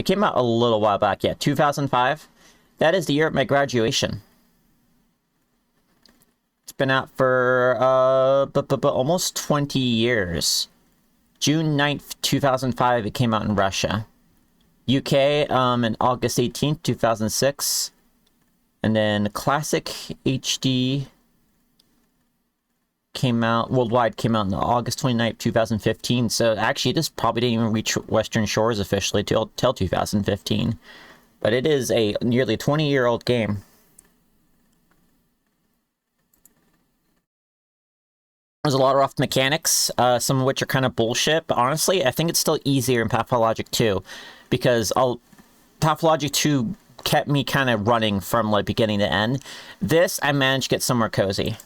It came out a little while back. Yeah, 2005. That is the year of my graduation. It's been out for almost 20 years. June 9th, 2005, it came out in Russia. UK, in August 18th, 2006. And then Classic HD came out, worldwide came out on August 29th, 2015. So actually, this probably didn't even reach Western shores officially till 2015. But it is a nearly 20-year-old game. There's a lot of rough mechanics, some of which are kind of bullshit, but honestly, I think it's still easier in Pathologic 2, because Pathologic 2 kept me kind of running from like beginning to end. This, I managed to get somewhere cozy.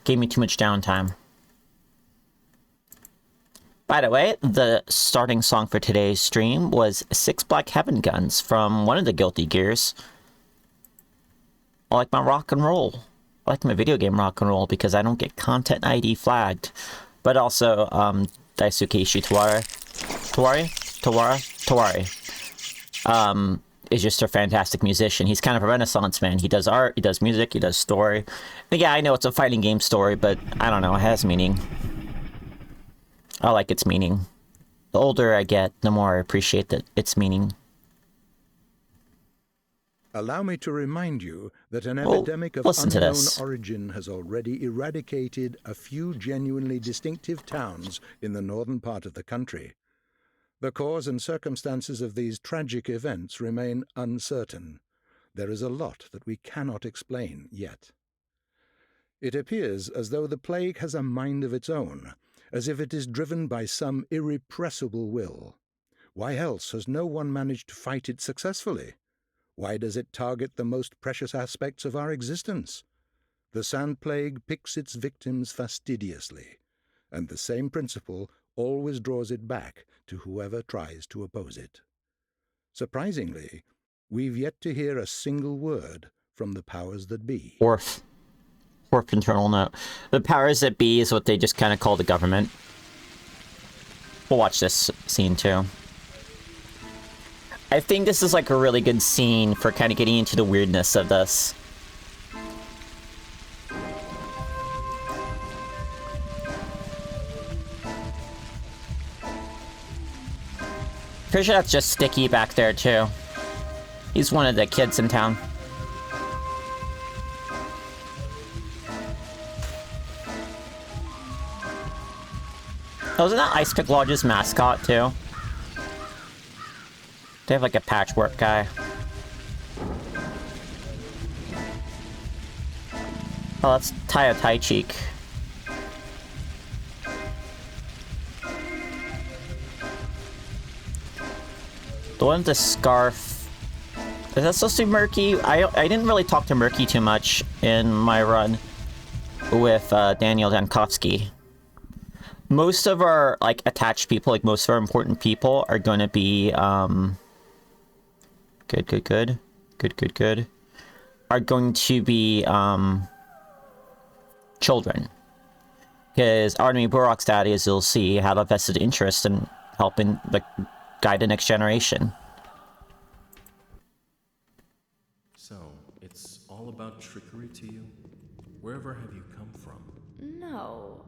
Gave me too much downtime. By the way, the starting song for today's stream was Six Black Heaven Guns from one of the Guilty Gears. I like my rock and roll. I like my video game rock and roll because I don't get content ID flagged. But also, Daisuke Ishitawari is just a fantastic musician. He's kind of a renaissance man. He does art, he does music, he does story. And yeah, I know it's a fighting game story, but I don't know, it has meaning. I like its meaning. The older I get, the more I appreciate its meaning. Allow me to remind you that an epidemic of unknown origin has already eradicated a few genuinely distinctive towns in the northern part of the country. The cause and circumstances of these tragic events remain uncertain. There is a lot that we cannot explain yet. It appears as though the plague has a mind of its own, as if it is driven by some irrepressible will. Why else has no one managed to fight it successfully? Why does it target the most precious aspects of our existence? The sand plague picks its victims fastidiously, and the same principle always draws it back to whoever tries to oppose it. Surprisingly, we've yet to hear a single word from the powers that be. Fourth internal note. The powers that be is what they just kind of call the government. We'll watch this scene too. I think this is like a really good scene for kind of getting into the weirdness of this. Pretty sure that's just Sticky back there too. He's one of the kids in town. Oh, isn't that Ice Pick Lodge's mascot too? They have like a patchwork guy. Oh, that's Taya Tai Cheek. The one with the scarf. Is that supposed to be Murky? I didn't really talk to Murky too much in my run with Daniel Dankovsky. Most of our like attached people, like most of our important people, are going to be good. Are going to be children, because Artemy Burok's daddy, as you'll see, have a vested interest in helping like guide the next generation. So it's all about trickery to you? Wherever have you come from? No.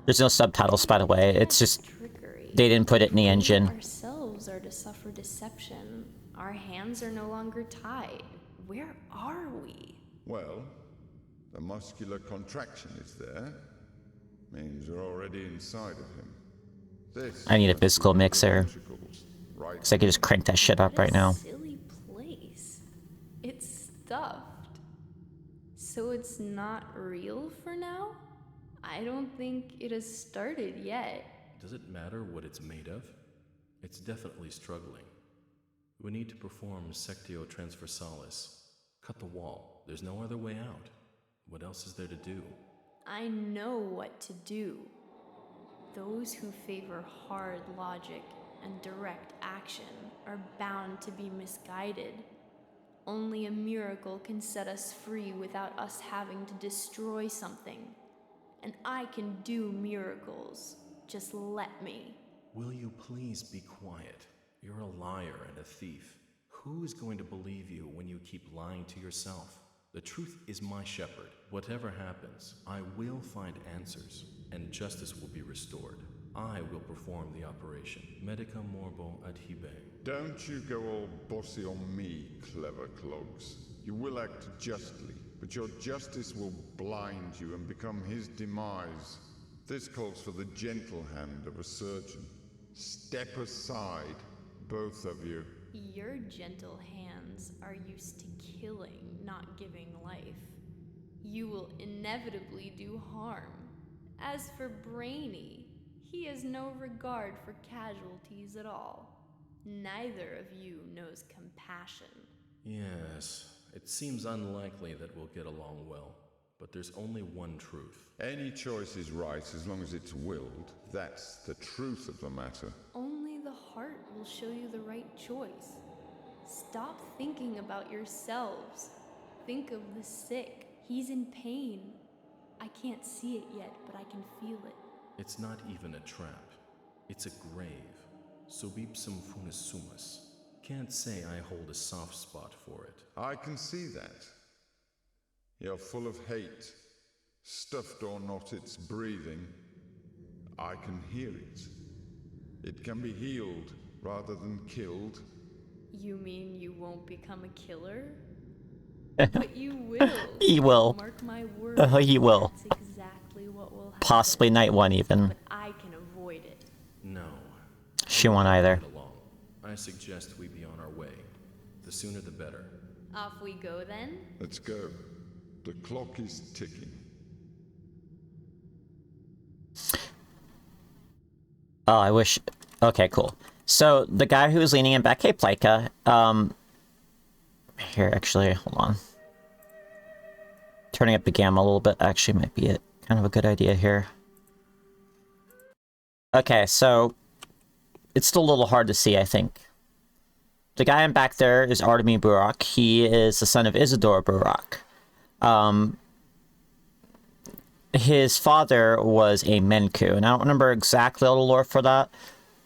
There's no subtitles, by the way. It's just trickery. They didn't put it in the engine. Ourselves are to suffer deception. Our hands are no longer tied. Where are we? Well, the muscular contraction is there. Means you're already inside of him. This I need a physical mixer. right? So I can just crank that shit up right now. Silly place. It's stuffed. So it's not real for now? I don't think it has started yet. Does it matter what it's made of? It's definitely struggling. We need to perform Sectio Transversalis. Cut the wall. There's no other way out. What else is there to do? I know what to do. Those who favor hard logic and direct action are bound to be misguided. Only a miracle can set us free without us having to destroy something. And I can do miracles. Just let me. Will you please be quiet? You're a liar and a thief. Who is going to believe you when you keep lying to yourself? The truth is my shepherd. Whatever happens, I will find answers, and justice will be restored. I will perform the operation. Medica morbo adhibe. Don't you go all bossy on me, clever clogs. You will act justly, but your justice will blind you and become his demise. This calls for the gentle hand of a surgeon. Step aside, both of you. Your gentle hands are used to killing, not giving life. You will inevitably do harm. As for Brainy, he has no regard for casualties at all. Neither of you knows compassion. Yes, it seems unlikely that we'll get along well, but there's only one truth. Any choice is right as long as it's willed. That's the truth of the matter. Only the heart will show you the right choice. Stop thinking about yourselves. Think of the sick. He's in pain. I can't see it yet, but I can feel it. It's not even a trap. It's a grave. Subipsum funis sumus. Can't say I hold a soft spot for it. I can see that. You're full of hate. Stuffed or not, it's breathing. I can hear it. It can be healed rather than killed. You mean you won't become a killer? But you will. He will. Mark my words. He will. That's exactly what will happen. Possibly night one even. But I can avoid it. No. She won't either. Get along. I suggest we be on our way. The sooner the better. Off we go then? Let's go. The clock is ticking. Oh, I wish... Okay, cool. So, the guy who was leaning in back... Hey, Plika. Here, actually, hold on. Turning up the gamma a little bit actually might be it. Kind of a good idea here. Okay, so... It's still a little hard to see, I think. The guy in back there is Artemy Burak. He is the son of Isidore Burak. His father was a Menku, and I don't remember exactly all the lore for that,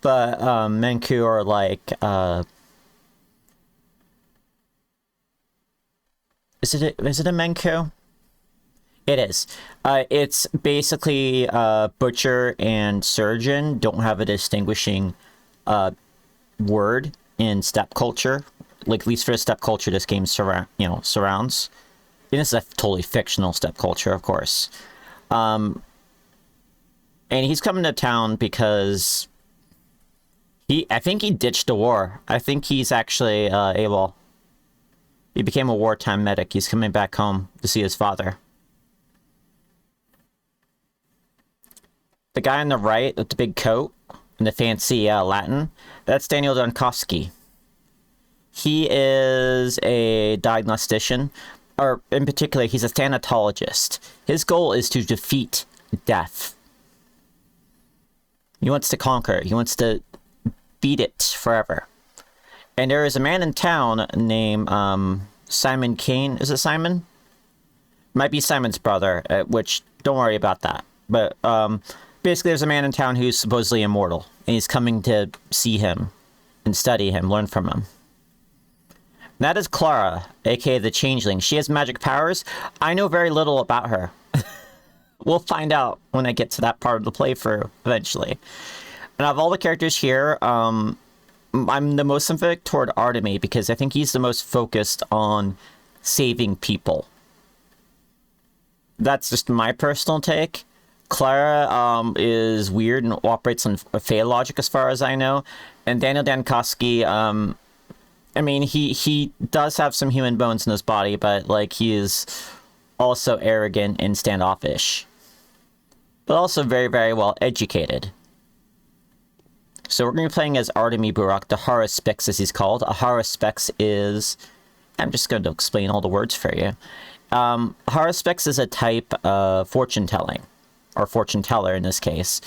but Menku are like, is it a Menku? It is. It's basically butcher and surgeon don't have a distinguishing word in steppe culture. Like, at least for the steppe culture this game surrounds. And this is a totally fictional steppe culture, of course. And he's coming to town because I think he ditched the war. I think he's actually AWOL. He became a wartime medic. He's coming back home to see his father. The guy on the right with the big coat and the fancy Latin, that's Daniel Dunkowski. He is a diagnostician, or in particular, he's a thanatologist. His goal is to defeat death. He wants to conquer. He wants to beat it forever. And there is a man in town named Simon Kane. Is it Simon? Might be Simon's brother, which, don't worry about that. But basically, there's a man in town who's supposedly immortal, and he's coming to see him and study him, learn from him. That is Clara, aka the Changeling. She has magic powers. I know very little about her. We'll find out when I get to that part of the playthrough, eventually. And of all the characters here, I'm the most sympathetic toward Artemy, because I think he's the most focused on saving people. That's just my personal take. Clara is weird and operates on Pathologic as far as I know. And Daniel Dunkowski, I mean, he does have some human bones in his body, but, like, he is also arrogant and standoffish. But also very, very well educated. So we're going to be playing as Artemy Burak, the Haruspex as he's called. A Haruspex is... I'm just going to explain all the words for you. Haruspex is a type of fortune-telling. Or fortune-teller in this case.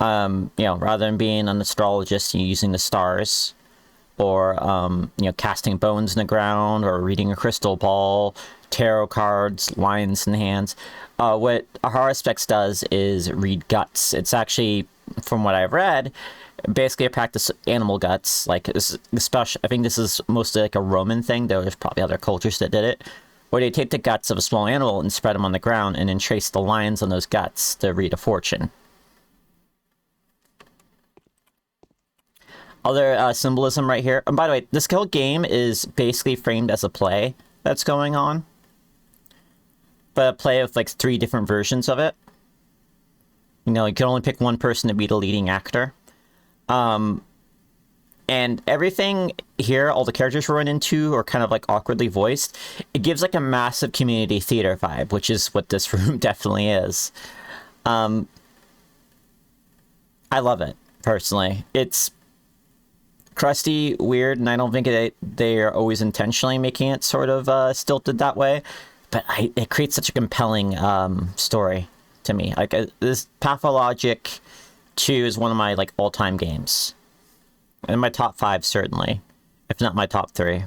You know, rather than being an astrologist and using the stars... or you know, casting bones in the ground, or reading a crystal ball, tarot cards, lines in hands. What a Haruspex does is read guts. It's actually, from what I've read, basically a practice animal guts. Like, this is especially, I think this is mostly like a Roman thing, though there's probably other cultures that did it, where they take the guts of a small animal and spread them on the ground and then trace the lines on those guts to read a fortune. Other symbolism right here. And by the way, this whole game is basically framed as a play that's going on. But a play with like 3 different versions of it. You know, you can only pick one person to be the leading actor. And everything here, all the characters we run into are kind of like awkwardly voiced. It gives like a massive community theater vibe, which is what this room definitely is. I love it, personally. It's crusty, weird, and I don't think they are always intentionally making it sort of stilted that way. But it creates such a compelling story to me. Like, this Pathologic 2 is one of my like all-time games. In my top 5, certainly, if not my top 3.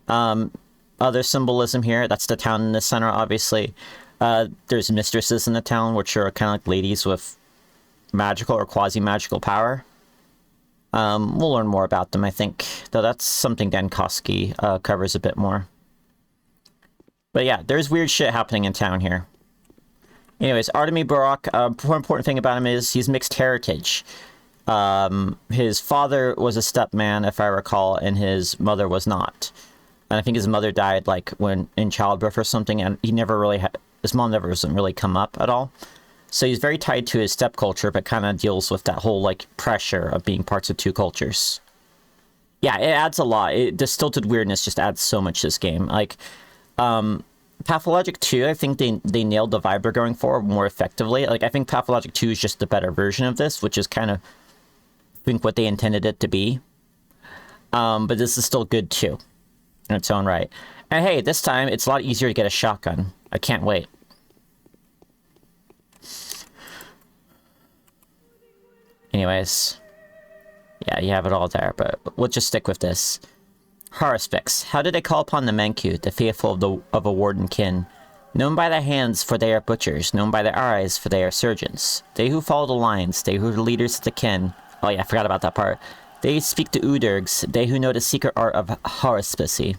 Other symbolism here, that's the town in the center, obviously. There's mistresses in the town, which are kind of like ladies with magical or quasi-magical power. We'll learn more about them, I think, though that's something Denkoski covers a bit more. But yeah, there's weird shit happening in town here. Anyways, Artemi Burak, one important thing about him is he's mixed heritage. His father was a stepman, if I recall, and his mother was not. And I think his mother died, like, when in childbirth or something, and he never really had... His mom never doesn't really come up at all. So he's very tied to his step culture, but kind of deals with that whole, like, pressure of being parts of 2 cultures. Yeah, it adds a lot. The stilted weirdness just adds so much to this game. Like, Pathologic 2, I think they nailed the vibe they're going for more effectively. Like, I think Pathologic 2 is just the better version of this, which is kind of, I think, what they intended it to be. But this is still good, too, in its own right. And hey, this time, it's a lot easier to get a shotgun. I can't wait. Anyways, yeah, you have it all there, but we'll just stick with this. Haruspex. How did they call upon the Menku, the faithful of a warden kin? Known by their hands, for they are butchers. Known by their eyes, for they are surgeons. They who follow the lines, they who are the leaders of the kin. Oh yeah, I forgot about that part. They speak to Udurgs, they who know the secret art of Haruspexy.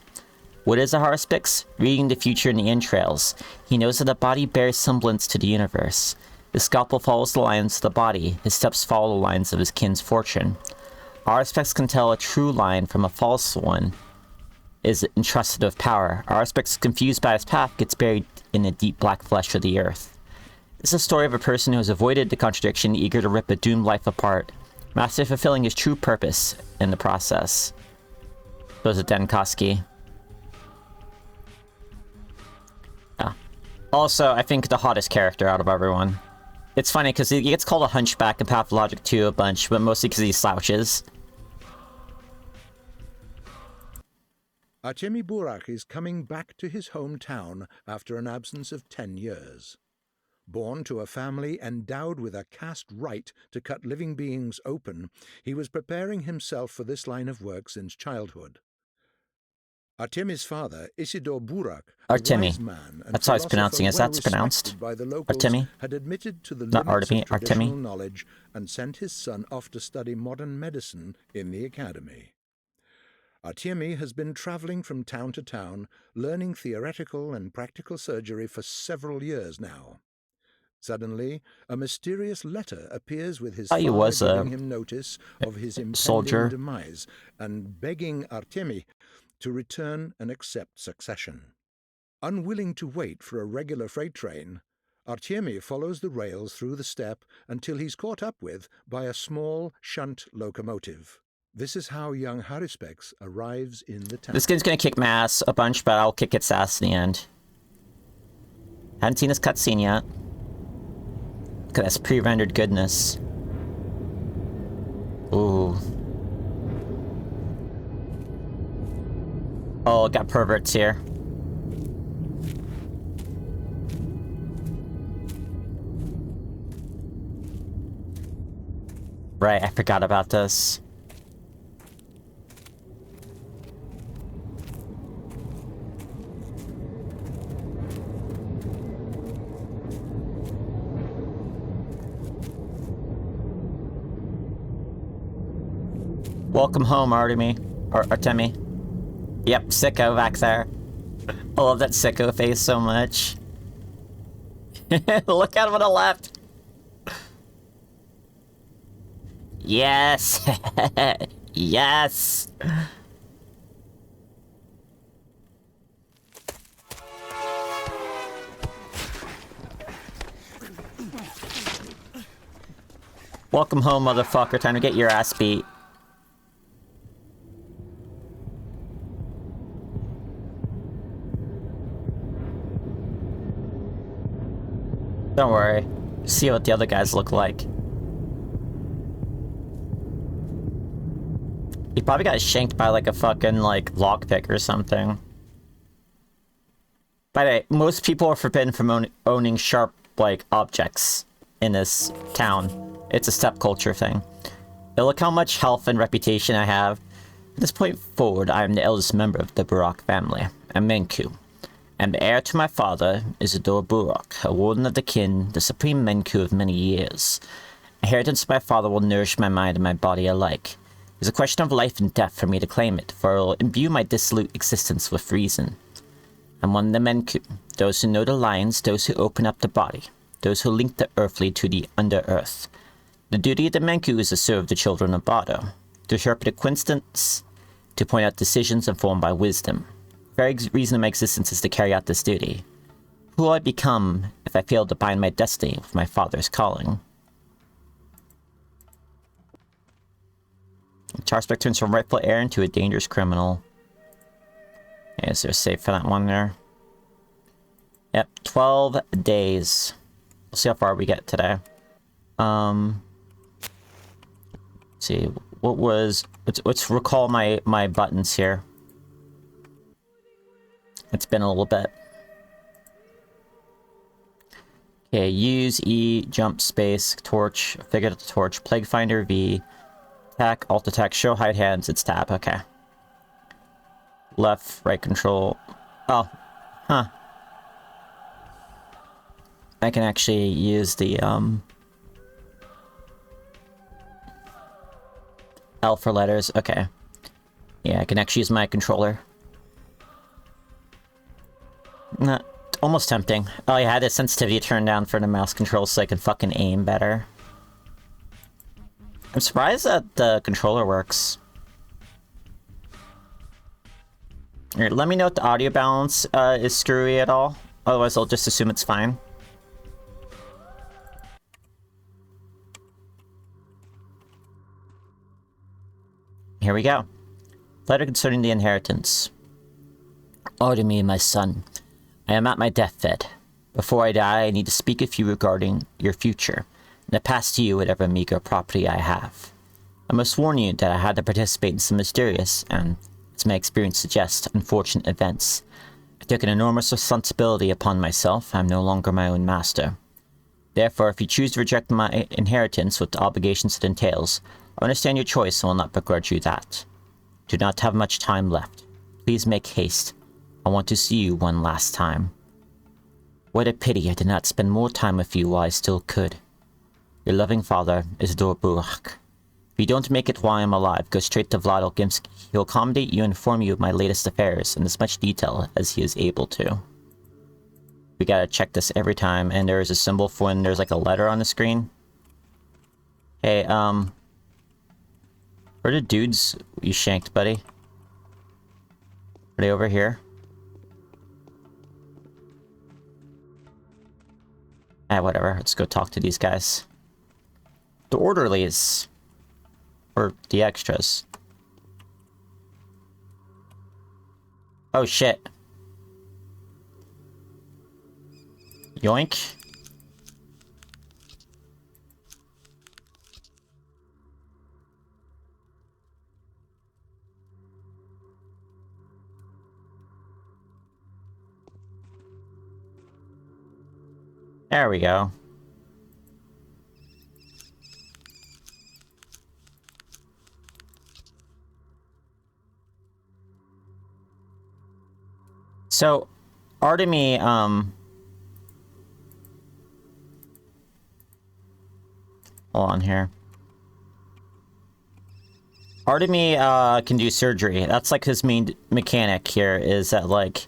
What is a Haruspex? Reading the future in the entrails. He knows that the body bears semblance to the universe. His scalpel follows the lines of the body. His steps follow the lines of his kin's fortune. Haruspex can tell a true line from a false one. Is entrusted with power. Haruspex, confused by his path, gets buried in the deep black flesh of the earth. This is a story of a person who has avoided the contradiction, eager to rip a doomed life apart, master fulfilling his true purpose in the process. Those are Denkoski. Yeah. Also, I think the hottest character out of everyone. It's funny because he gets called a hunchback in Pathologic 2 a bunch, but mostly because he slouches. Artemi Burak is coming back to his hometown after an absence of 10 years. Born to a family endowed with a caste right to cut living beings open, he was preparing himself for this line of work since childhood. Artemi's father, Isidore Burak, Artemi. a wise man and That's how it's pronouncing. Is that's pronounced? by the locals, Artemi? had admitted to the Not limits Artemi, of traditional Artemi. knowledge and sent his son off to study modern medicine in the academy. Artemi has been traveling from town to town, learning theoretical and practical surgery for several years now. Suddenly, a mysterious letter appears with his father giving him notice of his impending demise and begging Artemi to return and accept succession. Unwilling to wait for a regular freight train, Artemi follows the rails through the steppe until he's caught up with by a small shunt locomotive. This is how young Haruspex arrives in the town. This game's gonna kick my ass a bunch, but I'll kick its ass in the end. Hadn't seen this cutscene yet. Look at this pre-rendered goodness. Ooh. Oh, got perverts here. Right, I forgot about this. Welcome home, Artemi. Or Artemi. Yep, sicko back there. I love that sicko face so much. Look at him on the left. Yes. Yes. Welcome home, motherfucker. Time to get your ass beat. Don't worry. See what the other guys look like. He probably got shanked by like a fucking like lockpick or something. By the way, most people are forbidden from owning sharp like objects in this town. It's a step culture thing. But look how much health and reputation I have. At this point forward, I am the eldest member of the Burak family, a Menku. And the heir to my father, Isidore Burak, a warden of the kin, the supreme Menku of many years. Inheritance of my father will nourish my mind and my body alike. It is a question of life and death for me to claim it, for it will imbue my dissolute existence with reason. I'm one of the Menku, those who know the lines, those who open up the body, those who link the earthly to the under-earth. The duty of the Menku is to serve the children of Bado, to sharpen acquaintance, to point out decisions informed by wisdom. The very reason of my existence is to carry out this duty. Who will I become if I fail to bind my destiny with my father's calling? Haruspex turns from rightful heir into a dangerous criminal. Is there a save for that one there? Yep, 12 days. We'll see how far we get today. Let's see, what was... Let's recall my buttons here. It's been a little bit. Okay, use E, jump, space, torch, figure out the torch, plague finder, V, attack, alt attack, show hide hands, it's tab, okay. Left, right control. Oh, huh. I can actually use the, L for letters, okay. Yeah, I can actually use my controller. Nah, almost tempting. Oh, yeah, I had the sensitivity turned down for the mouse controls so I can fucking aim better. I'm surprised that the controller works. Alright, let me know if the audio balance is screwy at all. Otherwise, I'll just assume it's fine. Here we go. Letter concerning the inheritance. Oh, to me, my son. I am at my deathbed. Before I die, I need to speak with you regarding your future, and to pass to you whatever meager property I have. I must warn you that I had to participate in some mysterious, and, as my experience suggests, unfortunate events. I took an enormous responsibility upon myself. I am no longer my own master. Therefore, if you choose to reject my inheritance with the obligations it entails, I understand your choice and will not begrudge you that. Do not have much time left. Please make haste. I want to see you one last time. What a pity I did not spend more time with you while I still could. Your loving father, Isidore Burak. If you don't make it while I am alive, go straight to Vlad Olgimsky. He'll accommodate you and inform you of my latest affairs in as much detail as he is able to. We gotta check this every time, and there is a symbol for when there's like a letter on the screen. Hey, where are the dudes you shanked, buddy? Are they over here? Ah, whatever. Let's go talk to these guys. The orderlies. Or the extras. Oh, shit. Yoink. There we go. So, Artemi, hold on here. Artemy can do surgery. That's like his main mechanic here, is that like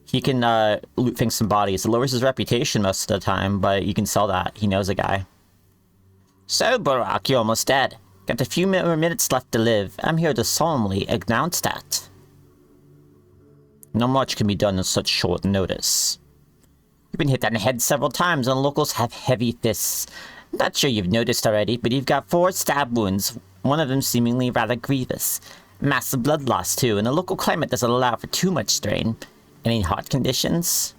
he can loot things from bodies. It lowers his reputation most of the time, but you can sell that. He knows a guy. So, Barak, you're almost dead. Got a few more minutes left to live. I'm here to solemnly announce that. Not much can be done in such short notice. You've been hit on the head several times, and locals have heavy fists. Not sure you've noticed already, but you've got 4 stab wounds, one of them seemingly rather grievous. Massive blood loss too, and the local climate doesn't allow for too much strain. Any heart conditions?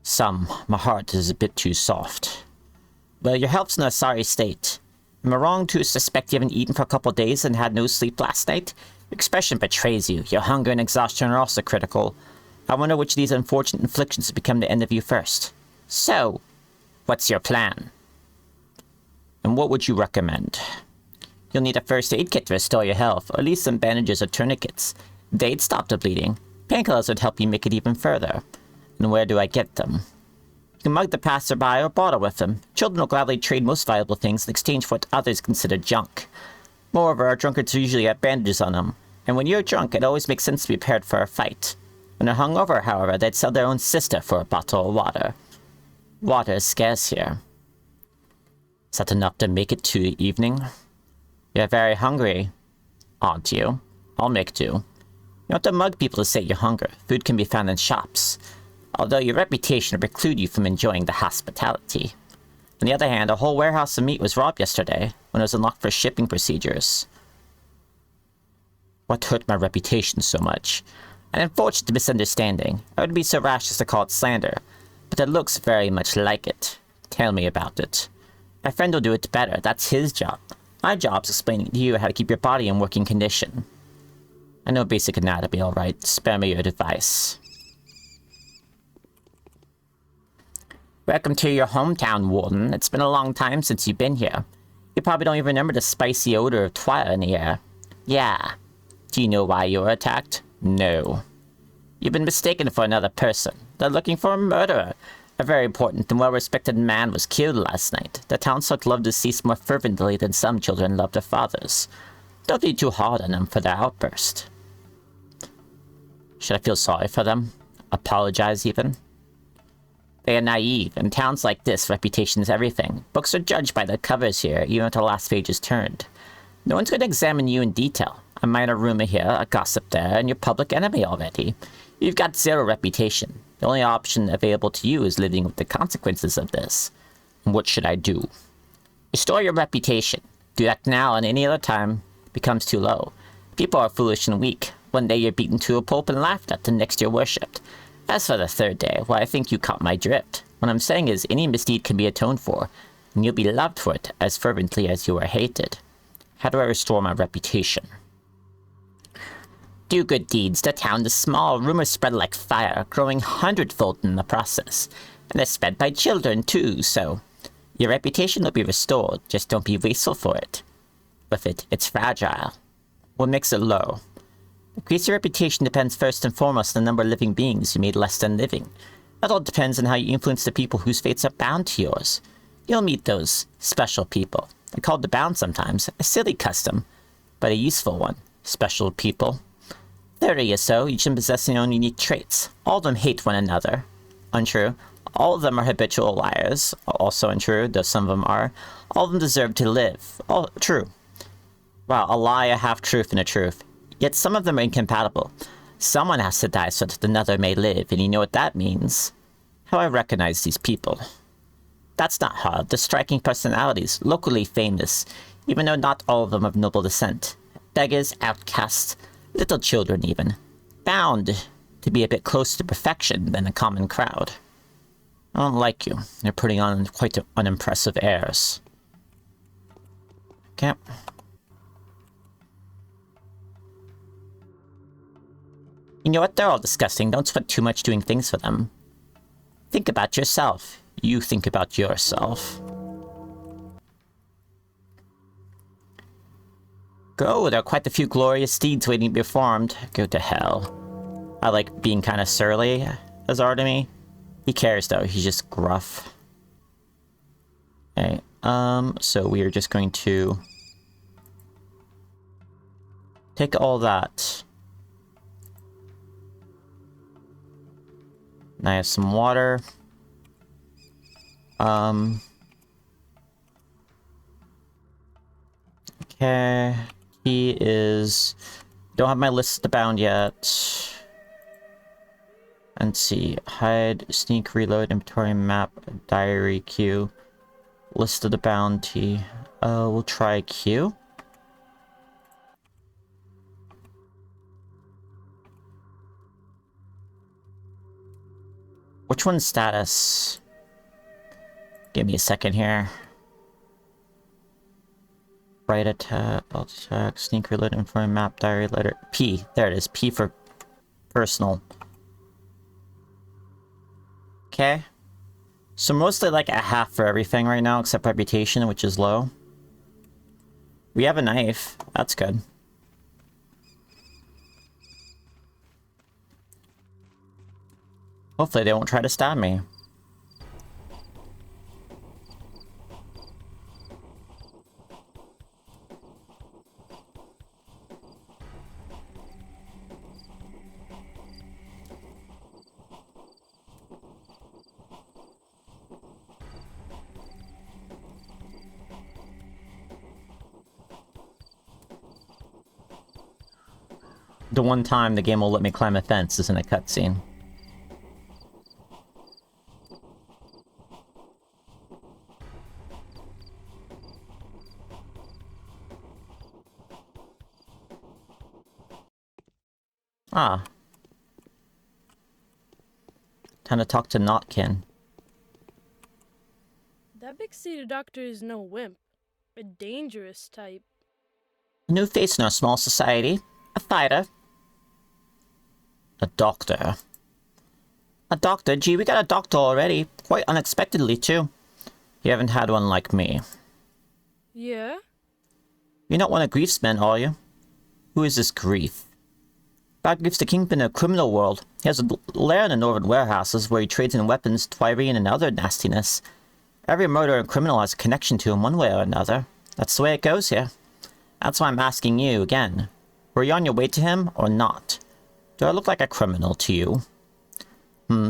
Some. My heart is a bit too soft. Well, your health's in a sorry state. Am I wrong to suspect you haven't eaten for a couple of days and had no sleep last night? Your expression betrays you. Your hunger and exhaustion are also critical. I wonder which of these unfortunate inflictions will become the end of you first. So, what's your plan? And what would you recommend? You'll need a first aid kit to restore your health, or at least some bandages or tourniquets. They'd stop the bleeding. Painkillers would help you make it even further. And where do I get them? You can mug the passerby or barter with them. Children will gladly trade most valuable things in exchange for what others consider junk. Moreover, our drunkards usually have bandages on them, and when you're drunk, it always makes sense to be prepared for a fight. When they're hungover, however, they'd sell their own sister for a bottle of water. Water is scarce here. Is that enough to make it to the evening? You're very hungry, aren't you? I'll make do. You don't have to mug people to sate your hunger. Food can be found in shops. Although your reputation will preclude you from enjoying the hospitality. On the other hand, a whole warehouse of meat was robbed yesterday, when it was unlocked for shipping procedures. What hurt my reputation so much? An unfortunate misunderstanding. I would be so rash as to call it slander, but it looks very much like it. Tell me about it. My friend will do it better. That's his job. My job's explaining to you how to keep your body in working condition. I know basic anatomy, alright. Spare me your advice. Welcome to your hometown, Warden. It's been a long time since you've been here. You probably don't even remember the spicy odor of twilight in the air. Yeah. Do you know why you were attacked? No. You've been mistaken for another person. They're looking for a murderer. A very important and well-respected man was killed last night. The townsfolk love deceased more fervently than some children love their fathers. Don't be too hard on them for their outburst. Should I feel sorry for them? Apologize even? They are naive. In towns like this, reputation is everything. Books are judged by their covers here, even if the last page is turned. No one's going to examine you in detail. A minor rumor here, a gossip there, and you're public enemy already. You've got zero reputation. The only option available to you is living with the consequences of this. And what should I do? Restore your reputation. Do that now, and any other time becomes too low. People are foolish and weak. One day you're beaten to a pulp and laughed at, the next you're worshipped. As for the third day, well, I think you caught my drift. What I'm saying is, any misdeed can be atoned for, and you'll be loved for it as fervently as you are hated. How do I restore my reputation? Do good deeds. The town is small. Rumors spread like fire, growing 100-fold in the process. And they're spread by children, too, so... Your reputation will be restored, just don't be wasteful for it. With it, it's fragile. What makes it low? Increase your reputation depends first and foremost on the number of living beings you made less than living. That all depends on how you influence the people whose fates are bound to yours. You'll meet those special people. They're called the bound sometimes, a silly custom, but a useful one. Special people. 30 or so, each of them possessing their own unique traits. All of them hate one another. Untrue. All of them are habitual liars. Also untrue, though some of them are. All of them deserve to live. All true. Wow, a lie, a half-truth, and a truth. Yet some of them are incompatible. Someone has to die so that another may live, and you know what that means. How I recognize these people. That's not hard. They're striking personalities, locally famous, even though not all of them of noble descent. Beggars, outcasts, little children even. Bound to be a bit closer to perfection than a common crowd. I don't like you. You're putting on quite unimpressive airs. Okay. You know what? They're all disgusting. Don't sweat too much doing things for them. Think about yourself. You think about yourself. Go, there are quite a few glorious deeds waiting to be performed. Go to hell. I like being kind of surly as Artemy. He cares though, he's just gruff. Okay, so we are just going to Take all that. Now I have some water. Okay. He is... Don't have my list bound yet. Let's see. Hide, sneak, reload, inventory, map, diary, queue. List of the bounty. We'll try Q. Which one's status? Give me a second here. Right attack, alt attack, sneak, reload, inventory, map, diary, letter. P. There it is. P for personal. Okay. So mostly like a half for everything right now, except reputation, which is low. We have a knife. That's good. Hopefully they won't try to stab me. The one time the game will let me climb a fence is in a cutscene. Ah. Time to talk to Notkin. That big city doctor is no wimp. A dangerous type. A new face in our small society. A fighter. A doctor. A doctor? Gee, we got a doctor already. Quite unexpectedly, too. You haven't had one like me. Yeah? You're not one of Grief's men, are you? Who is this Grief? Bad Grief's the kingpin of the criminal world. He has a lair in the northern warehouses where he trades in weapons, twirine, and other nastiness. Every murderer and criminal has a connection to him one way or another. That's the way it goes here. That's why I'm asking you again. Were you on your way to him, or not? Do I look like a criminal to you?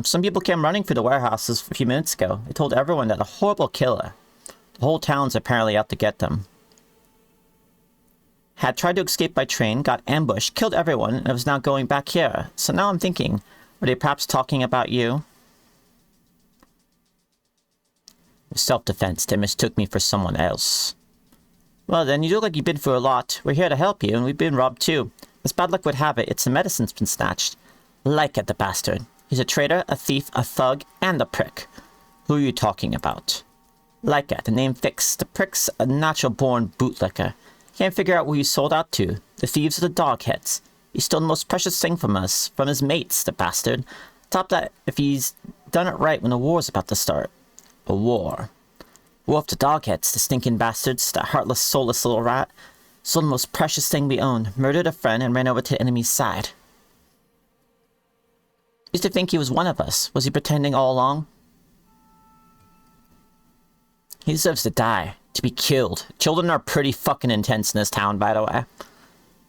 Some people came running through the warehouses a few minutes ago. They told everyone that a horrible killer. The whole town's apparently out to get them. Had tried to escape by train, got ambushed, killed everyone, and was now going back here. So now I'm thinking, were they perhaps talking about you? Self-defense, they mistook me for someone else. Well then, you look like you've been through a lot. We're here to help you, and we've been robbed too. As bad luck would have it, it's the medicine's been snatched. Like it, the bastard. He's a traitor, a thief, a thug, and a prick. Who are you talking about? Like it, the name fixed. The prick's a natural-born bootlicker. Can't figure out who he sold out to. The thieves are the dogheads. He stole the most precious thing from us, from his mates, the bastard. Top that if he's done it right when the war's about to start. A war. War of the dogheads, the stinking bastards, that heartless, soulless little rat. Sold the most precious thing we own, murdered a friend, and ran over to the enemy's side. Used to think he was one of us. Was he pretending all along? He deserves to die. To be killed. Children are pretty fucking intense in this town, by the way.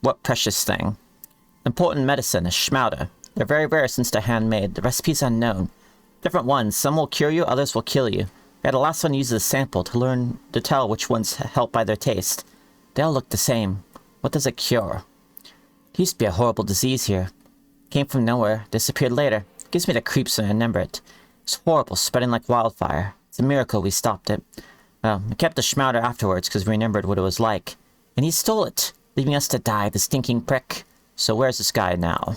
What precious thing? Important medicine, a schmauder. They're very rare since they're handmade. The recipe's unknown. Different ones. Some will cure you, others will kill you. We had the last one use a sample to learn to tell which ones help by their taste. They all look the same. What does it cure? It used to be a horrible disease here. Came from nowhere, disappeared later. Gives me the creeps when I remember it. It's horrible, spreading like wildfire. It's a miracle we stopped it. Well, we kept the schmauder afterwards because we remembered what it was like. And he stole it, leaving us to die, the stinking prick. So where's this guy now?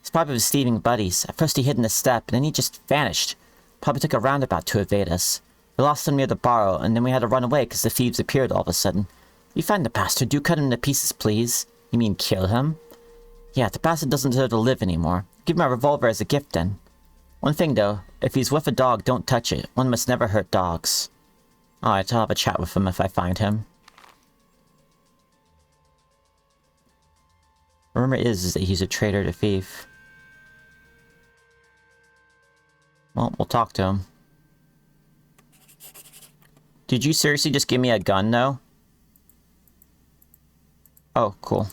He's probably with thieving buddies. At first he hid in a step, and then he just vanished. Probably took a roundabout to evade us. We lost him near the barrow, and then we had to run away because the thieves appeared all of a sudden. If you find the bastard, do cut him to pieces, please. You mean kill him? Yeah, the bastard doesn't deserve to live anymore. Give him my revolver as a gift, then. One thing, though. If he's with a dog, don't touch it. One must never hurt dogs. Alright, I'll have a chat with him if I find him. Rumor is that he's a traitor to thief. Well, we'll talk to him. Did you seriously just give me a gun, though? Oh, cool.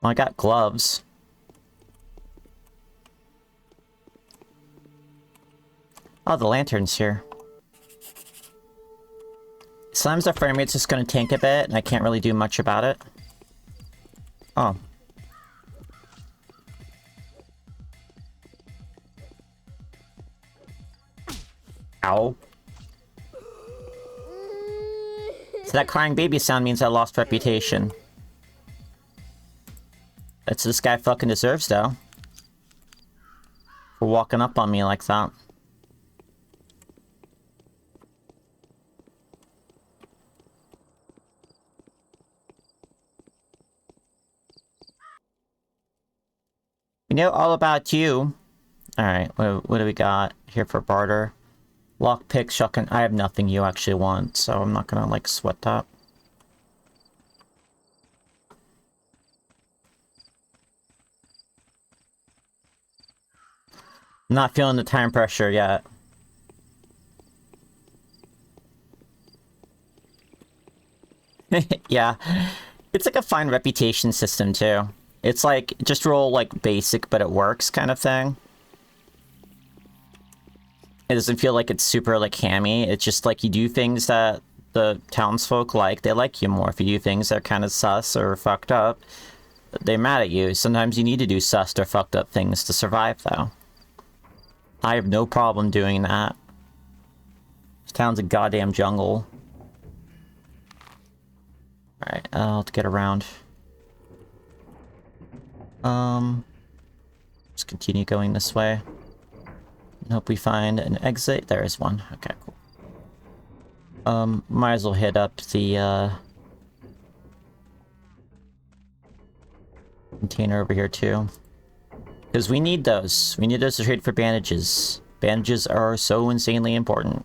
Well, I got gloves. Oh, the lantern's here. Sometimes the frame rate's just gonna tank a bit, and I can't really do much about it. Oh. Ow. So that crying baby sound means I lost reputation. That's what this guy fucking deserves, though. For walking up on me like that. We know all about you. Alright, what do we got here for barter? Lockpick, shotgun. I have nothing you actually want, so I'm not gonna, like, sweat that. Not feeling the time pressure yet. Yeah. It's like a fine reputation system, too. It's like, just roll, like, basic, but it works kind of thing. It doesn't feel like it's super, like, hammy. It's just, like, you do things that the townsfolk like. They like you more. If you do things that are kind of sus or fucked up, they're mad at you. Sometimes you need to do sus or fucked up things to survive, though. I have no problem doing that. This town's a goddamn jungle. Alright, I'll have to get around. Just continue going this way. And hope we find an exit. There is one. Okay, cool. Might as well hit up the, container over here, too. Because we need those. We need those to trade for bandages. Bandages are so insanely important.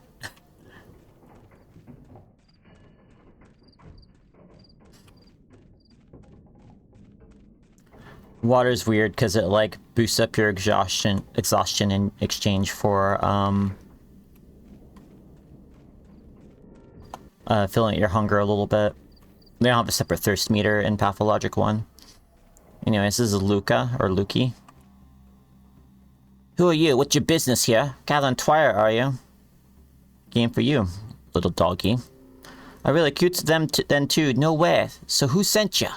Water's weird because it, like, boosts up your exhaustion in exchange for, filling out your hunger a little bit. They don't have a separate thirst meter in Pathologic 1. Anyways, this is Luca, or Lukey. Who are you? What's your business here? Gathering twire, are you? Game for you, little doggy. I really cute to them then too, no way. So who sent you?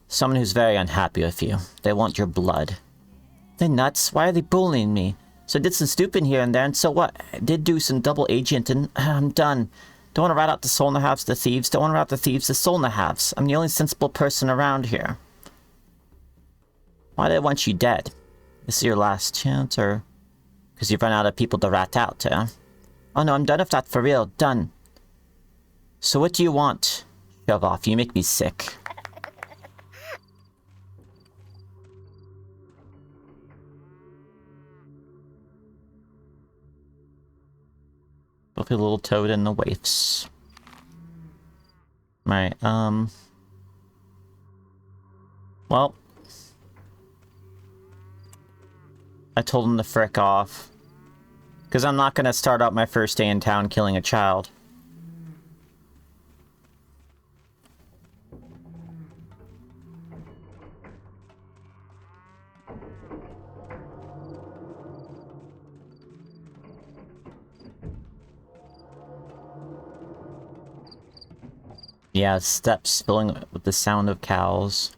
Someone who's very unhappy with you. They want your blood. They're nuts. Why are they bullying me? So I did some stupid here and there, and so what? I did do some double agent, and I'm done. Don't want to rat out the soul in the halves, the thieves. Don't want to rat out the thieves, the soul in the halves. I'm the only sensible person around here. Why do they want you dead? This is your last chance, or... because you've run out of people to rat out, eh? Oh no, I'm done with that for real. Done. So what do you want? Shove off. You make me sick. With a little toad in the waifs. Right, well. I told him to frick off. Because I'm not gonna start out my first day in town killing a child. Yeah, steps filling with the sound of cows.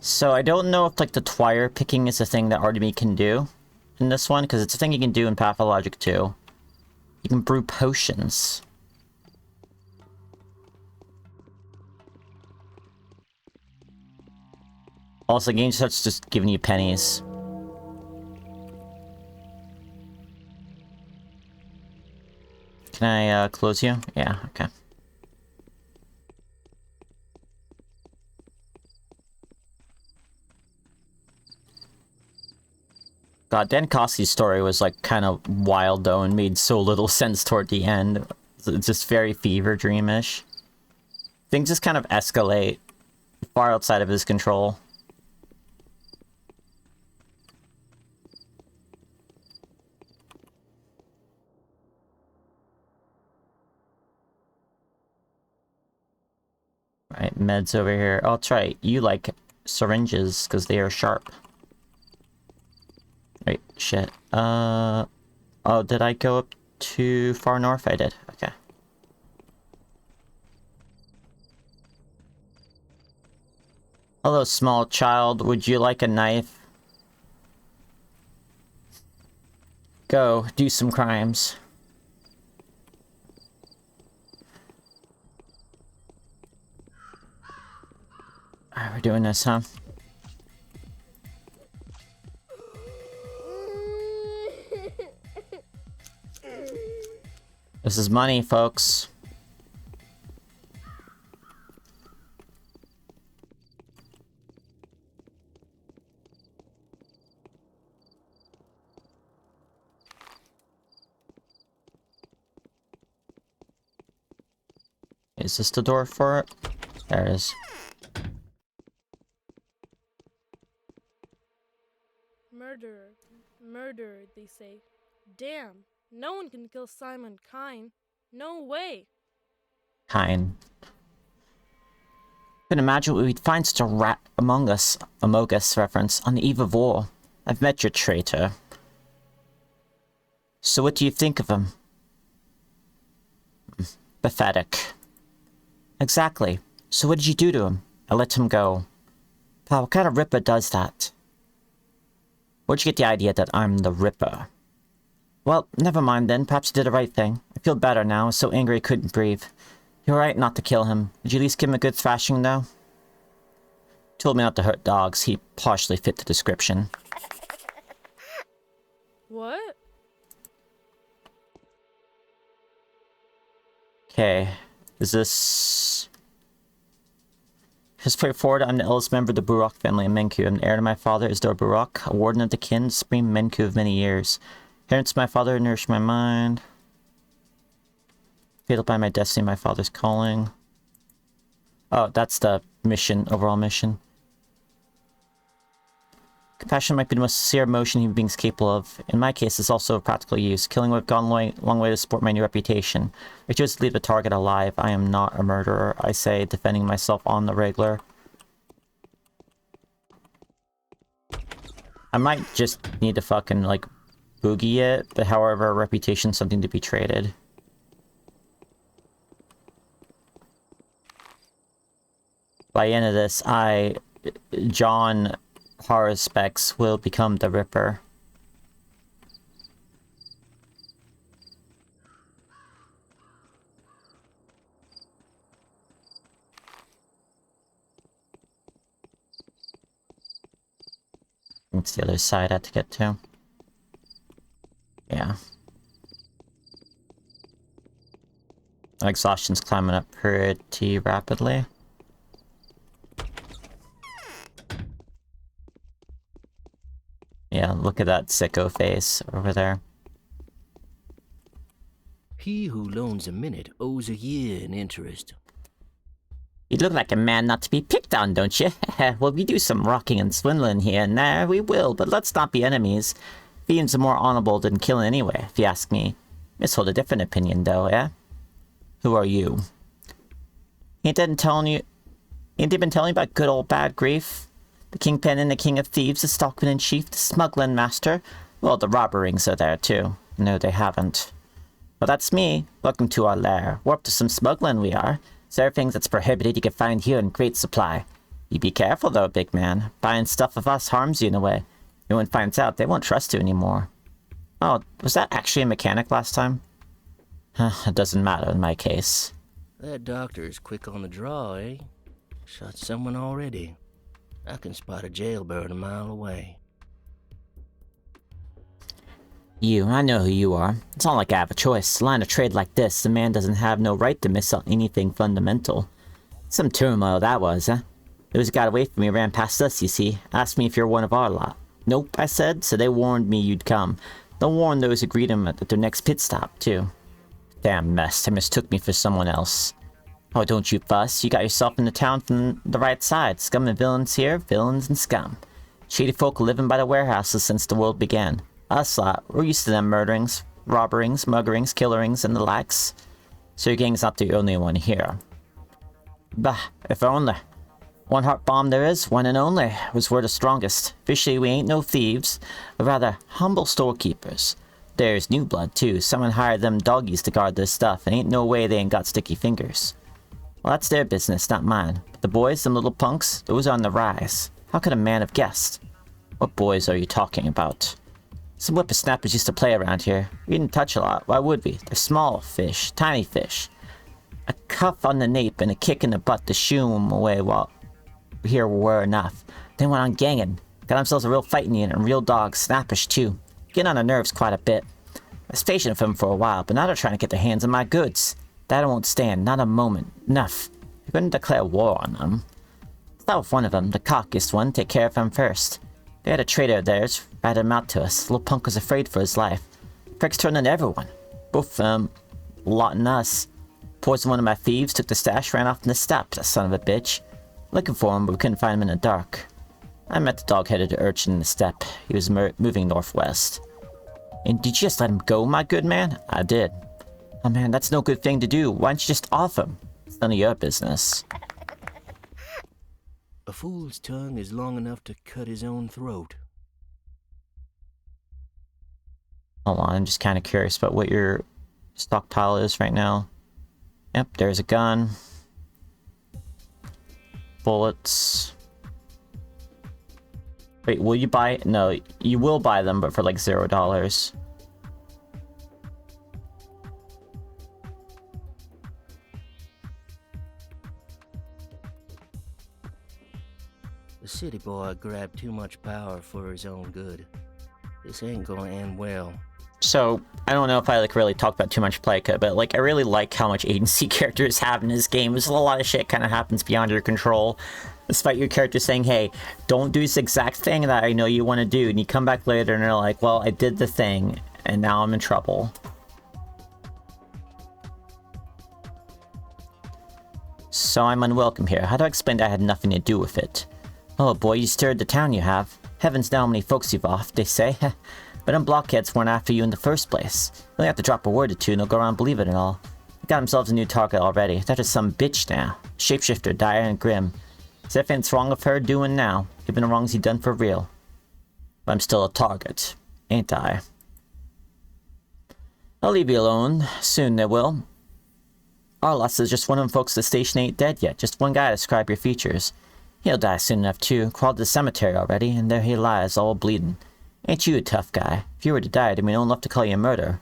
So I don't know if, like, the twire picking is a thing that Artemy can do in this one, because it's a thing you can do in Pathologic 2. You can brew potions. Also, the game starts just giving you pennies. Can I, close you? Yeah, okay. God, Dan Koski's story was, like, kind of wild, though, and made so little sense toward the end. It's just very fever dreamish. Things just kind of escalate far outside of his control. meds over here. Oh, that's right. You like syringes because they are sharp. Wait, shit. Oh, did I go up too far north? I did. Okay. Hello, small child. Would you like a knife? Go, do some crimes. Alright, we're doing this, huh? This is money, folks. Is this the door for it? There it is. Murderer. Murderer, they say. Damn, no one can kill Simon Kine. No way. Kine. Couldn't imagine we'd find such a rat among us, Amogus reference, on the eve of war. I've met your traitor. So what do you think of him? Pathetic. Exactly. So what did you do to him? I let him go. Wow, what kind of Ripper does that? Where'd you get the idea that I'm the Ripper? Well, never mind then. Perhaps you did the right thing. I feel better now. I was so angry I couldn't breathe. You're right not to kill him. Did you at least give him a good thrashing, though? Told me not to hurt dogs. He partially fit the description. What? Okay. Is this... Just straightforward, I'm the eldest member of the Burok family in Menku. I'm the heir to my father, Isdor Burok, a warden of the kin, supreme Menku of many years. Parents of my father nourished my mind. Fated by my destiny, my father's calling. Oh, that's the mission, overall mission. Compassion might be the most sincere emotion human beings capable of. In my case, it's also of practical use. Killing would have gone a long way to support my new reputation. I chose to leave the target alive. I am not a murderer, I say, defending myself on the regular. I might just need to fucking, like, boogie it, but however, reputation's something to be traded. By the end of this, John Haruspex will become the Ripper. It's the other side I have to get to. Yeah. Exhaustion's climbing up pretty rapidly. Yeah, look at that sicko face over there. He who loans a minute owes a year in interest. You look like a man not to be picked on, don't you? Well, we do some rocking and swindling here and there, we will, but let's not be enemies. Fiends are more honorable than killing anyway, if you ask me. Miss hold a different opinion, though, eh? Who are you? Ain't they been telling you about good old bad grief? The kingpin and the king of thieves, the stockman in chief, the smuggling master. Well, the robber rings are there, too. No, they haven't. Well, that's me. Welcome to our lair. We're up to some smuggling, we are. So everything that's prohibited you can find here in great supply. You be careful, though, big man. Buying stuff of us harms you in a way. If anyone finds out, they won't trust you anymore. Oh, was that actually a mechanic last time? It doesn't matter in my case. That doctor is quick on the draw, eh? Shot someone already. I can spot a jailbird a mile away. I know who you are. It's not like I have a choice. A line of trade like this, the man doesn't have no right to miss out anything fundamental. Some turmoil that was, huh? Those who got away from me ran past us, you see. Asked me if you're one of our lot. Nope, I said, so they warned me you'd come. They'll warn those who greet him at their next pit stop, too. Damn mess, they mistook me for someone else. Oh, don't you fuss. You got yourself in the town from the right side. Scum and villains here, villains and scum. Shady folk living by the warehouses since the world began. Us lot, we're used to them murderings, robberings, muggerings, killerings, and the likes. So your gang's not the only one here. Bah, if only. One heart bomb there is, one and only, was we're the strongest. Officially, we ain't no thieves, but rather humble storekeepers. There's new blood, too. Someone hired them doggies to guard this stuff, and ain't no way they ain't got sticky fingers. Well, that's their business, not mine. But the boys, them little punks, those are on the rise. How could a man have guessed? What boys are you talking about? Some whippersnappers used to play around here. We didn't touch a lot. Why would we? They're small fish, tiny fish. A cuff on the nape and a kick in the butt to shoo 'em away while here were enough. They went on ganging. Got themselves a real fighting unit and real dogs, snappish too. Getting on their nerves quite a bit. I was patient with them for a while, but now they're trying to get their hands on my goods. That I won't stand, not a moment. Enough. You're going to declare war on them. Start with one of them, the cockiest one, take care of him first. They had a traitor of theirs, ratted him out to us. The little punk was afraid for his life. Pricks turned on everyone. Both of them, lotting us. Poisoned one of my thieves, took the stash, ran off in the steppe, that son of a bitch. Looking for him, but we couldn't find him in the dark. I met the dog-headed urchin in the steppe. He was moving northwest. And did you just let him go, my good man? I did. Oh man, that's no good thing to do. Why don't you just off him? It's none of your business. A fool's tongue is long enough to cut his own throat. Hold on, I'm just kind of curious about what your stockpile is right now. Yep, there's a gun. Bullets. Wait, will you buy? No, you will buy them, but for like $0. The city boy grabbed too much power for his own good. This ain't gonna end well. So, I don't know if I like really talked about too much play cut, but like I really like how much agency characters have in this game. There's a lot of shit kind of happens beyond your control. Despite your character saying, hey, don't do this exact thing that I know you want to do, and you come back later and they're like, well, I did the thing, and now I'm in trouble. So I'm unwelcome here. How do I explain that I had nothing to do with it? Oh boy, you stirred the town, you have. Heavens know how many folks you've offed, they say. But them blockheads weren't after you in the first place. You only have to drop a word or two and they'll go around believing it all. They got themselves a new target already. That is some bitch now. Shapeshifter, dire and grim. Is everything wrong with her doing now, given the wrongs he done for real? But I'm still a target, ain't I? I'll leave you alone. Soon they will. Arlos is just one of them folks at the station ain't dead yet. Just one guy to describe your features. He'll die soon enough too. Crawled to the cemetery already, and there he lies, all bleeding. Ain't you a tough guy? If you were to die, it'd mean no one left to call you a murderer.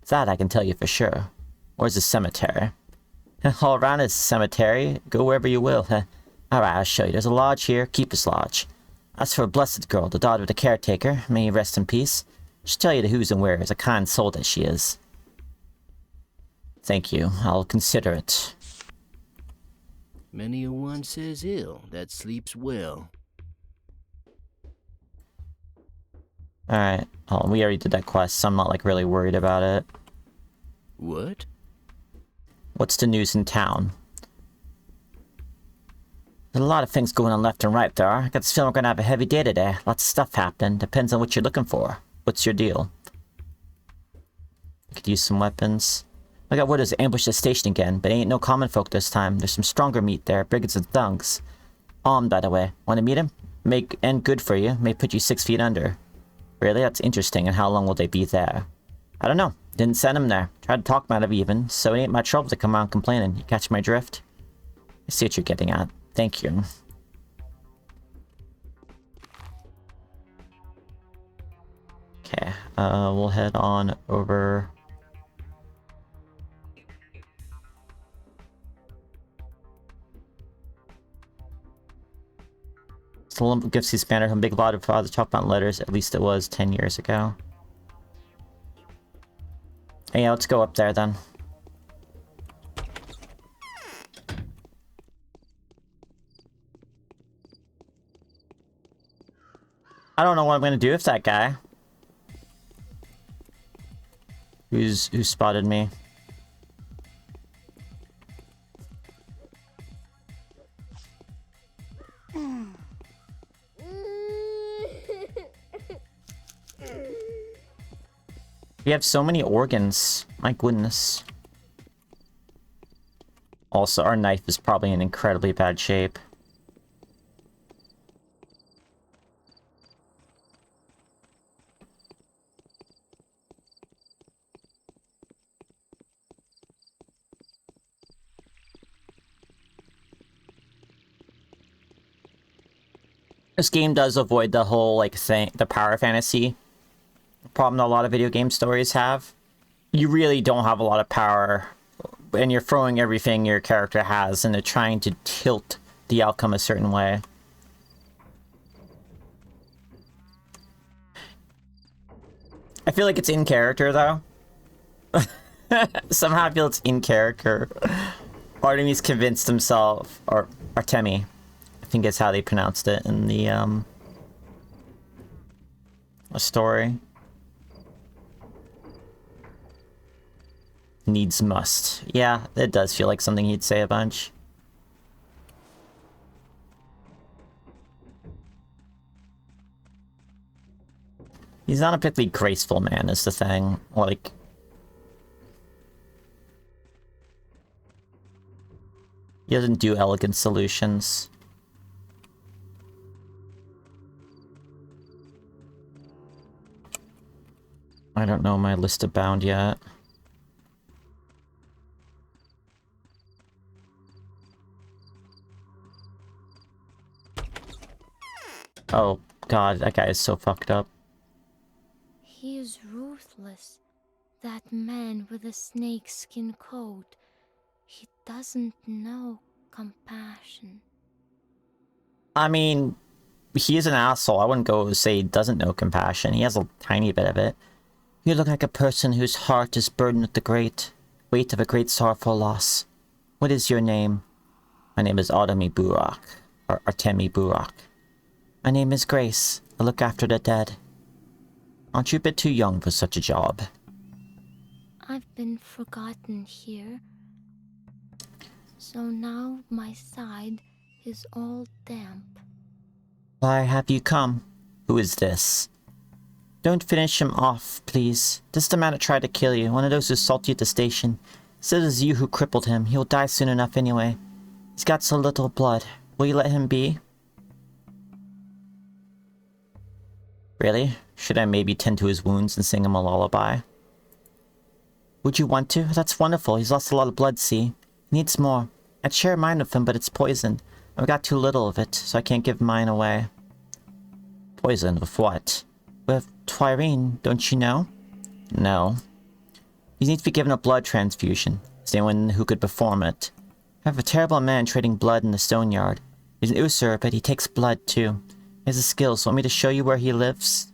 That I can tell you for sure. Where's the cemetery? All around is the cemetery. Go wherever you will. Alright, I'll show you. There's a lodge here, Keeper's Lodge. That's for a blessed girl, the daughter of the caretaker. May he rest in peace. She'll tell you the who's and where's, a kind soul that she is. Thank you. I'll consider it. Many a one says ill that sleeps well. Alright. Oh, we already did that quest, so I'm not like really worried about it. What? What's the news in town? There's a lot of things going on left and right there. I got this feeling we're gonna have a heavy day today. Lots of stuff happening. Depends on what you're looking for. What's your deal? Could use some weapons. I got word there's ambushed the station again, but ain't no common folk this time. There's some stronger meat there, brigands and thugs. Armed, by the way. Want to meet him? Make end good for you. May put you 6 feet under. Really? That's interesting. And how long will they be there? I don't know. Didn't send him there. Tried to talk him out of even, so it ain't my trouble to come around complaining. You catch my drift? I see what you're getting at. Thank you. Okay, we'll head on over. The lump gives his banner from Big Lot of Father Chalk Mountain letters. At least it was 10 years ago. Hey, yeah, let's go up there then. I don't know what I'm gonna do with that guy. Who spotted me? We have so many organs. My goodness. Also, our knife is probably in incredibly bad shape. This game does avoid the whole, like, the power fantasy problem that a lot of video game stories have. You really don't have a lot of power, and you're throwing everything your character has into trying to tilt the outcome a certain way. I feel like it's in character, though. Somehow I feel it's in character. Artemis convinced himself, or Artemi, I think is how they pronounced it in the story. Needs must. Yeah, it does feel like something he'd say a bunch. He's not a particularly graceful man, is the thing. Like, he doesn't do elegant solutions. I don't know my list of bound yet. Oh, God, that guy is so fucked up. He is ruthless. That man with a snakeskin coat. He doesn't know compassion. I mean, he is an asshole. I wouldn't go say he doesn't know compassion. He has a tiny bit of it. You look like a person whose heart is burdened with the great weight of a great sorrowful loss. What is your name? My name is Artemi Burak, or Artemi Burak. My name is Grace. I look after the dead. Aren't you a bit too young for such a job? I've been forgotten here. So now my side is all damp. Why have you come? Who is this? Don't finish him off, please. This is the man that tried to kill you, one of those who assaulted you at the station. Said it was you who crippled him. He'll die soon enough anyway. He's got so little blood. Will you let him be? Really? Should I maybe tend to his wounds and sing him a lullaby? Would you want to? That's wonderful. He's lost a lot of blood, see? He needs more. I'd share mine with him, but it's poisoned. I've got too little of it, so I can't give mine away. Poisoned with what? With Twirine, don't you know? No. He needs to be given a blood transfusion. Is there anyone who could perform it? I have a terrible man trading blood in the stone yard. He's an Usur, but he takes blood too. He has the skills. Want me to show you where he lives?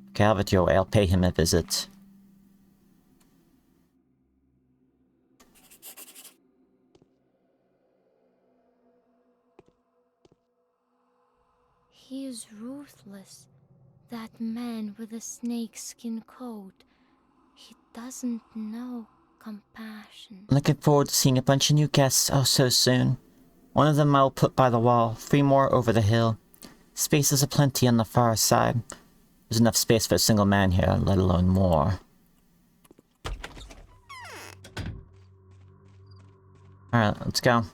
Okay, I'll have it your way. I'll pay him a visit. He is ruthless. That man with a snakeskin coat. He doesn't know compassion. Looking forward to seeing a bunch of new guests oh so soon. One of them I'll put by the wall, 3 more over the hill. Space is aplenty on the far side. There's enough space for a single man here, let alone more. Alright, let's go.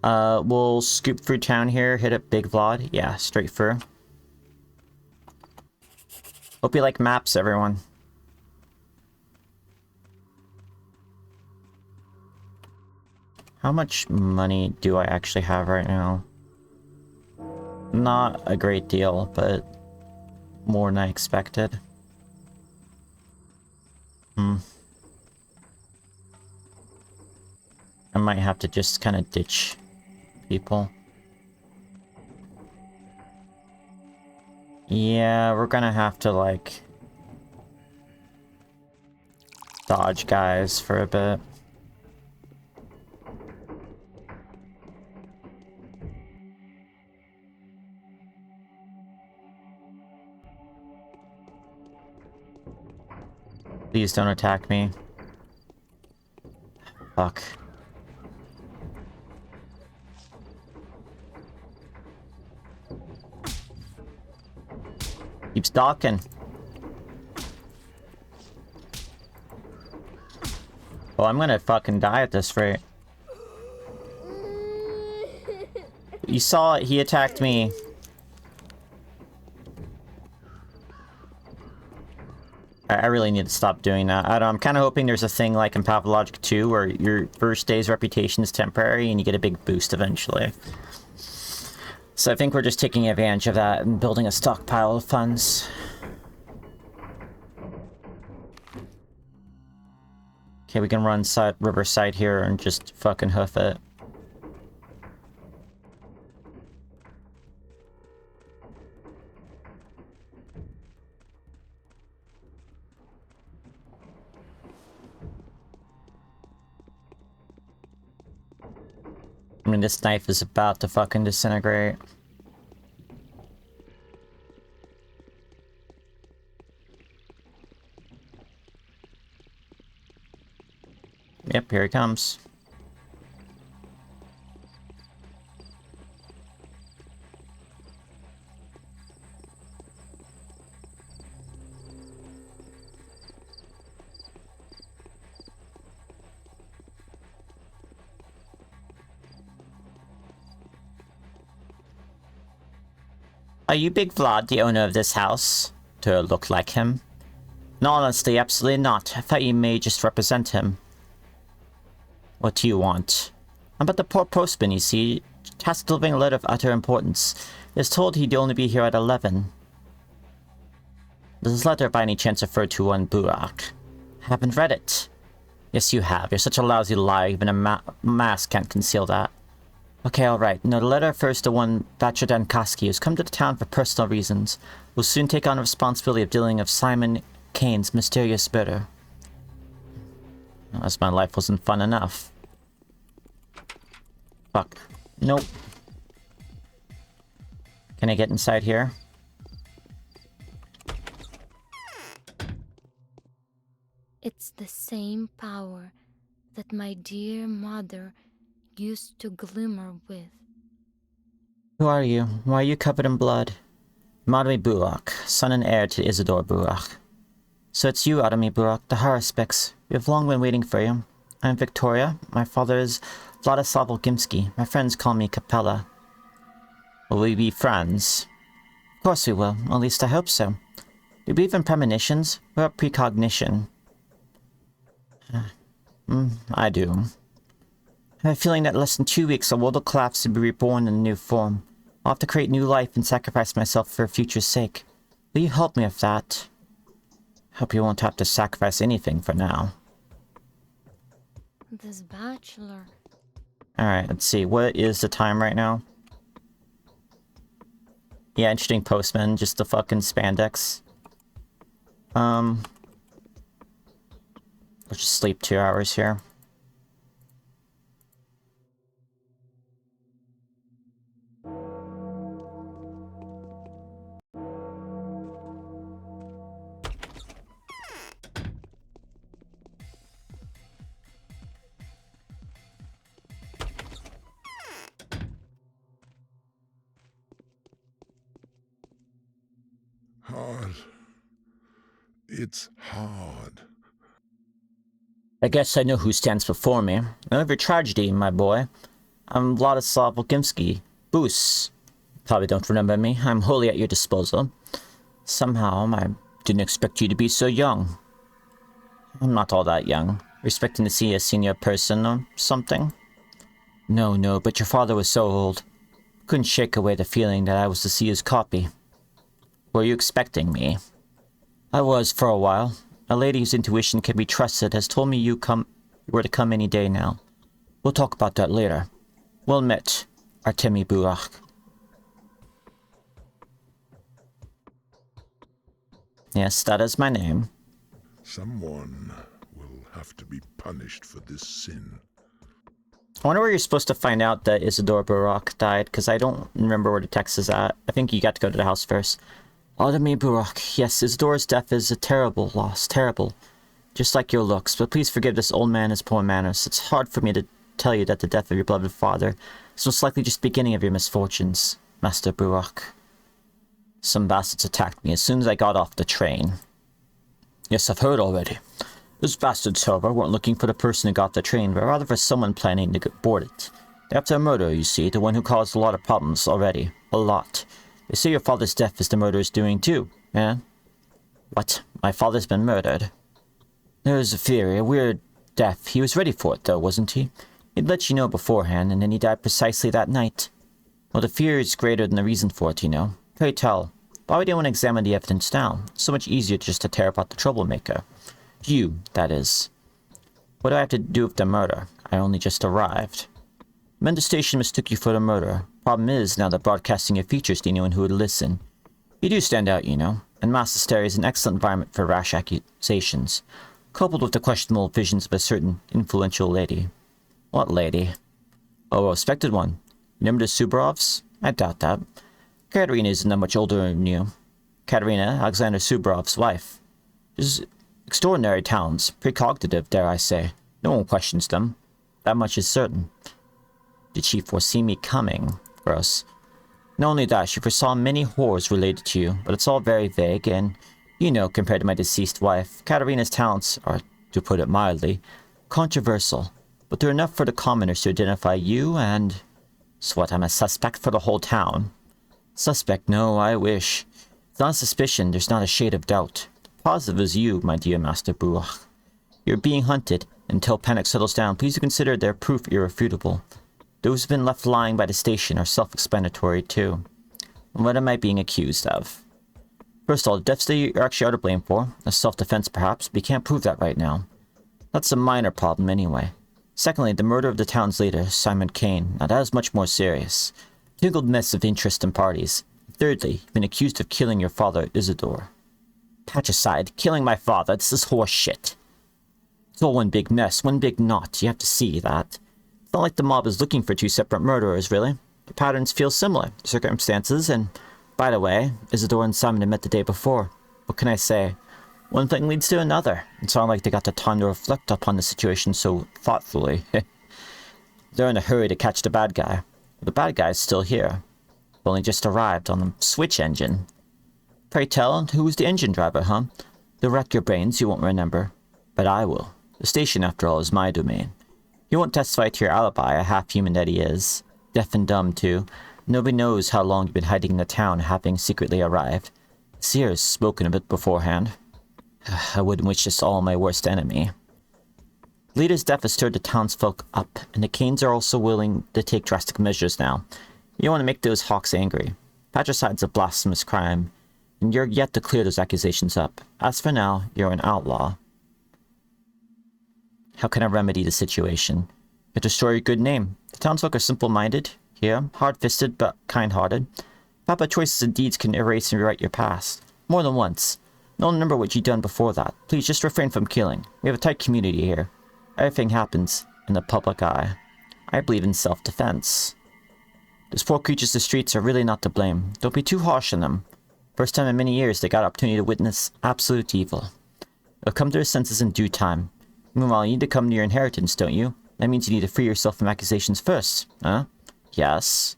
We'll scoop through town here, hit up Big Vlad. Yeah, straight through. Hope you like maps, everyone. How much money do I actually have right now? Not a great deal, but more than I expected. I might have to just kind of ditch people. Yeah, we're gonna have to, like, dodge guys for a bit. Please don't attack me. Fuck. Keep stalking. Well, I'm gonna fucking die at this rate. You saw it, he attacked me. I really need to stop doing that. I'm kind of hoping there's a thing like in Pathologic 2 where your first day's reputation is temporary and you get a big boost eventually. So I think we're just taking advantage of that and building a stockpile of funds. Okay, we can run Riverside here and just fucking hoof it. I mean, this knife is about to fucking disintegrate. Yep, here he comes. Are you Big Vlad, the owner of this house? Do I look like him? No, honestly, absolutely not. I thought you may just represent him. What do you want? I'm but the poor postman, you see. Tasked delivering a letter of utter importance. Is told he'd only be here at 11. Does this letter by any chance refer to one Burak? I haven't read it. Yes, you have. You're such a lousy liar, even a mask can't conceal that. Okay, alright. No, the letter refers to one Bachelor Dankoski, who's come to the town for personal reasons. Will soon take on the responsibility of dealing with Simon Kane's mysterious murder. As my life wasn't fun enough. Fuck. Nope. Can I get inside here? It's the same power that my dear mother used to glimmer with. Who are you? Why are you covered in blood? Madame Burak, son and heir to Isidore Burak. So it's you, Adami Burak, the Haruspex. We have long been waiting for you. I'm Victoria. My father is Vladislav Olgimsky. My friends call me Capella. Will we be friends? Of course we will. At least I hope so. Do you believe in premonitions or precognition? I do. I have a feeling that in less than 2 weeks the world will collapse and be reborn in a new form. I'll have to create new life and sacrifice myself for a future's sake. Will you help me with that? Hope you won't have to sacrifice anything for now. This bachelor. Alright, let's see. What is the time right now? Yeah, interesting postman. Just the fucking spandex. Let's just sleep 2 hours here. Hard. It's hard. I guess I know who stands before me. None of your tragedy, my boy. I'm Vladislav Olgimsky. Boos. Probably don't remember me. I'm wholly at your disposal. Somehow, I didn't expect you to be so young. I'm not all that young. Expecting to see a senior person or something? No, but your father was so old. Couldn't shake away the feeling that I was to see his copy. Were you expecting me? I was for a while. A lady whose intuition can be trusted has told me you were to come any day now. We'll talk about that later. Well met, Artemi Burak. Yes, that is my name. Someone will have to be punished for this sin. I wonder where you're supposed to find out that Isidore Burak died, because I don't remember where the text is at. I think you got to go to the house first. Adami Burak. Yes, Isidore's death is a terrible loss. Terrible. Just like your looks. But please forgive this old man his poor manners. It's hard for me to tell you that the death of your beloved father is most likely just the beginning of your misfortunes, Master Burak. Some bastards attacked me as soon as I got off the train. Yes, I've heard already. Those bastards, however, weren't looking for the person who got the train, but rather for someone planning to board it. They're after a murderer, you see, the one who caused a lot of problems already. A lot. They say your father's death is the murderer's doing too, eh? What? My father's been murdered? There's a theory, a weird death. He was ready for it, though, wasn't he? He'd let you know beforehand, and then he died precisely that night. Well, the fear is greater than the reason for it, you know. Pray tell, why would anyone examine the evidence now? It's so much easier just to tear apart the troublemaker. You, that is. What do I have to do with the murder? I only just arrived. Men at the station mistook you for the murderer. Problem is, now they're broadcasting your features to anyone who would listen. You do stand out, you know, and mass hysteria is an excellent environment for rash accusations, coupled with the questionable visions of a certain influential lady. What lady? Oh, a respected one. Remember the Subarovs? I doubt that. Katerina isn't that much older than you. Katerina, Alexander Subarov's wife. She's extraordinary talents, precognitive, dare I say. No one questions them. That much is certain. Did she foresee me coming? Gross. Not only that, she foresaw many horrors related to you, but it's all very vague, and, you know, compared to my deceased wife, Katerina's talents are, to put it mildly, controversial. But they're enough for the commoners to identify you, and... So what, I'm a suspect for the whole town? Suspect, no, I wish. It's not a suspicion, there's not a shade of doubt. The positive is you, my dear Master Buach. You're being hunted. Until panic settles down, please consider their proof irrefutable. Those who've been left lying by the station are self-explanatory, too. And what am I being accused of? First of all, the deaths that you're actually out to blame for. A self-defense, perhaps, but you can't prove that right now. That's a minor problem, anyway. Secondly, the murder of the town's leader, Simon Kane. Now that is much more serious. Tangled mess of interest and parties. Thirdly, you've been accused of killing your father, Isidore. Patricide, killing my father, this is horse shit. It's all one big mess, one big knot, you have to see that. It's not like the mob is looking for two separate murderers, really. The patterns feel similar, circumstances, and, by the way, Isidore and Simon had met the day before. What can I say? One thing leads to another. It's not like they got the time to reflect upon the situation so thoughtfully. They're in a hurry to catch the bad guy. The bad guy's still here. Only just arrived on the switch engine. Pray tell, who was the engine driver, huh? They'll wreck your brains, you won't remember. But I will. The station, after all, is my domain. He won't testify to your alibi, a half-human that he is. Deaf and dumb, too. Nobody knows how long you've been hiding in the town, having secretly arrived. Seer's spoken of it beforehand. I wouldn't wish this all my worst enemy. The leader's death has stirred the townsfolk up, and the Canes are also willing to take drastic measures now. You don't want to make those hawks angry. Patricide's a blasphemous crime, and you're yet to clear those accusations up. As for now, you're an outlaw. How can I remedy the situation? You have to destroy your good name. The townsfolk are simple-minded, here, hard-fisted but kind-hearted. Papa choices and deeds can erase and rewrite your past. More than once. Don't remember what you've done before that. Please just refrain from killing. We have a tight community here. Everything happens in the public eye. I believe in self-defense. Those poor creatures in the streets are really not to blame. Don't be too harsh on them. First time in many years they got opportunity to witness absolute evil. They'll come to their senses in due time. Meanwhile, you need to come to your inheritance, don't you? That means you need to free yourself from accusations first, huh? Yes.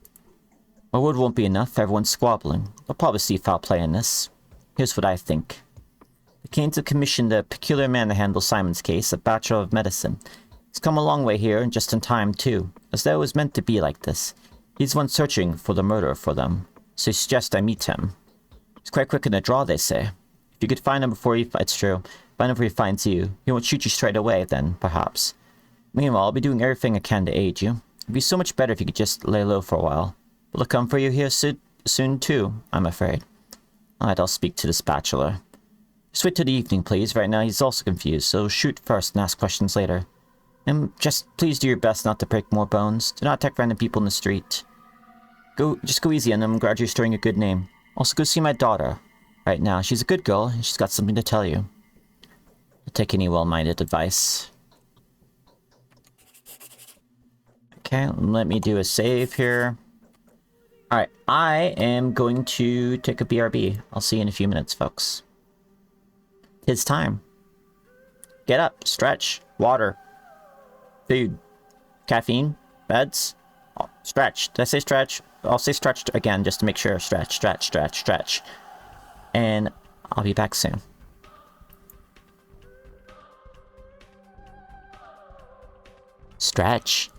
My word won't be enough, everyone's squabbling. They'll probably see foul play in this. Here's what I think. The Canes have commissioned a peculiar man to handle Simon's case, a Bachelor of Medicine. He's come a long way here, and just in time, too, as though it was meant to be like this. He's the one searching for the murderer for them, so he suggests I meet him. He's quite quick in the draw, they say. If you could find him before he... It's true. Find him before he finds you. He won't shoot you straight away, then, perhaps. Meanwhile, I'll be doing everything I can to aid you. It'd be so much better if you could just lay low for a while. Will it come for you here soon, too, I'm afraid. Alright, I'll speak to this bachelor. Just wait till the evening, please. Right now, he's also confused, so shoot first and ask questions later. And just please do your best not to break more bones. Do not attack random people in the street. Just go easy on them. I'm glad you're restoring a good name. Also, go see my daughter. Right now, she's a good girl, and she's got something to tell you. I'll take any well-minded advice. Okay, let me do a save here. Alright, I am going to take a BRB. I'll see you in a few minutes, folks. It's time. Get up, stretch, water, food, caffeine, beds, stretch. Did I say stretch? I'll say stretch again just to make sure. Stretch, stretch, stretch, stretch. And I'll be back soon. Stretch.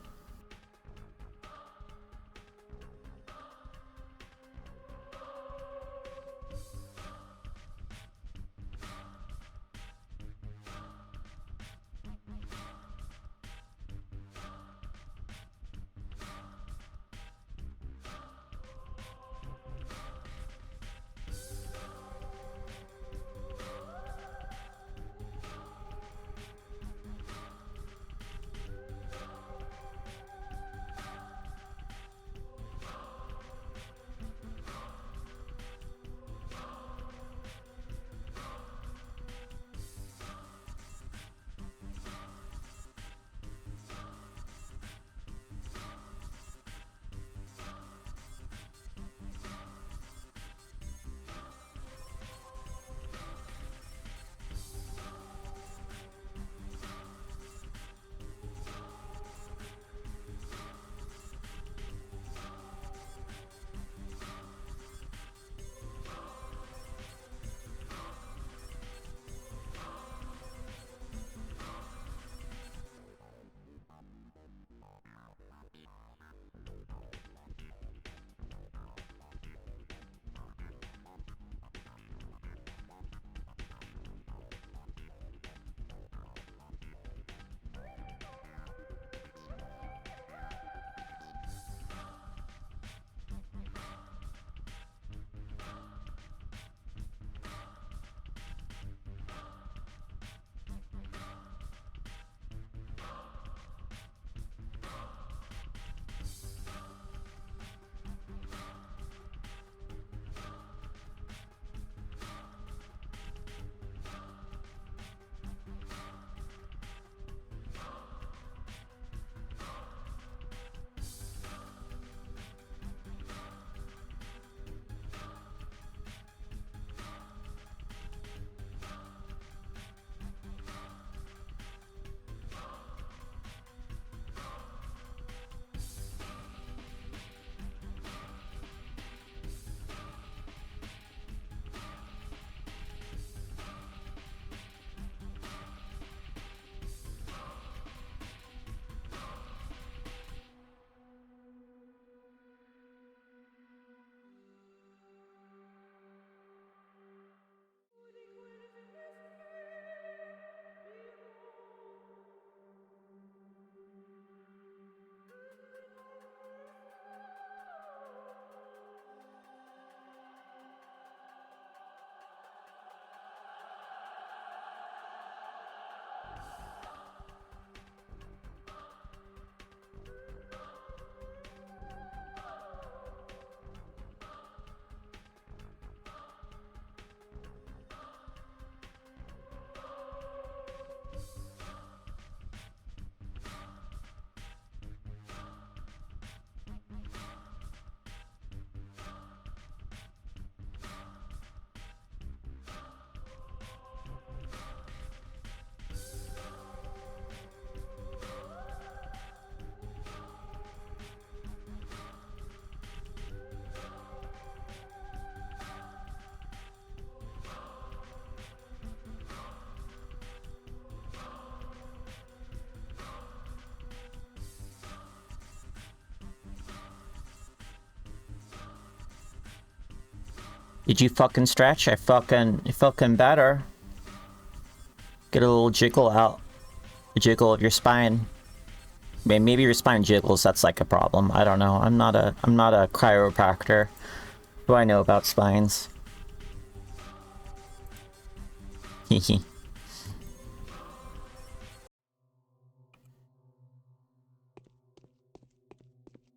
Did you fucking stretch? I fucking better. Get a little jiggle out. A jiggle of your spine. Maybe your spine jiggles, that's like a problem. I don't know. I'm not a chiropractor. What do I know about spines? Hehe.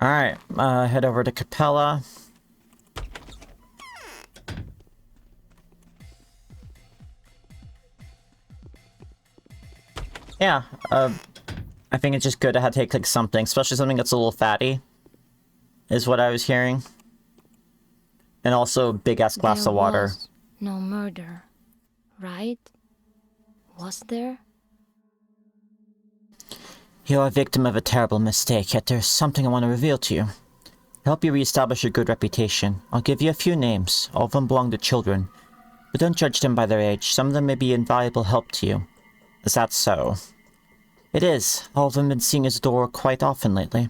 Alright, head over to Capella. Yeah, I think it's just good to take like something, especially something that's a little fatty, is what I was hearing. And also a big-ass glass of water. Was no murder, right? Was there? You're a victim of a terrible mistake, yet there's something I want to reveal to you. To help you reestablish your good reputation, I'll give you a few names. All of them belong to children. But don't judge them by their age. Some of them may be invaluable help to you. Is that so? It is. All of them have been seeing Isidore quite often lately.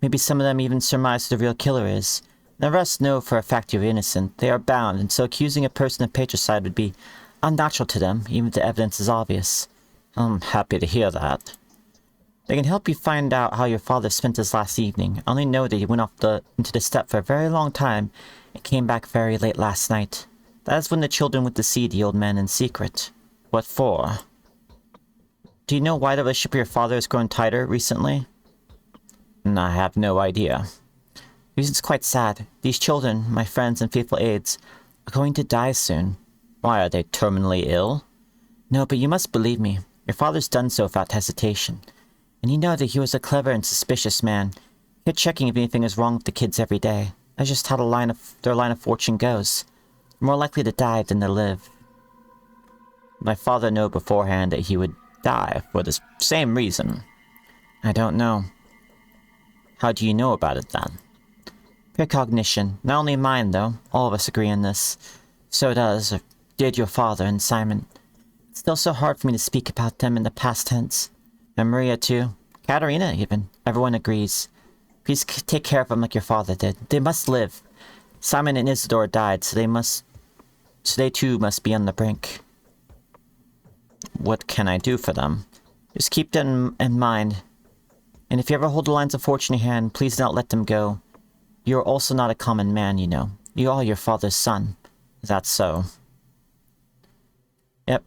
Maybe some of them even surmise who the real killer is. The rest know for a fact you're innocent. They are bound, and so accusing a person of patricide would be unnatural to them, even if the evidence is obvious. I'm happy to hear that. They can help you find out how your father spent his last evening. I only know that he went into the steppe for a very long time and came back very late last night. That is when the children went to see the old man in secret. What for? Do you know why the relationship with your father has grown tighter recently? I have no idea. The reason's quite sad. These children, my friends and faithful aides, are going to die soon. Why, are they terminally ill? No, but you must believe me. Your father's done so without hesitation. And you know that he was a clever and suspicious man. He kept checking if anything is wrong with the kids every day. That's just how their line of fortune goes. They're more likely to die than to live. My father knew beforehand that he would die for the same reason. I don't know. How do you know about it then? Precognition. Not only mine, though. All of us agree on this. So did your father and Simon. It's still so hard for me to speak about them in the past tense. And Maria, too. Katerina, even. Everyone agrees. Please take care of them like your father did. They must live. Simon and Isidore died, so they too must be on the brink. What can I do for them? Just keep them in mind. And if you ever hold the lines of fortune in your hand, please do not let them go. You are also not a common man, you know. You are your father's son. That's so. Yep.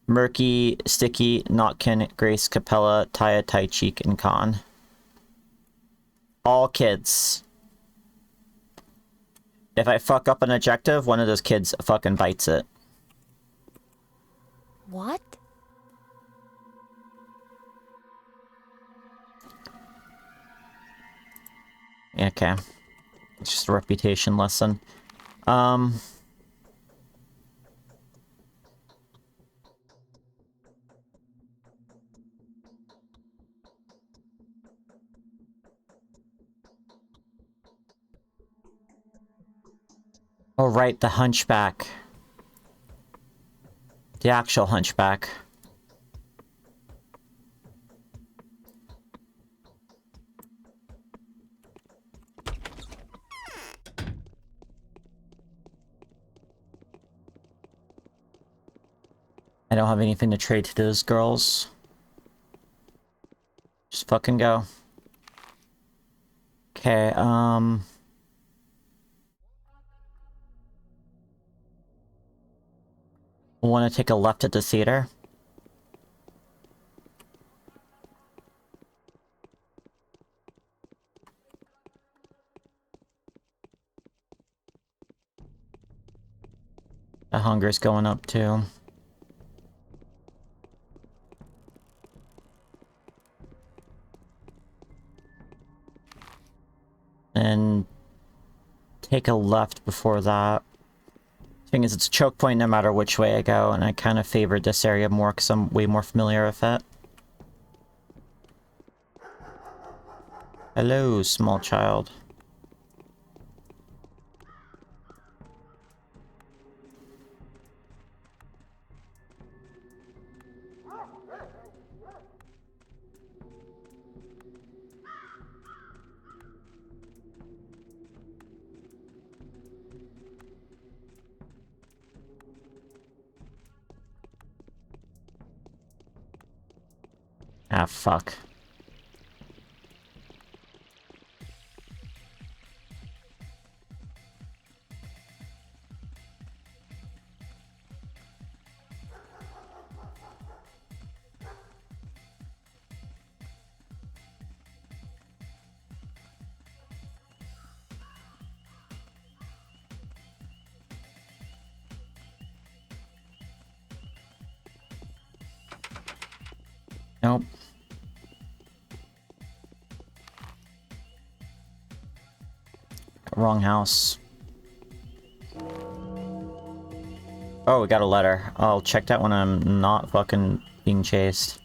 Murky, Sticky, Notkin, Grace, Capella, Taya, Taichik, and Khan. All kids. If I fuck up an objective, one of those kids fucking bites it. What? Okay. It's just a reputation lesson. Oh, right, the hunchback. The actual hunchback. I don't have anything to trade to those girls. Just fucking go. Okay, want to take a left at the theater? The hunger's going up too. And take a left before that. Thing is, it's a choke point no matter which way I go, and I kind of favored this area more because I'm way more familiar with it. Hello, small child. Ah, fuck. Nope. Wrong house. Oh, we got a letter. I'll check that when I'm not fucking being chased.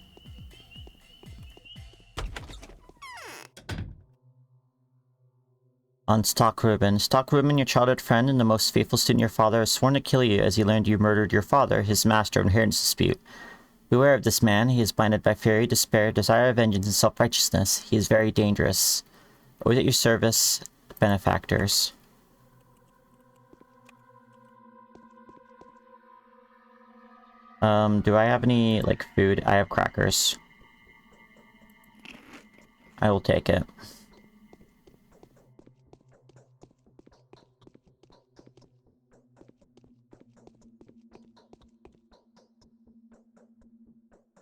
On Stock Reuben. Stock Reuben, your childhood friend and the most faithful student your father has sworn to kill you as he learned you murdered your father, his master of inheritance dispute. Beware of this man. He is blinded by fury, despair, desire of vengeance, and self-righteousness. He is very dangerous. Always at your service, benefactors. Do I have any, like, food? I have crackers. I will take it.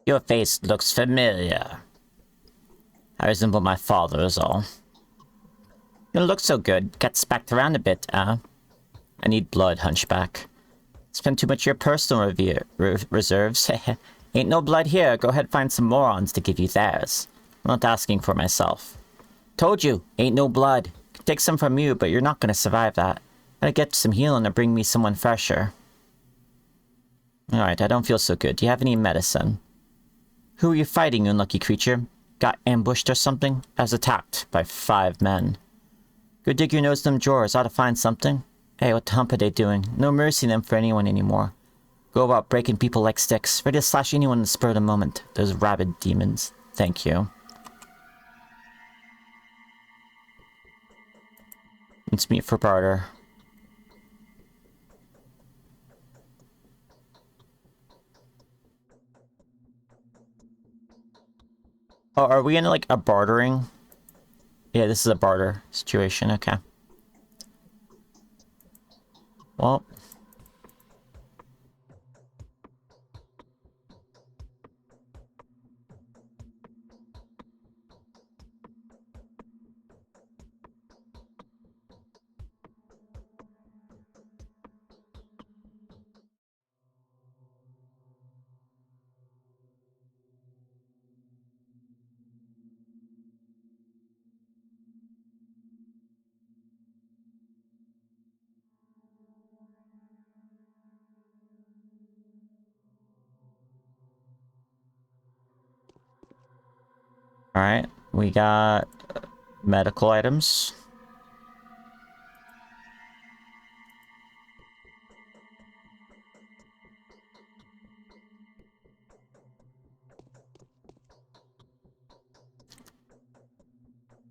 Your face looks familiar. I resemble my father is all. You don't look so good. Got spacked around a bit, I need blood, Hunchback. Spend too much of your personal reserves. Ain't no blood here. Go ahead find some morons to give you theirs. I'm not asking for myself. Told you, ain't no blood. Could take some from you, but you're not gonna survive that. Gotta get some healing or bring me someone fresher. Alright, I don't feel so good. Do you have any medicine? Who are you fighting, you unlucky creature? Got ambushed or something? I was attacked by 5 men. Go dig your nose in them drawers. Ought to find something. Hey, what the hump are they doing? No mercy in them for anyone anymore. Go about breaking people like sticks. Ready to slash anyone in the spur of the moment. Those rabid demons. Thank you. Let's meet for barter. Oh, are we in like a bartering? Yeah, this is a barter situation. Okay. Well. Alright, we got medical items.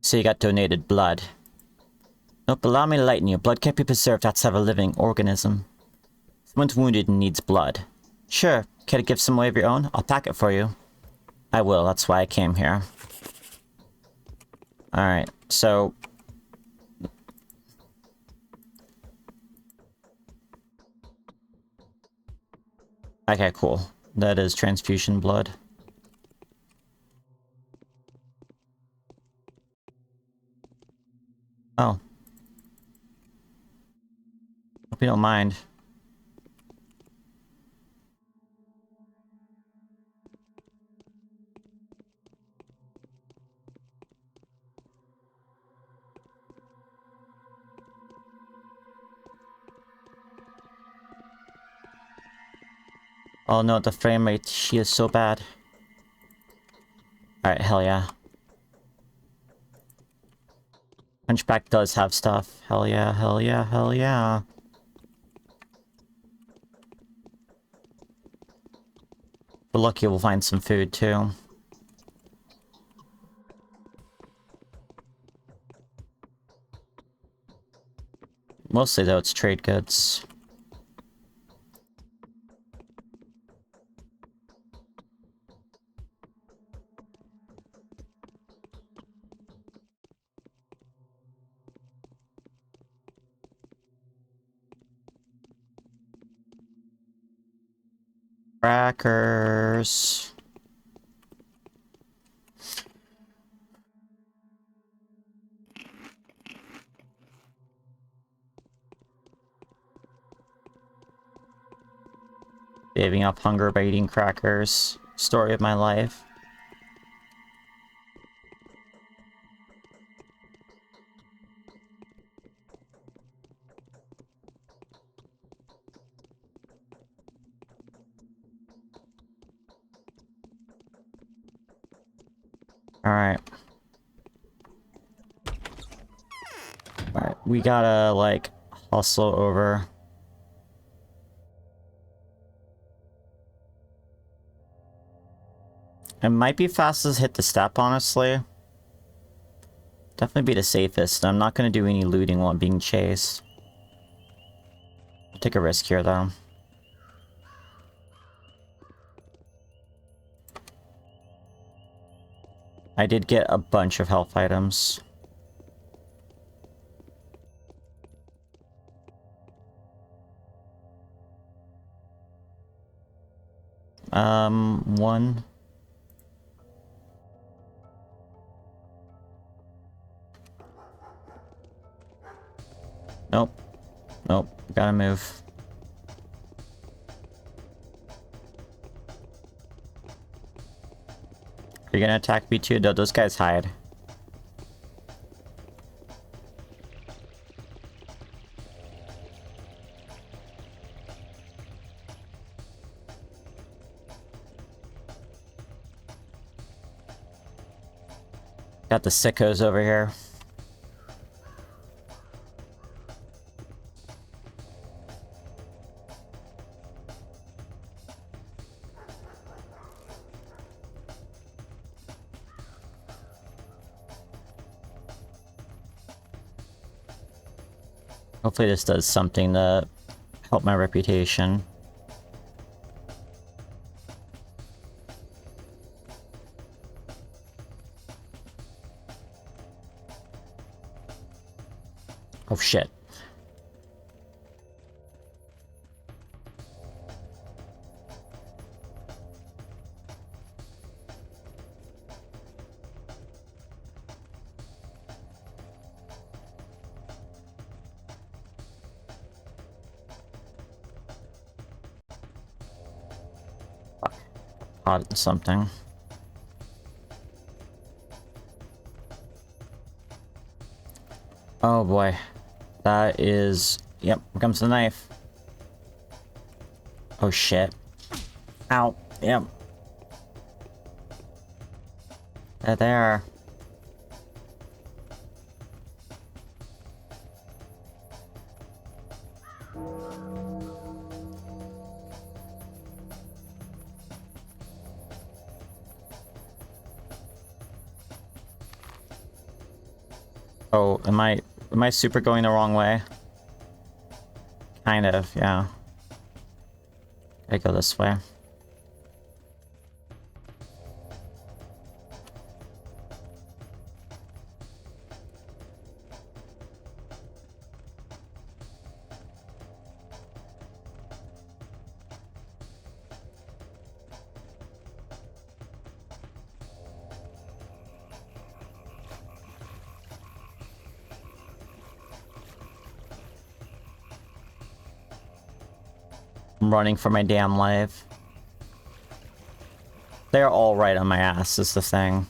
So you got donated blood. Nope, allow me to lighten you. Blood can't be preserved outside of a living organism. Someone's wounded and needs blood. Sure, care to give some away of your own? I'll pack it for you. I will, that's why I came here. Alright, so... Okay, cool. That is transfusion blood. Oh. Hope you don't mind. Oh no, the frame rate, she is so bad. Alright, hell yeah. Hunchback does have stuff. Hell yeah, hell yeah, hell yeah. We're lucky we'll find some food too. Mostly though, it's trade goods. Crackers. Saving up hunger by eating crackers. Story of my life. Alright. Alright, we gotta, like, hustle over. It might be fastest hit the step, honestly. Definitely be the safest. I'm not going to do any looting while I'm being chased. I'll take a risk here, though. I did get a bunch of health items. One. Nope. Nope. Gotta move. You're gonna attack me too? No, those guys hide. Got the sickos over here. Hopefully this does something to help my reputation. Oh shit. Fuck. Caught something. Oh boy. That is... Yep, here comes the knife. Oh shit. Ow. Yep. They're there. Oh, am I super going the wrong way? Kind of, yeah. I go this way. I'm running for my damn life. They're all right on my ass, is the thing.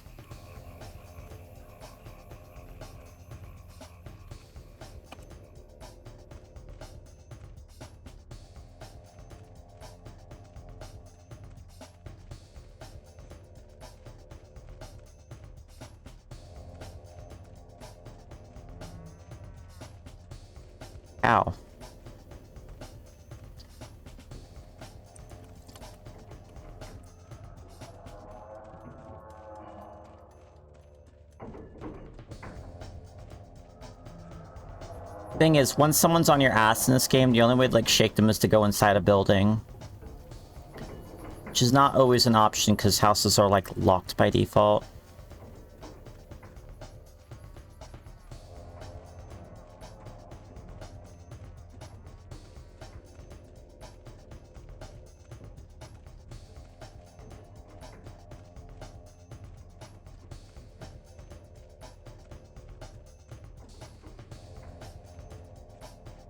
Ow. Thing is, when someone's on your ass in this game, the only way to like shake them is to go inside a building. Which is not always an option because houses are like locked by default.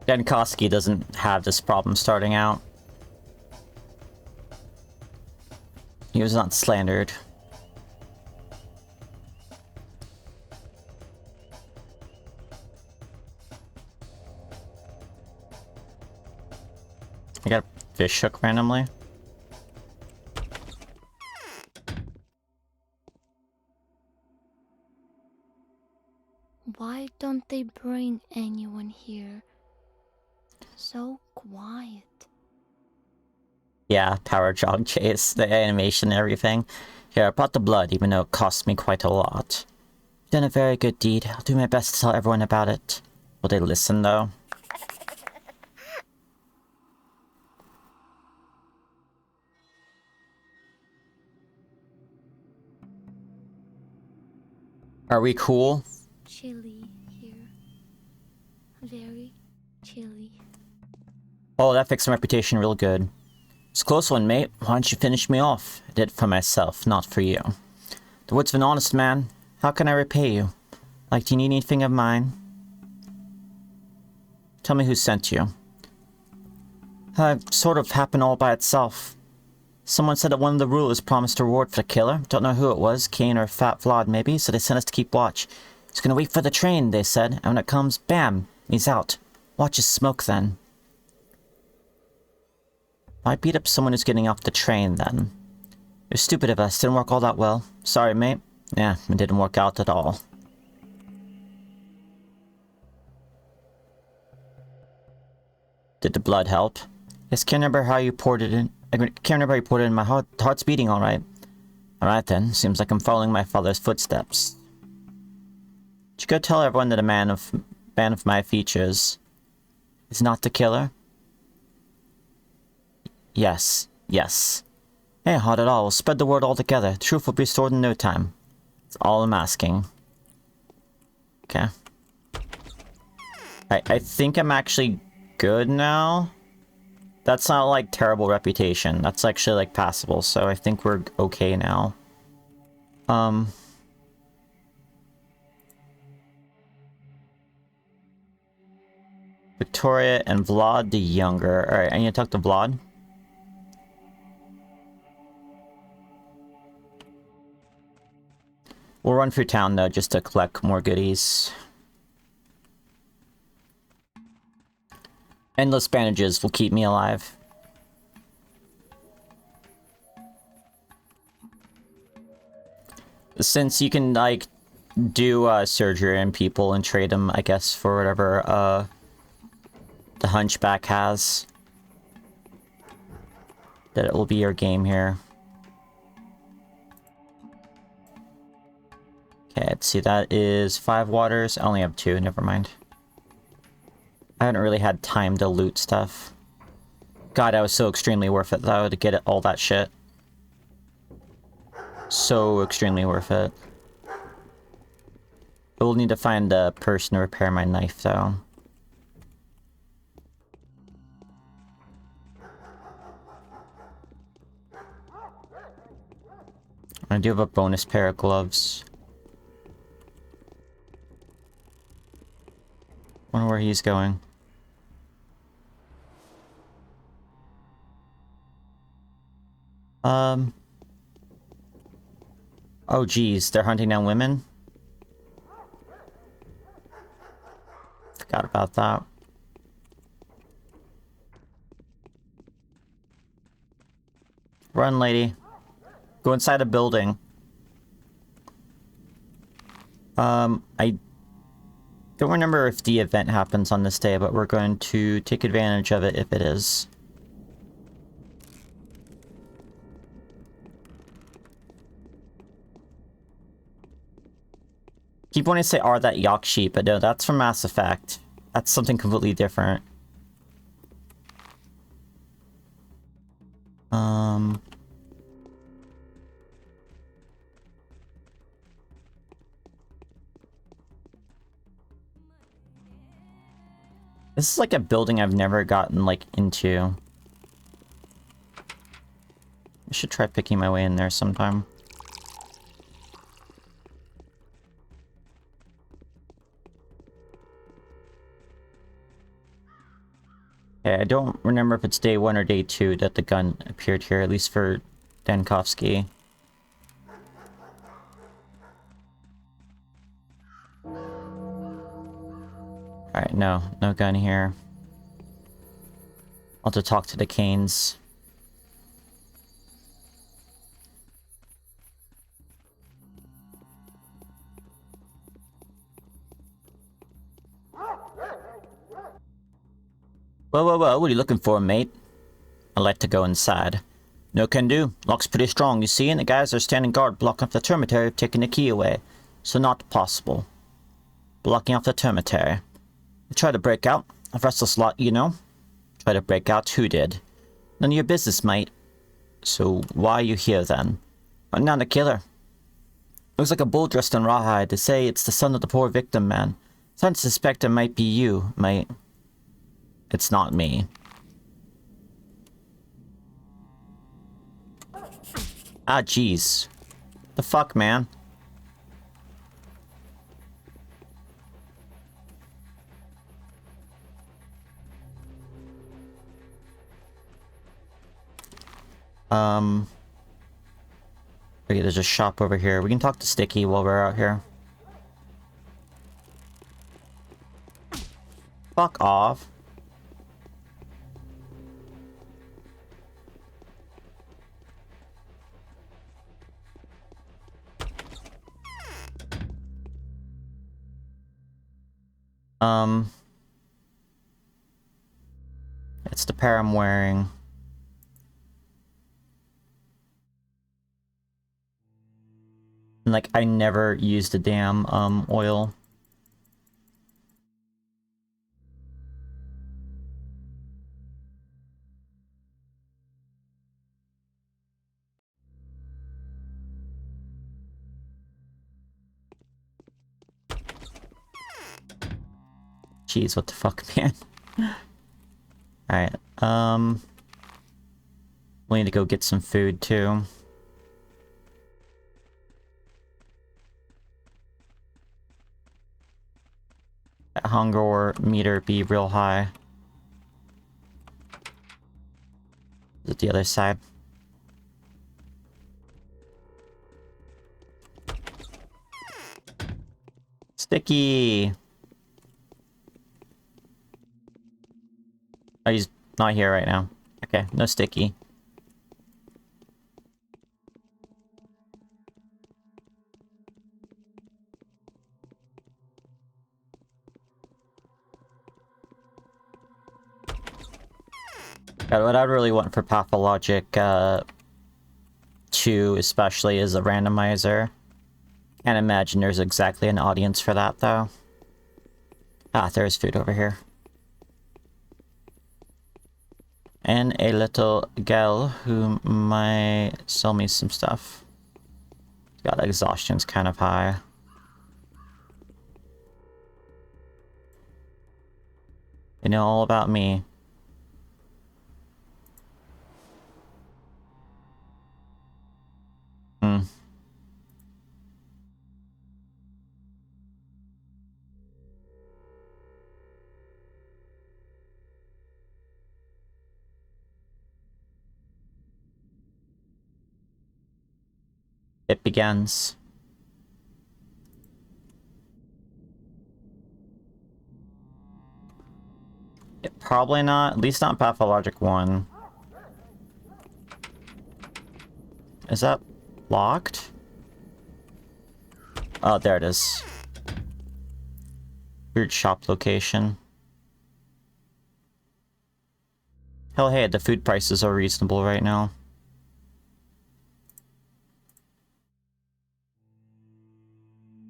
Jankowski doesn't have this problem starting out. He was not slandered. I got a fish hook randomly. Why don't they bring anyone here? So quiet. Yeah, power jog chase, the animation and everything. Here, I brought the blood, even though it cost me quite a lot. Done a very good deed. I'll do my best to tell everyone about it. Will they listen, though? Are we cool? Chilly here. Very chilly. Oh, that fixed my reputation real good. It's a close one, mate. Why don't you finish me off? I did it for myself, not for you. The words of an honest man. How can I repay you? Like, do you need anything of mine? Tell me who sent you. Sort of happened all by itself. Someone said that one of the rulers promised a reward for the killer. Don't know who it was, Kane or Fat Vlad maybe, so they sent us to keep watch. He's gonna wait for the train, they said, and when it comes, bam, he's out. Watch his smoke then. Why beat up someone who's getting off the train then? It was stupid of us, didn't work all that well. Sorry, mate. Yeah, it didn't work out at all. Did the blood help? Yes, can't remember how you poured it in. I can't remember how you poured it in. My heart's beating all right. All right then. Seems like I'm following my father's footsteps. Should go tell everyone that a man of my features is not the killer. Yes. Hey, hard at all. We'll spread the word all together. The truth will be restored in no time. That's all I'm asking. Okay. I think I'm actually good now. That's not like terrible reputation. That's actually like passable, so I think we're okay now. Victoria and Vlad the Younger. Alright, I need to talk to Vlad. We'll run through town though, just to collect more goodies. Endless bandages will keep me alive. Since you can, like, do surgery on people and trade them, I guess, for whatever the Hunchback has. That it will be your game here. Okay, let's see, that is 5 waters. I only have 2, never mind. I haven't really had time to loot stuff. God, that was so extremely worth it, though, to get all that shit. So extremely worth it. But we'll need to find a person to repair my knife, though. I do have a bonus pair of gloves. Wonder where he's going. Oh geez, they're hunting down women? Forgot about that. Run, lady. Go inside a building. I don't remember if the event happens on this day, but we're going to take advantage of it if it is. Keep wanting to say are that Yak sheep, but no, that's from Mass Effect. That's something completely different. This is like a building I've never gotten, like, into. I should try picking my way in there sometime. Okay, I don't remember if it's day 1 or day 2 that the gun appeared here, at least for Dankovsky. Alright, no gun here. I'll have to talk to the Canes. Whoa, what are you looking for, mate? I'd like to go inside. No can do. Lock's pretty strong, you see, and the guys are standing guard blocking off the termitary of taking the key away. So not possible. Blocking off the termitary. I tried to break out. A restless lot, you know. Tried to break out, who did? None of your business, mate. So why are you here then? I'm not a killer. Looks like a bull dressed in rawhide. They say it's the son of the poor victim, man. Starting to suspect it might be you, mate. It's not me. Ah, jeez. The fuck, man? Okay, there's a shop over here. We can talk to Sticky while we're out here. Fuck off. It's the pair I'm wearing. Like, I never used the damn, oil. Jeez, what the fuck, man? Alright, we need to go get some food, too. That hunger meter be real high. Is it the other side? Sticky! Oh, he's not here right now. Okay, no Sticky. God, what I really want for Pathologic 2 especially is a randomizer. Can't imagine there's exactly an audience for that though. Ah, there's food over here. And a little gal who might sell me some stuff. God, exhaustion's kind of high. You know all about me. It begins. Yeah, probably not. At least not Pathologic 1. Is that locked? Oh, there it is. Weird shop location. Hell hey, the food prices are reasonable right now.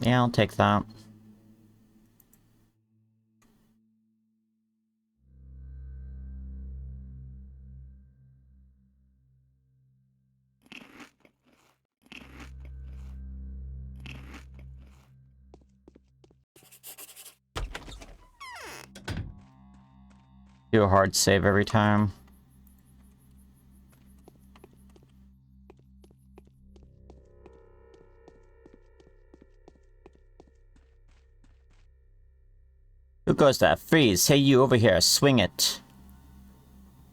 Yeah, I'll take that. Do a hard save every time. Who goes that? Freeze. Hey, you over here. Swing it.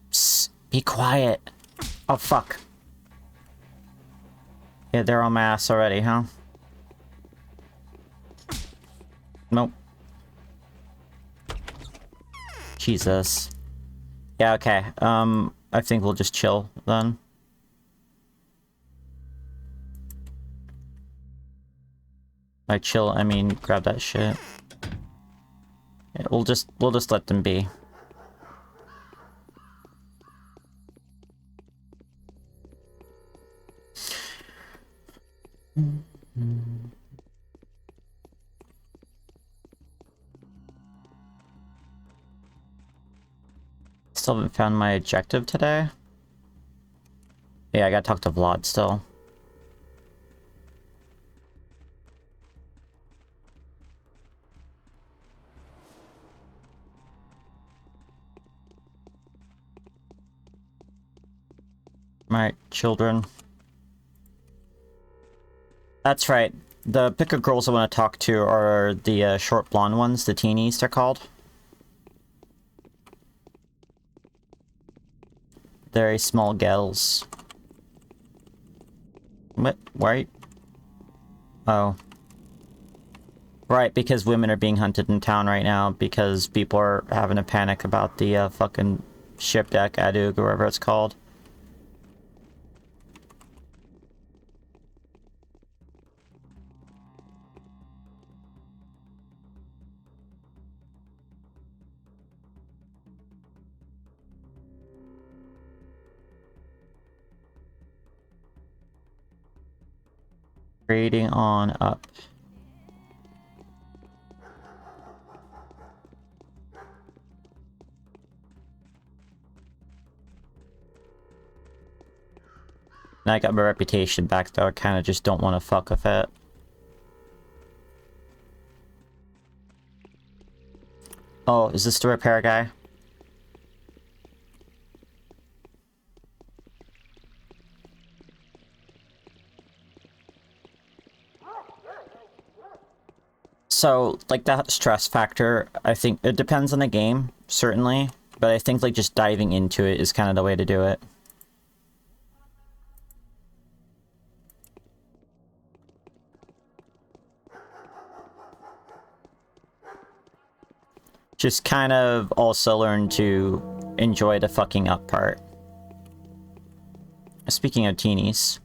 Psst. Be quiet. Oh, fuck. Yeah, they're on my ass already, huh? Nope. Jesus. Yeah, okay. I think we'll just chill then. By chill, I mean grab that shit. Yeah, we'll just let them be. Still haven't found my objective today. Yeah, I gotta talk to Vlad still. Alright, children. That's right. The pick of girls I want to talk to are the short blonde ones, the teenies they're called. Very small girls. What? Why? Oh. Right, because women are being hunted in town right now because people are having a panic about the fucking ship deck, Adug, or whatever it's called. Grading on up. And I got my reputation back though, I kind of just don't want to fuck with it. Oh, is this the repair guy? So, like, that stress factor, I think it depends on the game, certainly. But I think, like, just diving into it is kind of the way to do it. Just kind of also learn to enjoy the fucking up part. Speaking of teenies.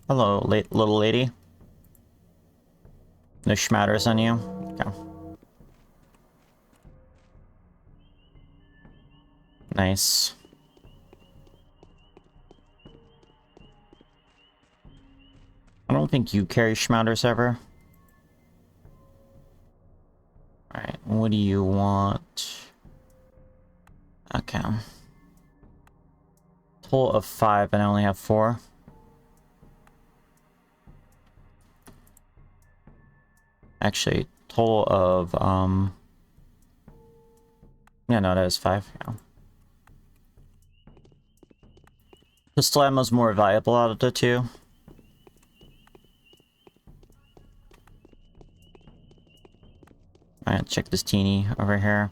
Hello, little lady. No schmatters on you? Okay. Nice. I don't think you carry schmatters ever. Alright, what do you want? Okay. Total of 5 and I only have 4. Actually, total of, yeah, no, that is 5, yeah. Pistol ammo's more valuable out of the two. Alright, check this teeny over here.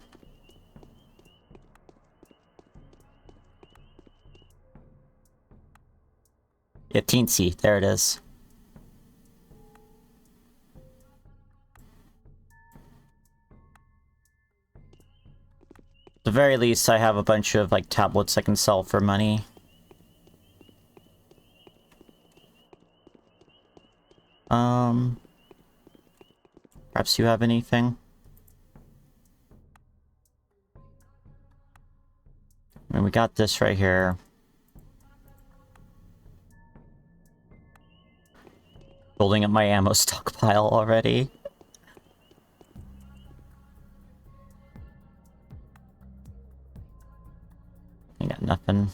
Yeah, teensy, there it is. At the very least, I have a bunch of, like, tablets I can sell for money. Perhaps you have anything? I mean, we got this right here. Building up my ammo stockpile already. I got nothing.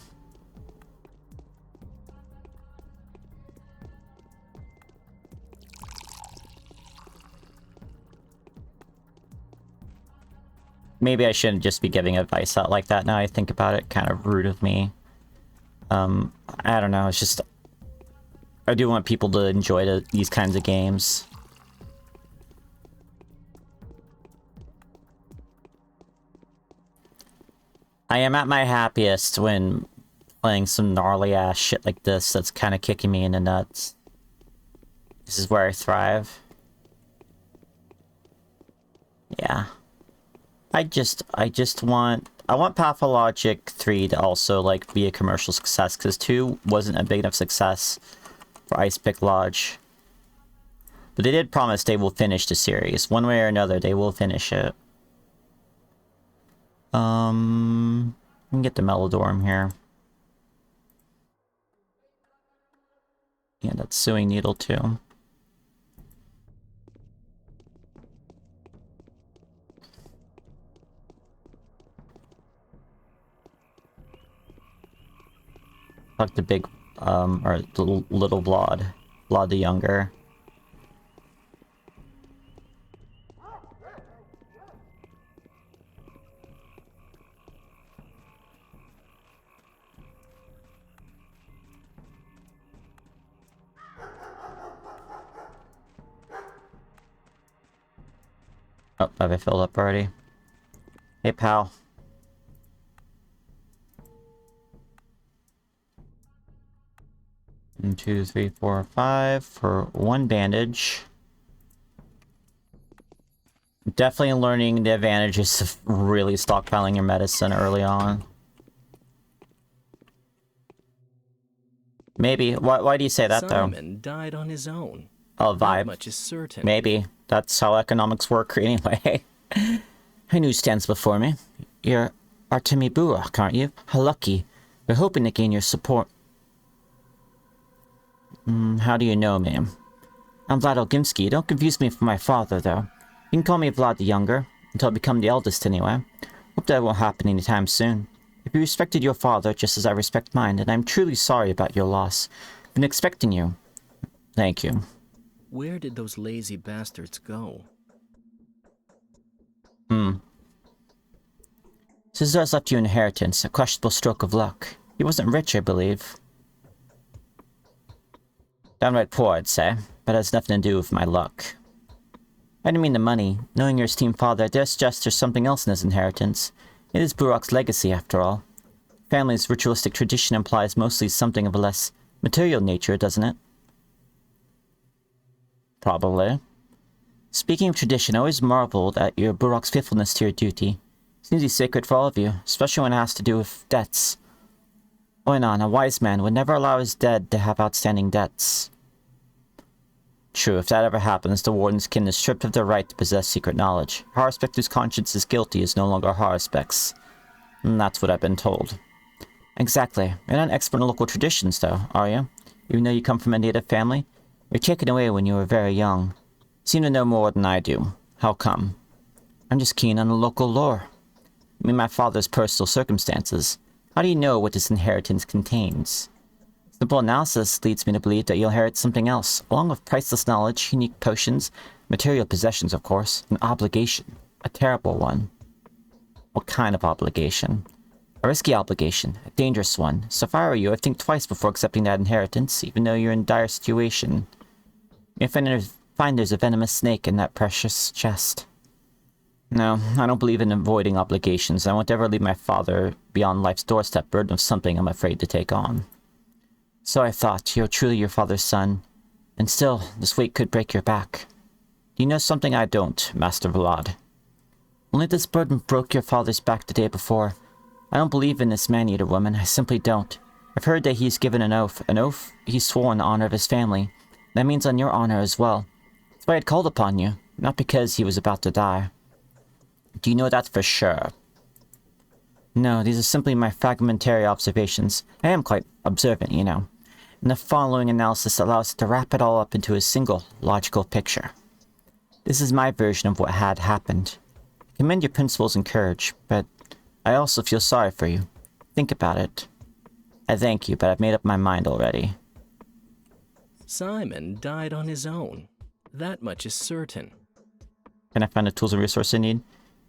Maybe I shouldn't just be giving advice out like that now I think about it. Kind of rude of me. I don't know, it's just... I do want people to enjoy these kinds of games. I am at my happiest when playing some gnarly ass shit like this that's kind of kicking me in the nuts. This is where I thrive. Yeah. I want Pathologic 3 to also, like, be a commercial success, because 2 wasn't a big enough success for Ice Pick Lodge. But they did promise they will finish the series. One way or another, they will finish it. We can get the Melodorm here. Yeah, that's Sewing Needle too. Talk to big, or the little Vlad. Vlad the younger. Oh, have I filled up already? Hey, pal. One, 2, 3, 4, 5 for one bandage. Definitely learning the advantages of really stockpiling your medicine early on. Maybe. Why do you say that, though? Simon died on his own. Oh, That vibe. much is certain. Maybe. That's how economics work anyway. Who who stands before me? You're Artemi Burak, aren't you? How lucky. We're hoping to gain your support. How do you know me? I'm Vlad Olgimsky. Don't confuse me with my father, though. You can call me Vlad the Younger, until I become the eldest anyway. Hope that won't happen anytime soon. If you respected your father just as I respect mine, then I'm truly sorry about your loss. Been expecting you. Thank you. Where did those lazy bastards go? Cesar's left you inheritance, a questionable stroke of luck. He wasn't rich, I believe. Downright poor, I'd say, but has nothing to do with my luck. I didn't mean the money. Knowing your esteemed father, I dare suggest there's something else in his inheritance. It is Burak's legacy, after all. Family's ritualistic tradition implies mostly something of a less material nature, doesn't it? Probably. Speaking of tradition, I always marveled at your Burak's faithfulness to your duty. Seems he's sacred for all of you, especially when it has to do with debts. Oinon, a wise man, would never allow his dead to have outstanding debts. True, if that ever happens, the warden's kin is stripped of their right to possess secret knowledge. Haruspex whose conscience is guilty is no longer Haruspex. And that's what I've been told. Exactly. You're not an expert in local traditions, though, are you? Even though you come from a native family? You were taken away when you were very young. You seem to know more than I do. How come? I'm just keen on the local lore. I mean, my father's personal circumstances. How do you know what this inheritance contains? Simple analysis leads me to believe that you'll inherit something else, along with priceless knowledge, unique potions, material possessions, of course, an obligation. A terrible one. What kind of obligation? A risky obligation, a dangerous one. So if I were you, I'd think twice before accepting that inheritance, even though you're in a dire situation. You'll find there's a venomous snake in that precious chest. No, I don't believe in avoiding obligations. I won't ever leave my father beyond life's doorstep burden of something I'm afraid to take on. So I thought, you're truly your father's son. And still, this weight could break your back. Do you know something I don't, Master Vlad? Only this burden broke your father's back the day before. I don't believe in this man-eater woman, I simply don't. I've heard that he's given an oath he's sworn in the honor of his family. That means on your honor as well. That's why I'd called upon you, not because he was about to die. Do you know that for sure? No, these are simply my fragmentary observations. I am quite observant, you know. And the following analysis allows us to wrap it all up into a single, logical picture. This is my version of what had happened. I commend your principles and courage, but I also feel sorry for you. Think about it. I thank you, but I've made up my mind already. Simon died on his own. That much is certain. Can I find the tools and resources I need?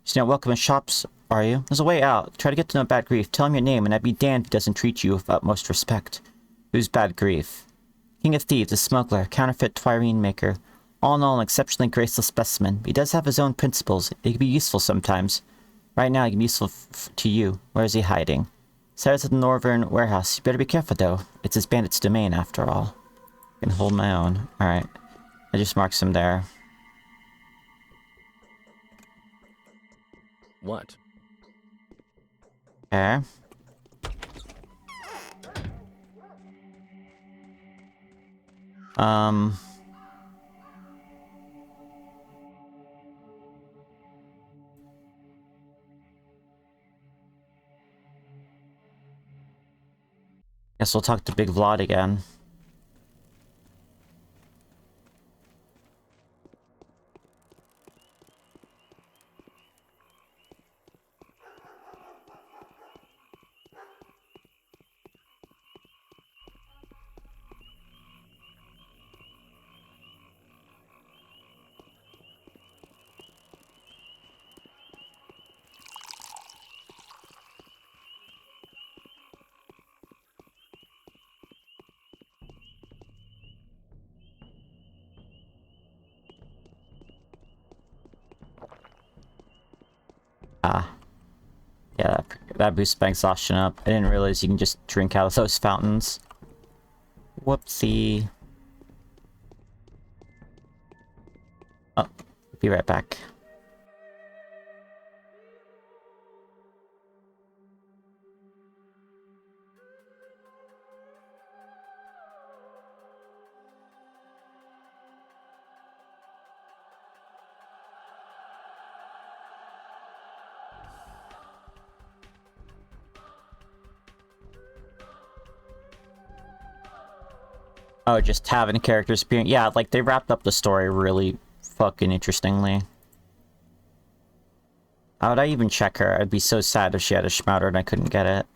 You're not welcome in shops, are you? There's a way out. Try to get to know Bad Grief. Tell him your name, and I'd be damned if he doesn't treat you with utmost respect. Who's Bad Grief? King of Thieves, a smuggler, counterfeit twirine maker. All in all, an exceptionally graceless specimen. He does have his own principles. They can be useful sometimes. Right now, he can be useful to you. Where is he hiding? Sarah's at the Northern Warehouse. You better be careful, though. It's his bandit's domain, after all. I can hold my own. Alright. I just marked some there. What? Okay. Guess we'll talk to Big Vlad again. Ah. Yeah, that boosts my exhaustion up. I didn't realize you can just drink out of those fountains. Whoopsie. Oh, be right back. Oh, just having characters appearing. Yeah, like they wrapped up the story really fucking interestingly. How would I even check her? I'd be so sad if she had a schmouter and I couldn't get it.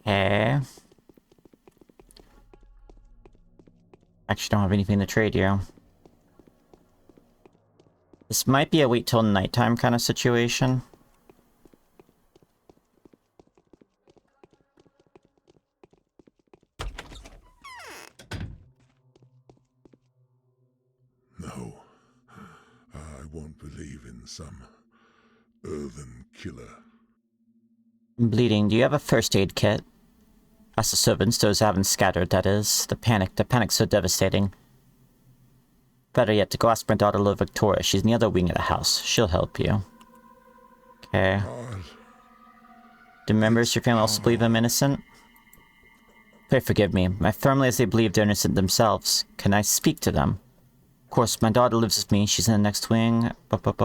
Okay. Actually don't have anything to trade you. This might be a wait till nighttime kind of situation. No. I won't believe in some earthen killer. I'm bleeding. Do you have a first aid kit? As the servants, those haven't scattered, that is. The panic's so devastating. Better yet, to go ask my daughter, little Victoria. She's in the other wing of the house. She'll help you. Okay. Do members of your family also believe I'm innocent? Pray forgive me. I firmly as they believe they're innocent themselves. Can I speak to them? Of course, my daughter lives with me. She's in the next wing. Yep.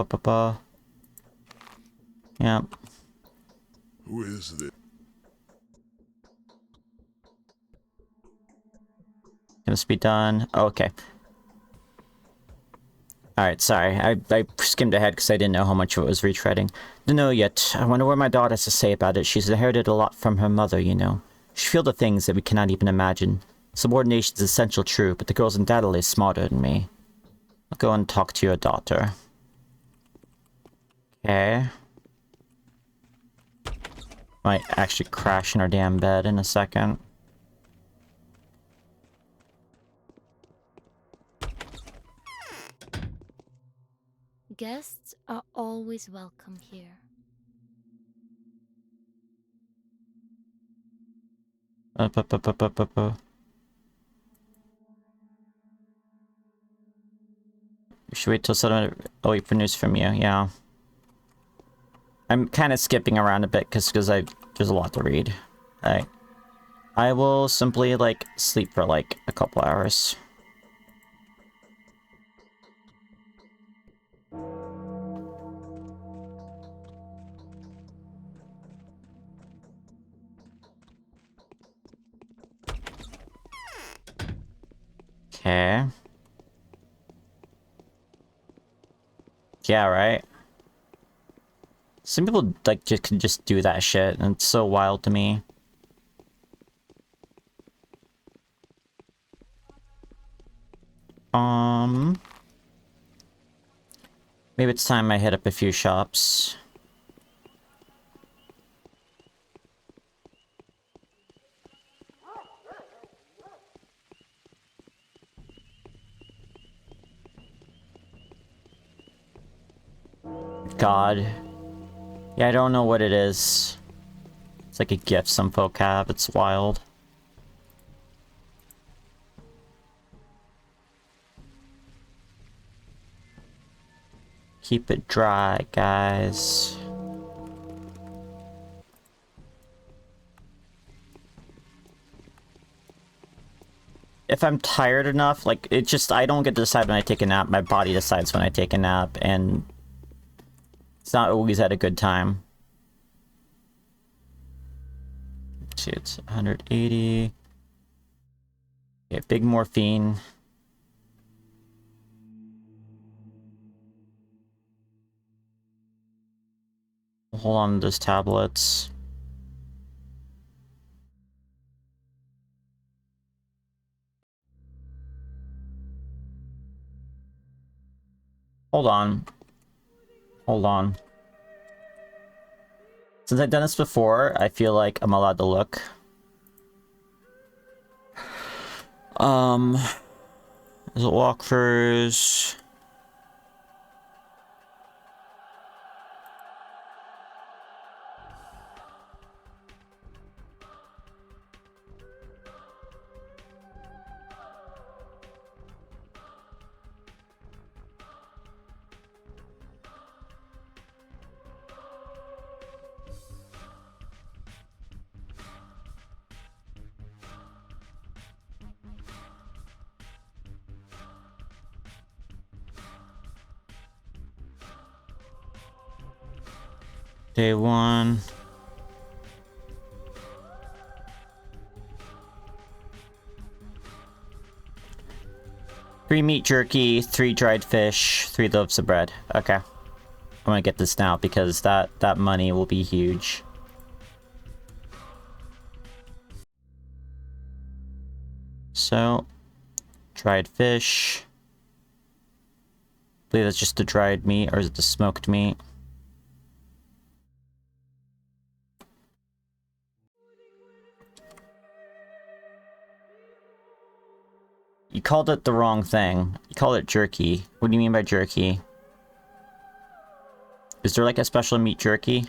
Who is this? Can this be done? Oh, okay. Alright, sorry. I skimmed ahead because I didn't know how much of it was retreading. Don't know yet. I wonder what my daughter has to say about it. She's inherited a lot from her mother, you know. She feels the things that we cannot even imagine. Subordination is essential, true, but the girl's undoubtedly smarter than me. I'll go and talk to your daughter. Okay. Might actually crash in her damn bed in a second. Guests are always welcome here. We should wait till 7. Oh, wait for news from you, yeah. I'm kind of skipping around a bit because there's a lot to read. Alright. I will simply, like, sleep for, like, a couple hours. Okay. Yeah, right? Some people, like, can just do that shit, and it's so wild to me. Maybe it's time I hit up a few shops. God. Yeah, I don't know what it is. It's like a gift some folk have. It's wild. Keep it dry, guys. If I'm tired enough, like, it just, I don't get to decide when I take a nap. My body decides when I take a nap, and it's not always at a good time. Let's see, it's 180. Okay, big morphine. Hold on to those tablets. Hold on. Hold on. Since I've done this before, I feel like I'm allowed to look. Is it walkthroughs? Day 1. Three meat jerky, 3 dried fish, 3 loaves of bread. Okay. I'm gonna get this now because that money will be huge. So, dried fish. I believe that's just the dried meat, or is it the smoked meat? You called it the wrong thing. You called it jerky. What do you mean by jerky? Is there like a special meat jerky?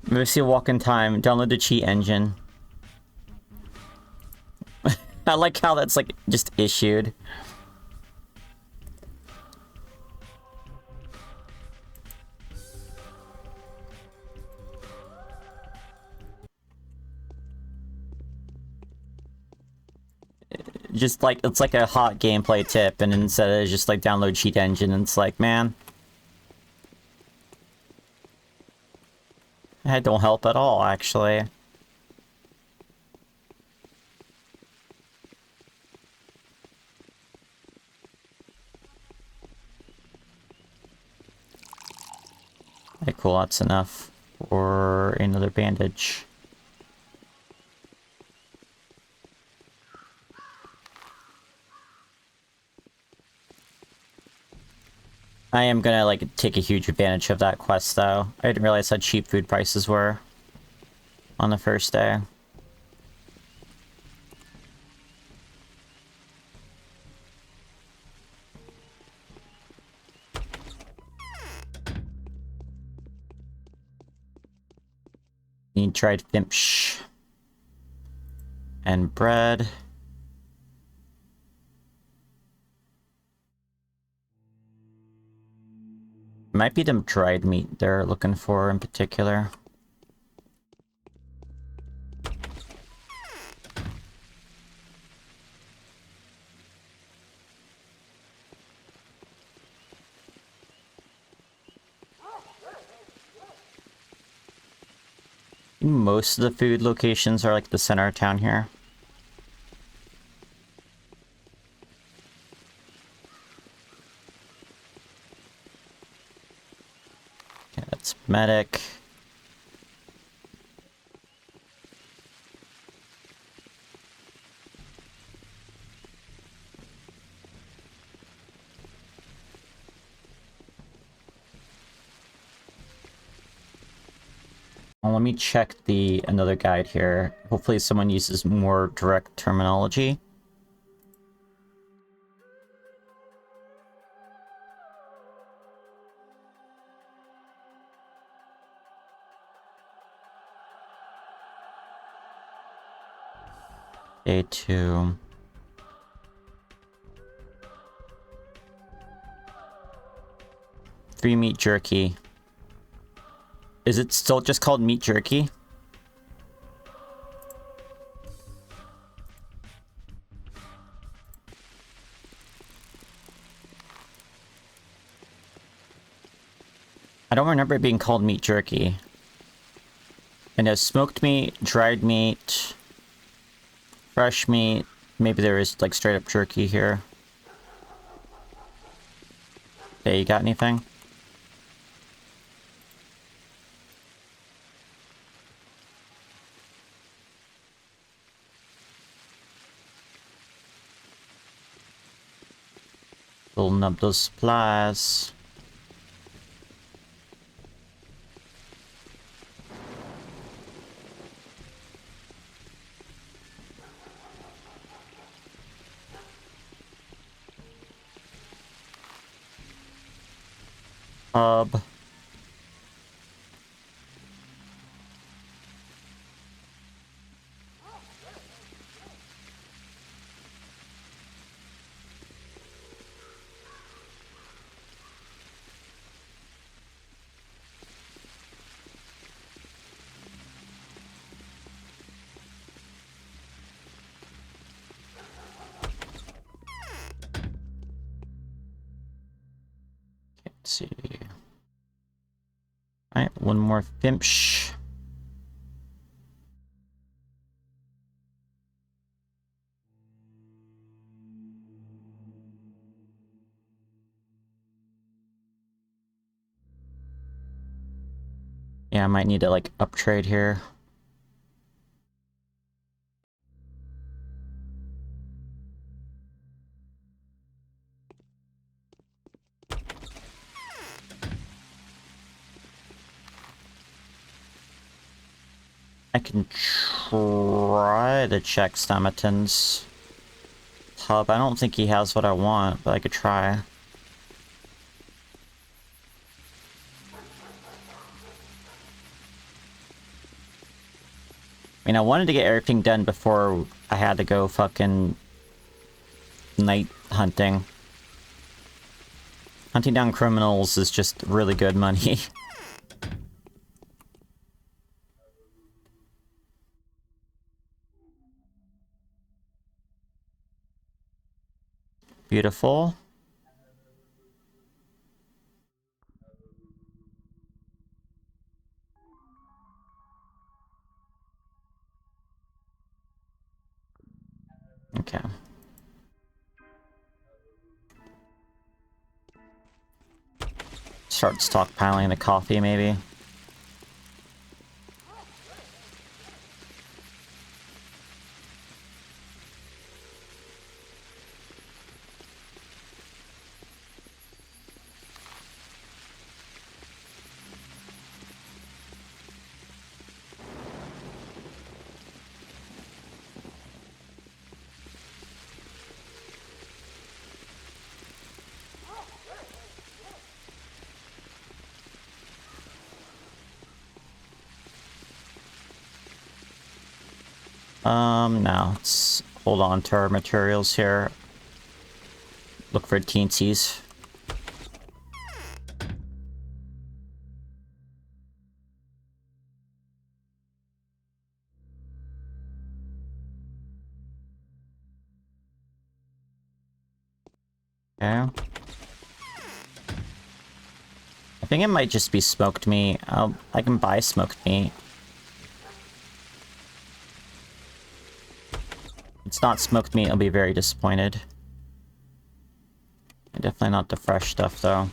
Mercy walk in time. Download the cheat engine. I like how that's like just issued. Just like, it's like a hot gameplay tip, and instead of just like download cheat engine, it's like, man, that don't help at all, actually. Okay, cool, that's enough for another bandage. I am gonna, like, take a huge advantage of that quest, though. I didn't realize how cheap food prices were on the first day. Need dried fish and bread. Might be the dried meat they're looking for in particular. Most of the food locations are like the center of town here. Okay, that's medic. Well, let me check another guide here. Hopefully someone uses more direct terminology. Day 2. Three meat jerky. Is it still just called meat jerky? I don't remember it being called meat jerky. I know smoked meat, dried meat, fresh meat. Maybe there is like straight up jerky here. Hey, you got anything? Building up those supplies. Hub. Let's see. Alright, one more Fimsh. Yeah, I might need to, like, uptrade here. I can try to check Stamaton's hub. I don't think he has what I want, but I could try. I mean, I wanted to get everything done before I had to go fucking night hunting. Hunting down criminals is just really good money. Beautiful. Okay. Start stockpiling the coffee, maybe. No, let's hold on to our materials here. Look for teensies. Okay. I think it might just be smoked meat. I can buy smoked meat. It's not smoked meat, I'll be very disappointed. Definitely not the fresh stuff, though.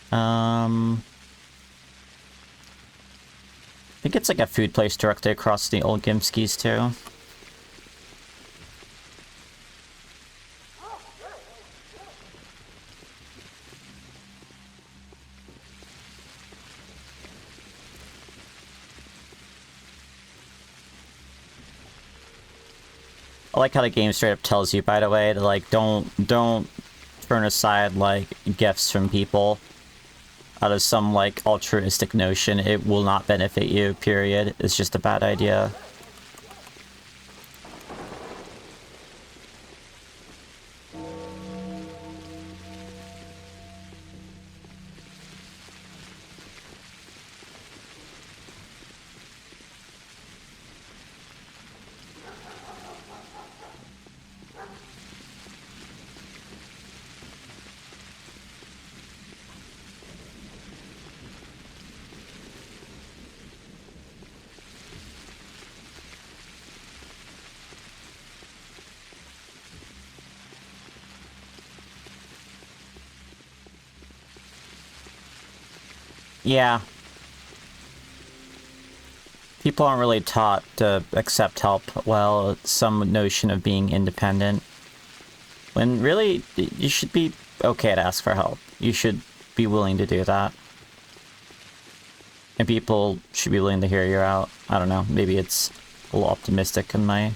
I think it's like a food place directly across the old Gimskis, too. I like how the game straight up tells you, by the way, to, like, don't turn aside, like, gifts from people out of some, like, altruistic notion. It will not benefit you, period. It's just a bad idea. Yeah. People aren't really taught to accept help well, some notion of being independent. When really, you should be okay to ask for help. You should be willing to do that. And people should be willing to hear you out. I don't know, maybe it's a little optimistic in my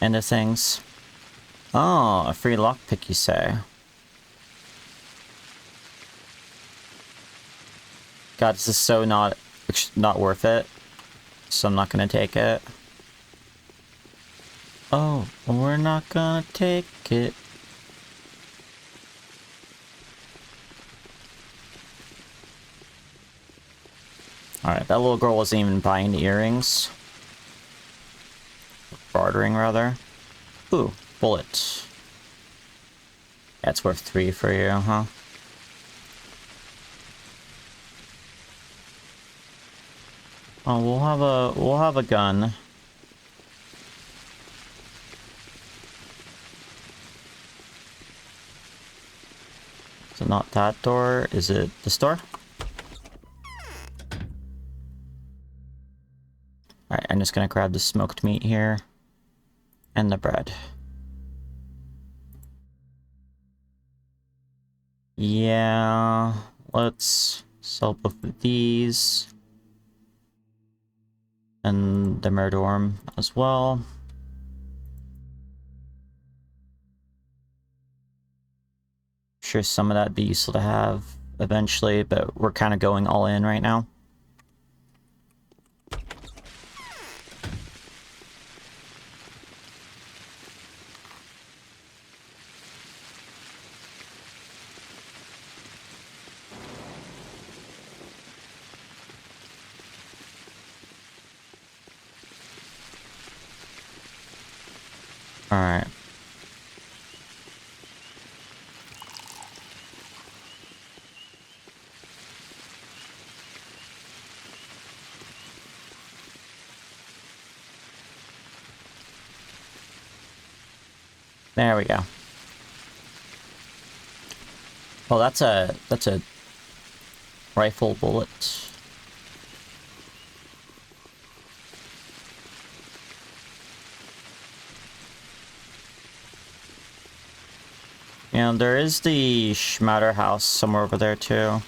end of things. Oh, a free lockpick, you say? God, this is so not worth it. So I'm not gonna take it. Oh, we're not gonna take it. Alright, that little girl wasn't even buying the earrings. Bartering, rather. Ooh, bullet. That's worth 3 for you, huh? Oh, we'll have a gun. So not that door. Is it this door? Alright, I'm just gonna grab the smoked meat here. And the bread. Yeah, let's sell both of these. And the murderworm as well. Sure, some of that'd be useful to have eventually, but we're kind of going all in right now. Alright. There we go. Well, that's a rifle bullet. And there is the Schmatter house somewhere over there too.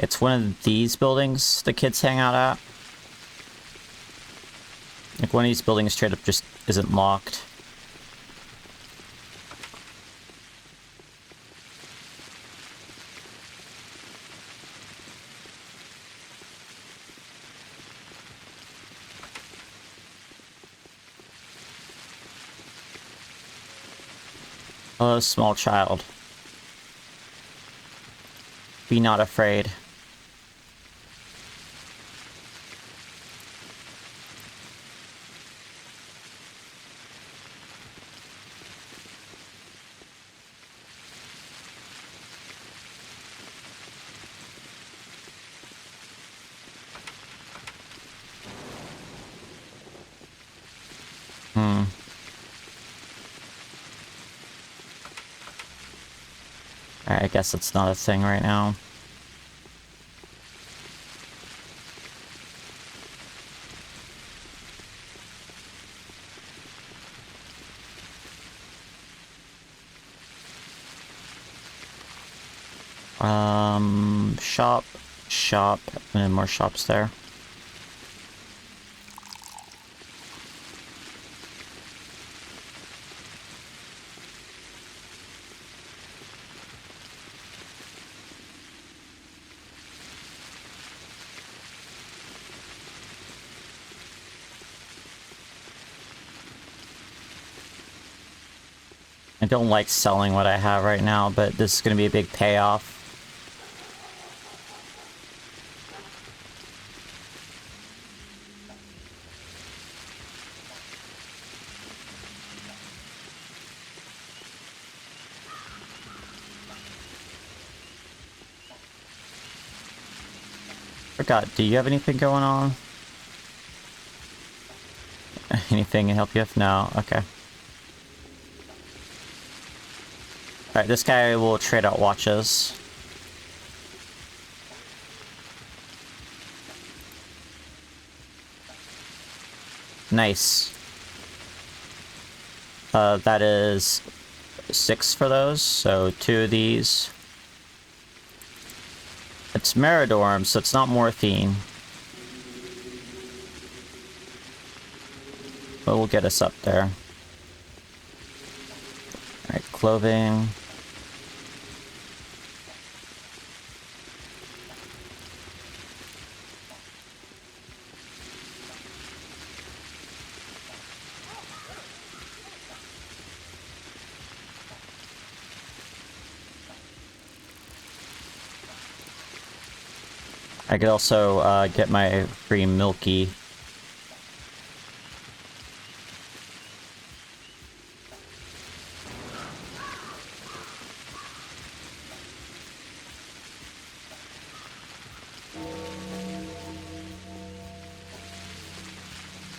It's one of these buildings the kids hang out at. Like one of these buildings straight up just isn't locked. Hello, small child. Be not afraid. Alright, I guess it's not a thing right now. Shop, and more shops there. I don't like selling what I have right now, but this is going to be a big payoff. Forgot, do you have anything going on? Anything to help you? No? Okay. Alright, this guy will trade out watches. Nice. That is 6 for those, so 2 of these. It's Meridorm, so it's not morphine. But we'll get us up there. Alright, clothing. I could also get my free Milky.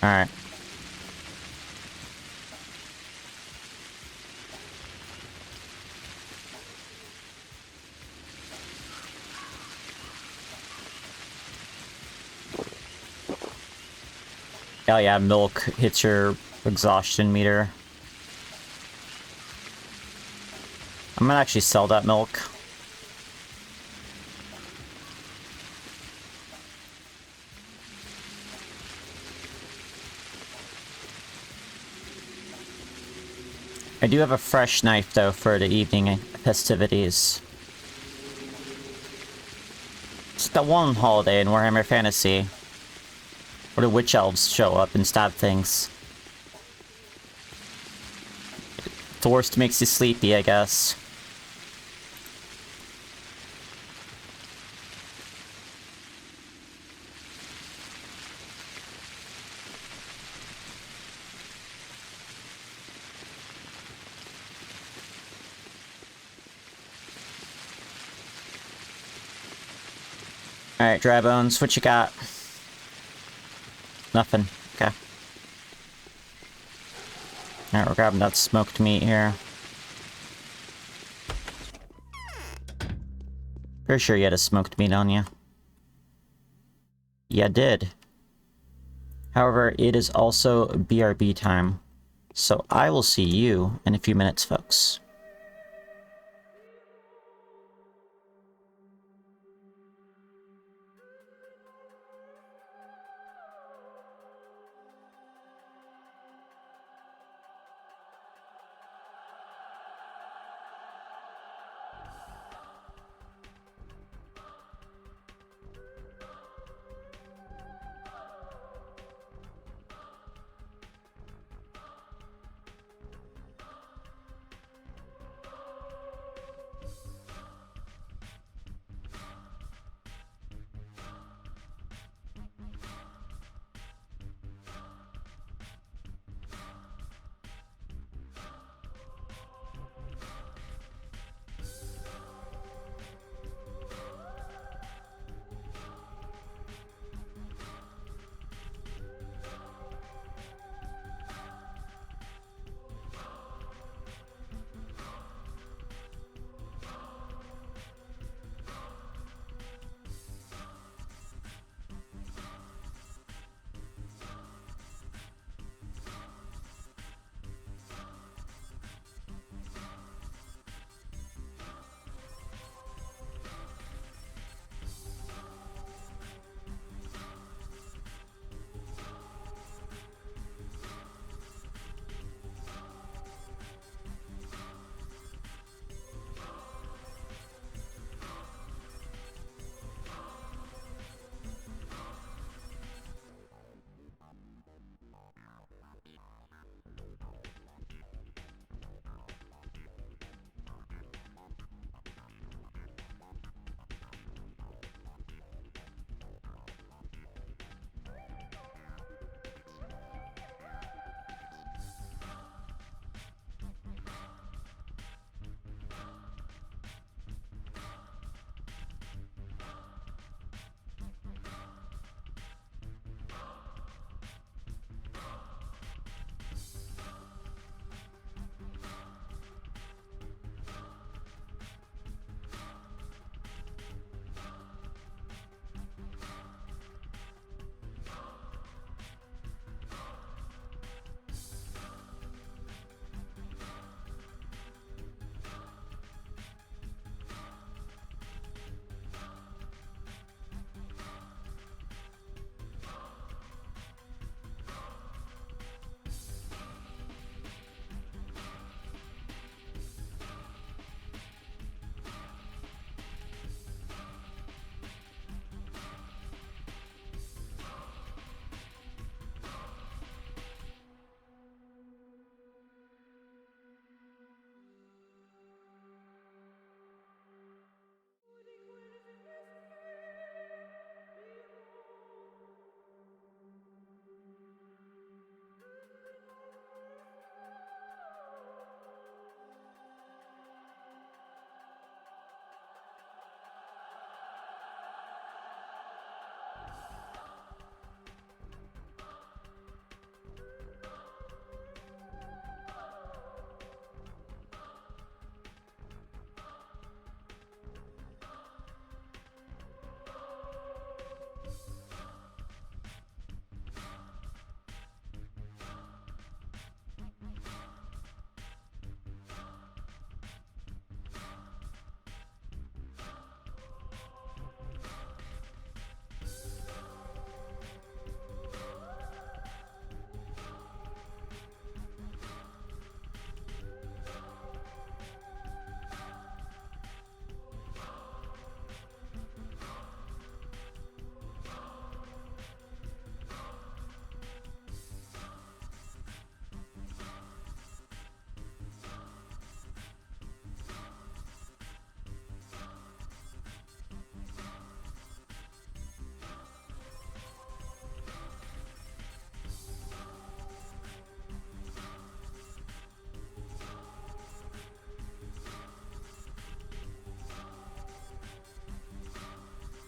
Alright. Oh yeah, milk hits your exhaustion meter. I'm gonna actually sell that milk. I do have a fresh knife, though, for the evening festivities. It's the one holiday in Warhammer Fantasy where the witch elves show up and stab things. The worst makes you sleepy, I guess. Alright, dry bones, what you got? Nothing. Okay. Alright, we're grabbing that smoked meat here. Pretty sure you had a smoked meat on you. Yeah, did. However, it is also BRB time. So I will see you in a few minutes, folks.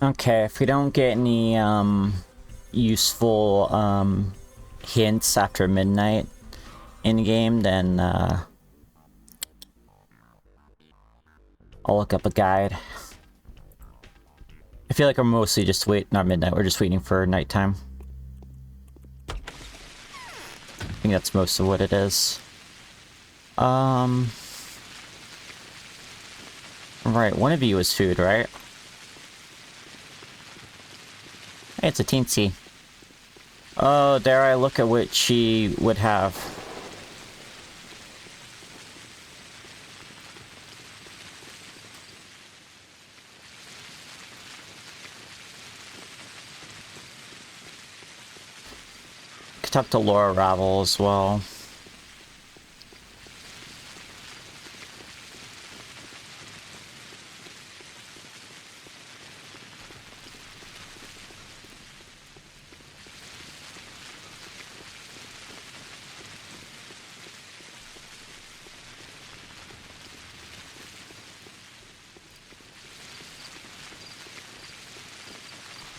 Okay, if we don't get any, useful, hints after midnight in-game, then, I'll look up a guide. I feel like we're mostly just not midnight, we're just waiting for nighttime. I think that's most of what it is. Right, one of you is food, right? Hey, it's a teensy. Oh, dare I look at what she would have. Could talk to Laura Ravel as well.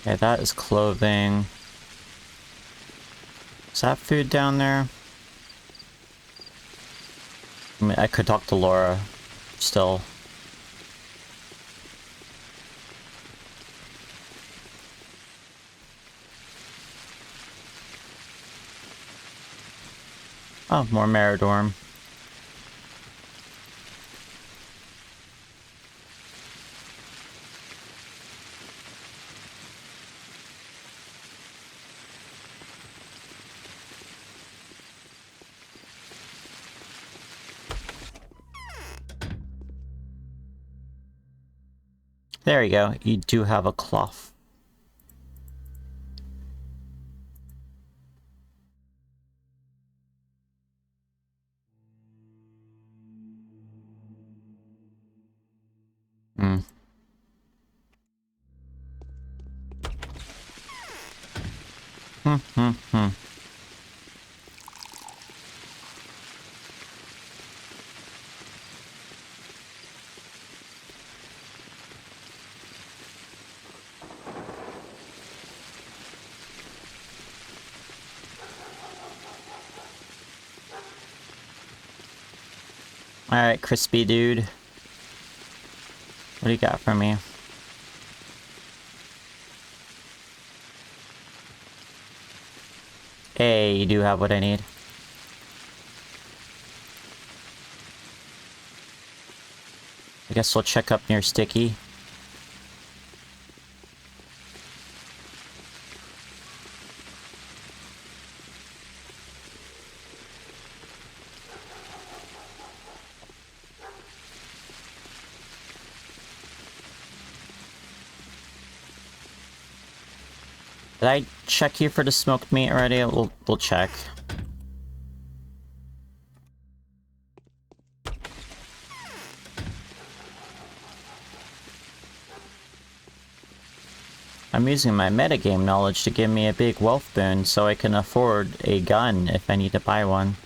Okay, that is clothing. Is that food down there? I mean, I could talk to Laura still. Oh, more Meridorm. There you go. You do have a cloth. Hmm. Hmm. Alright, crispy dude. What do you got for me? Hey, you do have what I need. I guess we'll check up near Sticky. Did I check you for the smoked meat already? We'll check. I'm using my metagame knowledge to give me a big wealth boon so I can afford a gun if I need to buy one.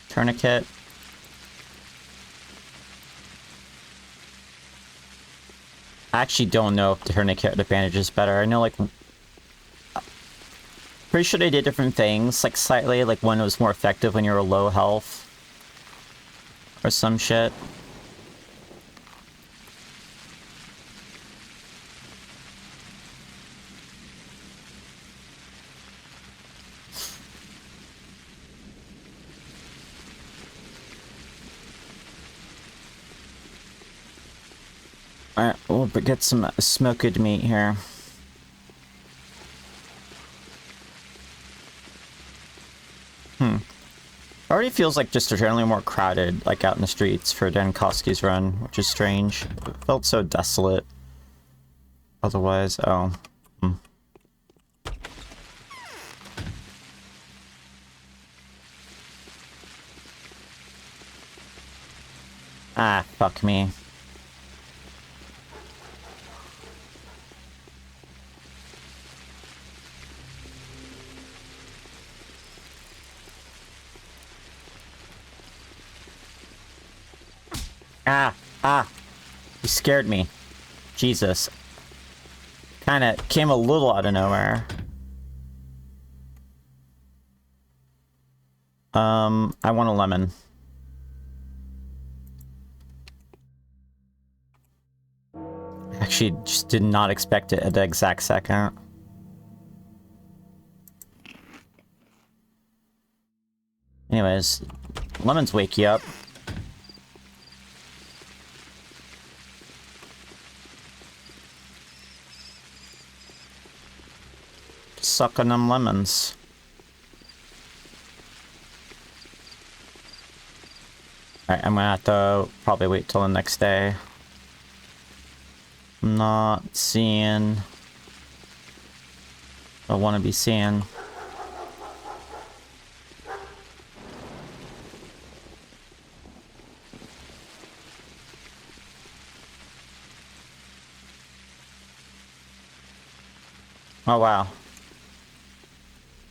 Tourniquet. I actually don't know if the tourniquet or the bandage is better. I know, like, pretty sure they did different things, like, slightly, like, one was more effective when you were low health. Or some shit. Alright, we'll get some smoked meat here. Already feels like just generally more crowded, like out in the streets for Dankowski's run, which is strange. It felt so desolate. Otherwise, oh. Ah, fuck me. Ah, ah. You scared me. Jesus. Kinda came a little out of nowhere. I want a lemon. Actually, just did not expect it at the exact second. Anyways, lemons wake you up. Suck on them lemons. Alright, I'm gonna have to probably wait till the next day. I'm not seeing... I want to be seeing. Oh, wow.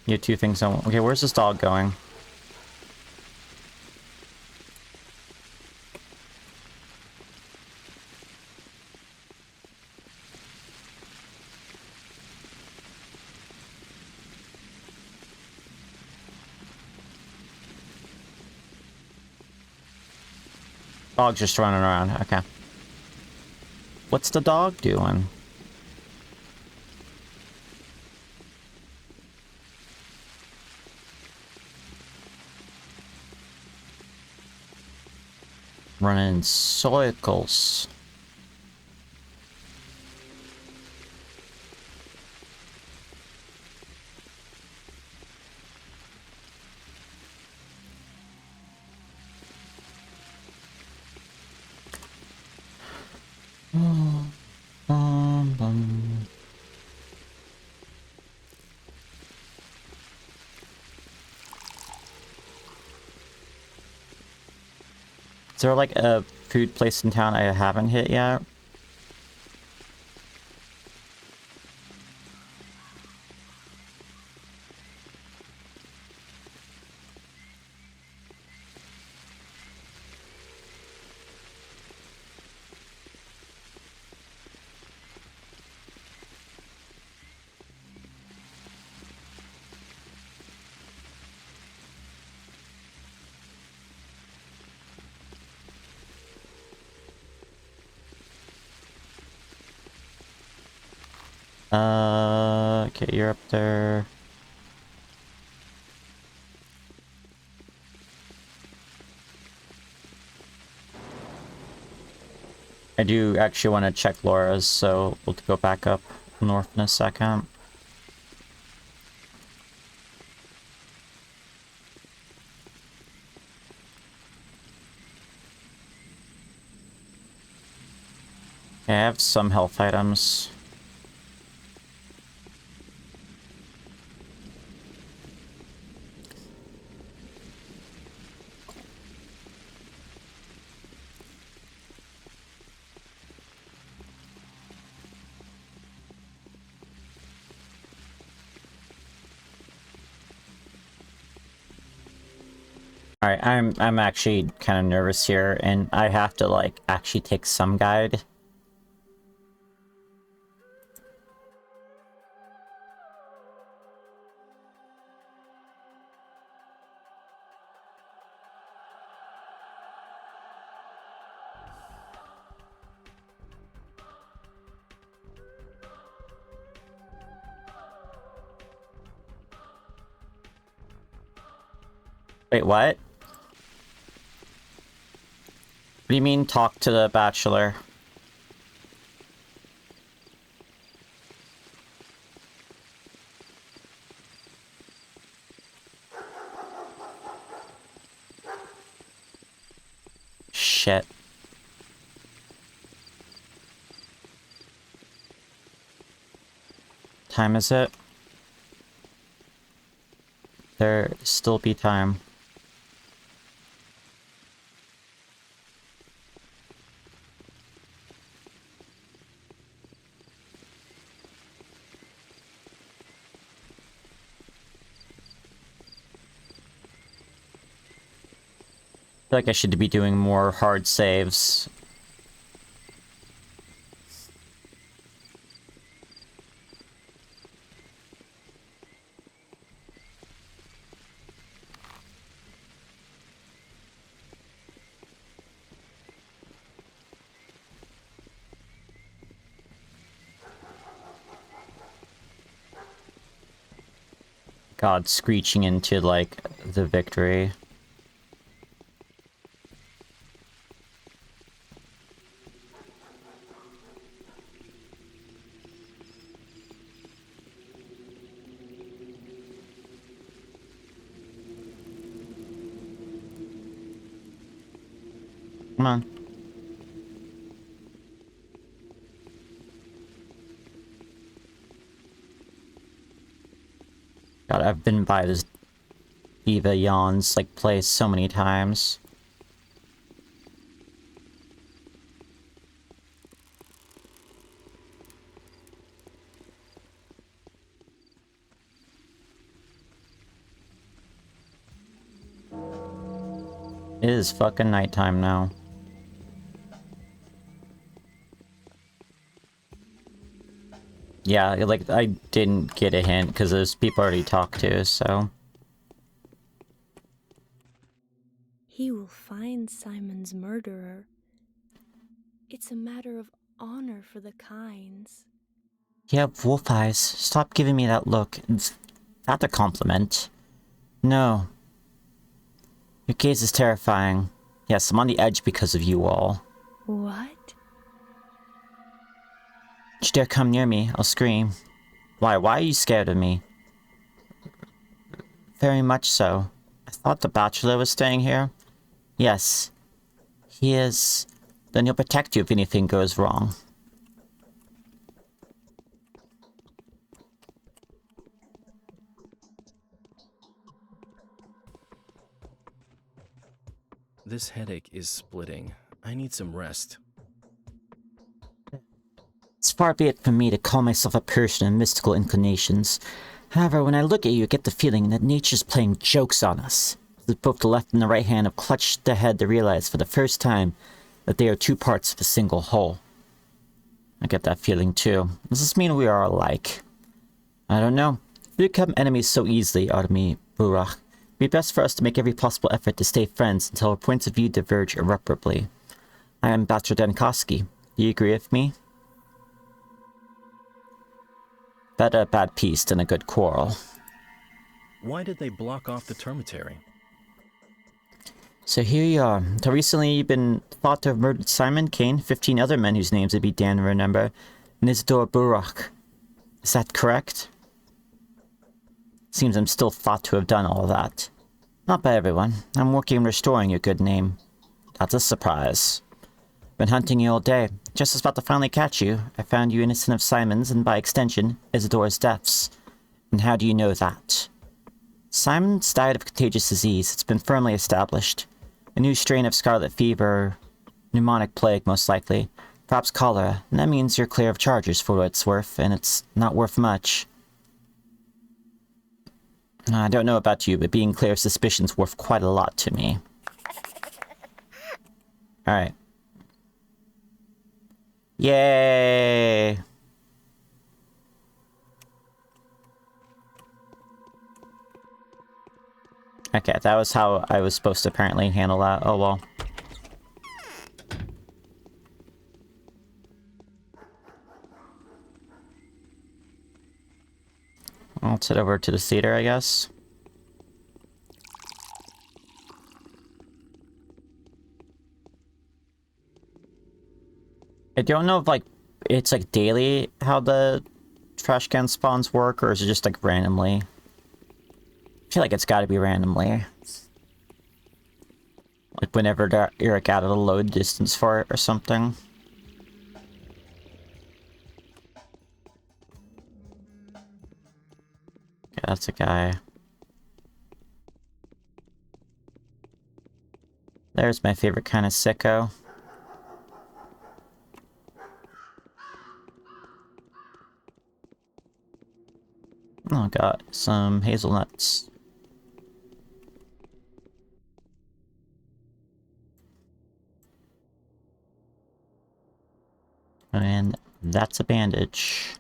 You have two things on... Okay, where's this dog going? Dog's just running around. Okay. What's the dog doing? Running in circles. Is there like a food place in town I haven't hit yet? Okay, you're up there. I do actually want to check Laura's, so we'll go back up north in a second. Okay, I have some health items. Alright, I'm actually kind of nervous here, and I have to, like, actually take some guide. Wait, what? What do you mean, talk to the Bachelor? Shit. Time is it? There still be time. feel like I should be doing more hard saves. God, screeching into, like, the victory. Come on. God, I've been by this Eva Yawns, like, place so many times. It is fucking nighttime now. Yeah, like, I didn't get a hint, because there's people I already talked to, so... He will find Simon's murderer. It's a matter of honor for the Kynes. You have wolf eyes. Stop giving me that look. It's not a compliment. No. Your gaze is terrifying. Yes, I'm on the edge because of you all. What? Don't you dare come near me. I'll scream. Why? Why are you scared of me? Very much so. I thought the Bachelor was staying here. Yes. He is. Then he'll protect you if anything goes wrong. This headache is splitting. I need some rest. It's far be it from me to call myself a person of mystical inclinations. However, when I look at you, I get the feeling that nature's playing jokes on us. As both the left and the right hand have clutched the head to realize for the first time that they are two parts of a single whole. I get that feeling too. Does this mean we are alike? I don't know. We become enemies so easily, Artemi Burach. It'd be best for us to make every possible effort to stay friends until our points of view diverge irreparably. I am Bachelor Denkoski. Do you agree with me? Better a bad peace than a good quarrel. Why did they block off the termitary? So here you are. Until recently, you've been thought to have murdered Simon, Kane, 15 other men whose names would be Dan to remember, and Isidore Burach. Is that correct? Seems I'm still thought to have done all that. Not by everyone. I'm working on restoring your good name. That's a surprise. Been hunting you all day. Just as about to finally catch you, I found you innocent of Simon's and, by extension, Isidore's deaths. And how do you know that? Simon's died of contagious disease. It's been firmly established. A new strain of scarlet fever, pneumonic plague most likely, perhaps cholera, and that means you're clear of charges for what it's worth, and it's not worth much. I don't know about you, but being clear of suspicion's worth quite a lot to me. Alright. Yay! Okay, that was how I was supposed to apparently handle that. Oh well. I'll head over to the theater, I guess. I don't know if, like, it's, like, daily how the trash can spawns work, or is it just, like, randomly? I feel like it's gotta be randomly. Like, whenever you're, like, out of the load distance for it or something. Okay, that's a guy. There's my favorite kind of sicko. Oh, got some hazelnuts. And that's a bandage.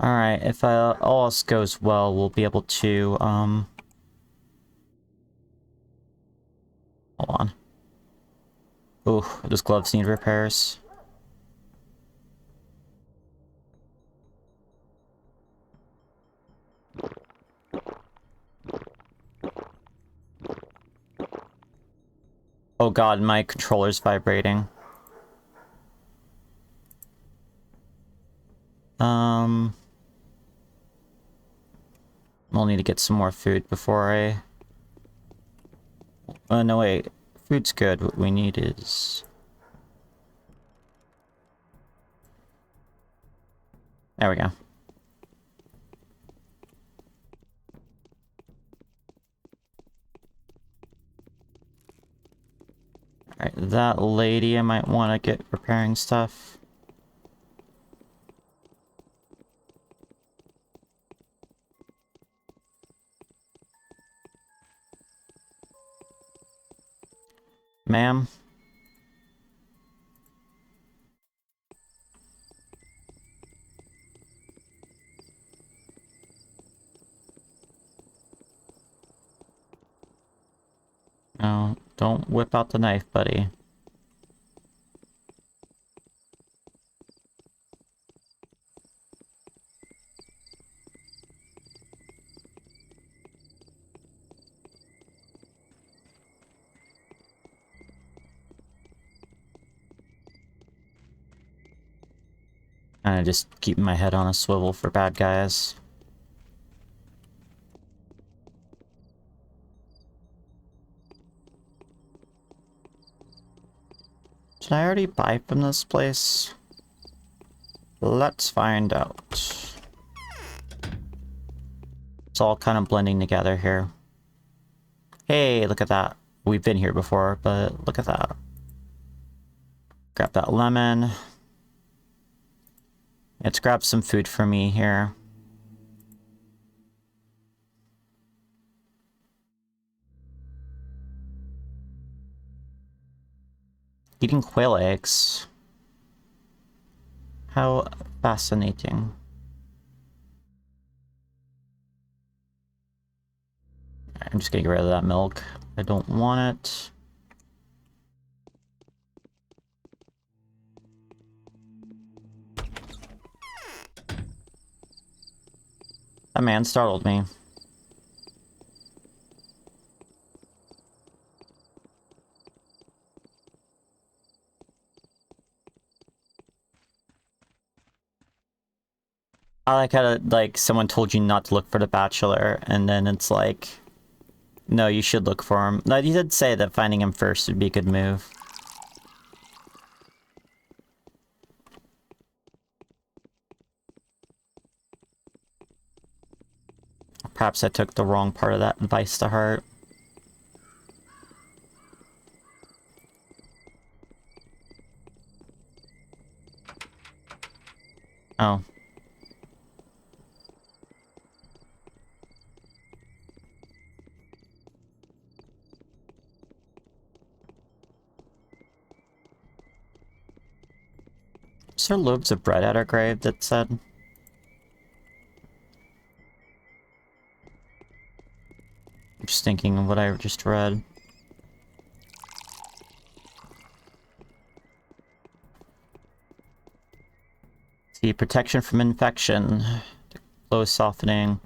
Alright, if all else goes well, we'll be able to, hold on. Ooh, those gloves need repairs. Oh god, my controller's vibrating. We'll need to get some more food before I... no wait. Food's good. What we need is... There we go. Alright, that lady I might want to get repairing stuff. Ma'am? No, don't whip out the knife, buddy. Kinda just keeping my head on a swivel for bad guys. Did I already buy from this place? Let's find out. It's all kind of blending together here. Hey, look at that. We've been here before, but look at that. Grab that lemon. Let's grab some food for me here. Eating quail eggs. How fascinating. I'm just gonna get rid of that milk. I don't want it. That man startled me. I like how, like, someone told you not to look for the Bachelor, and then it's like, no, you should look for him. No, you did say that finding him first would be a good move. Perhaps I took the wrong part of that advice to heart. Oh. Is there loaves of bread at our grave that said? I'm just thinking of what I just read. See, protection from infection. Low softening.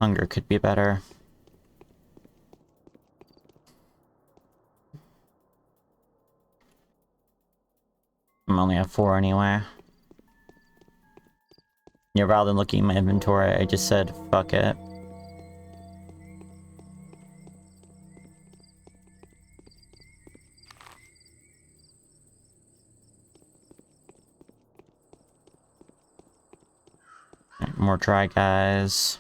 Hunger could be better. I'm only at 4 anyway. Yeah, rather than looking at my inventory, I just said, fuck it. Right, more dry guys.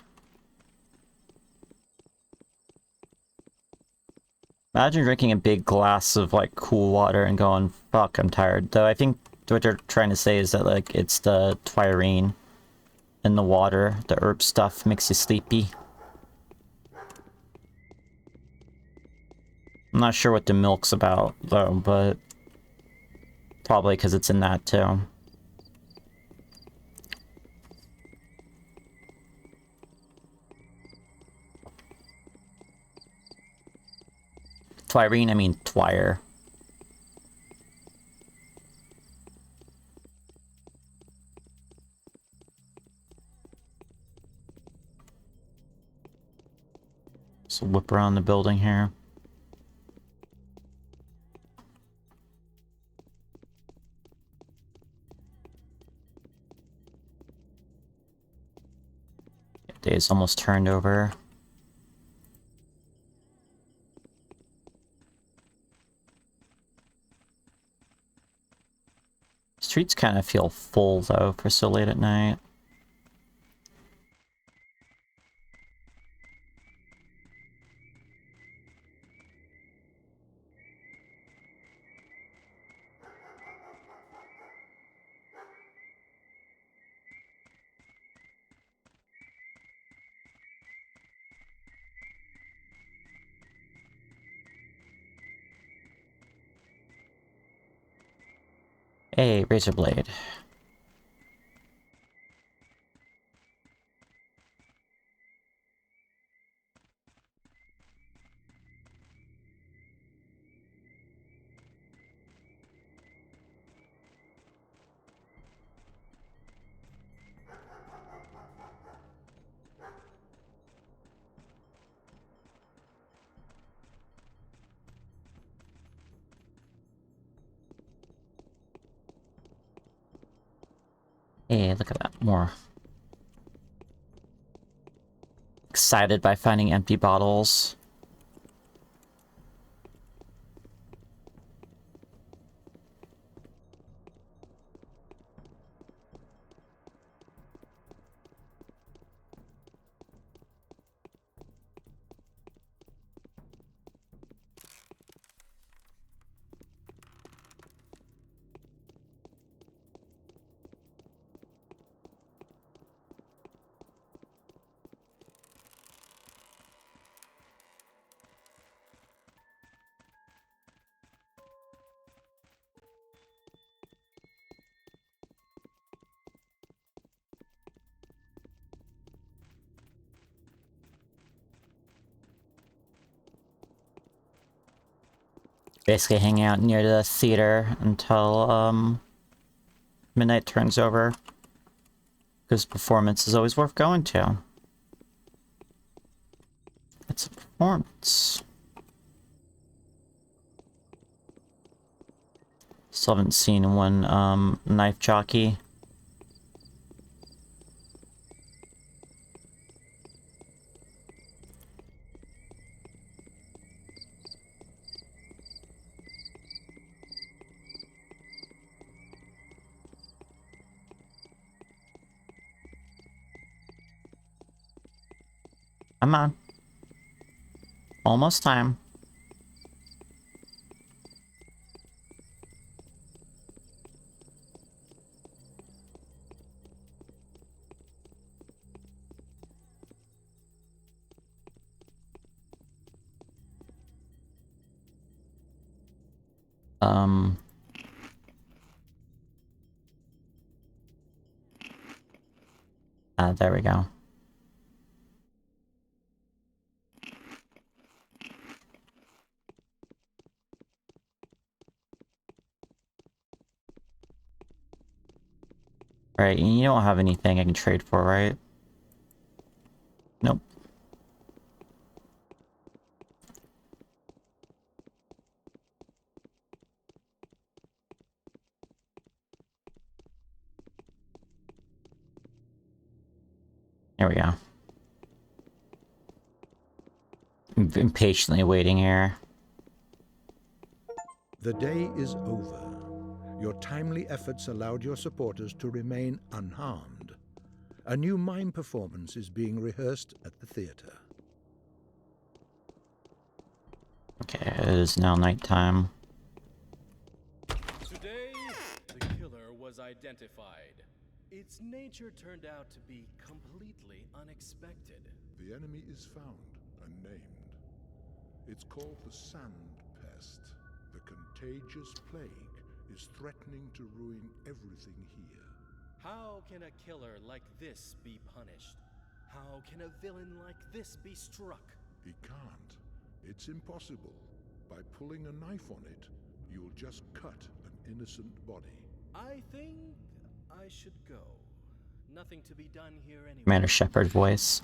Imagine drinking a big glass of, like, cool water and going, fuck, I'm tired. Though I think what they're trying to say is that, like, it's the twirine in the water, the herb stuff makes you sleepy. I'm not sure what the milk's about, though, but probably because it's in that, too. Twirene, I mean Twire. So whip around the building here. Day's almost turned over. Streets kind of feel full, though, for so late at night. A razor blade. Hey, look at that. More. Excited by finding empty bottles. Basically hang out near the theater until, midnight turns over. Because performance is always worth going to. It's a performance. Still haven't seen one, knife jockey. Come on. Almost time. There we go. Right, you don't have anything I can trade for, right? Nope. There we go. I'm impatiently waiting here. The day is over. Your timely efforts allowed your supporters to remain unharmed. A new mime performance is being rehearsed at the theater. Okay, it is now nighttime. Today, the killer was identified. Its nature turned out to be completely unexpected. The enemy is found and named. It's called the Sand pest. The contagious plague is threatening to ruin everything here. How can a killer like this be punished? How can a villain like this be struck? He can't. It's impossible. By pulling a knife on it, you'll just cut an innocent body. I think I should go. Nothing to be done here anyway. Commander Shepard voice.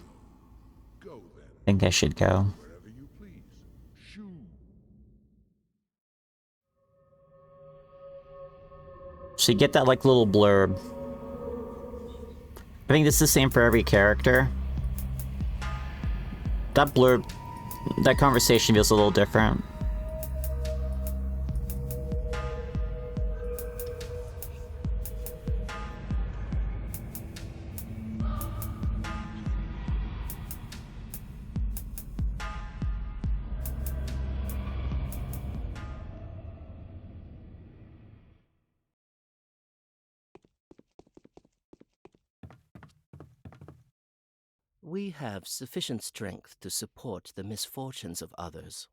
Go then. I think I should go. Wherever you please. Shoo! So you get that like little blurb. I think this is the same for every character. That blurb, that conversation feels a little different. We have sufficient strength to support the misfortunes of others.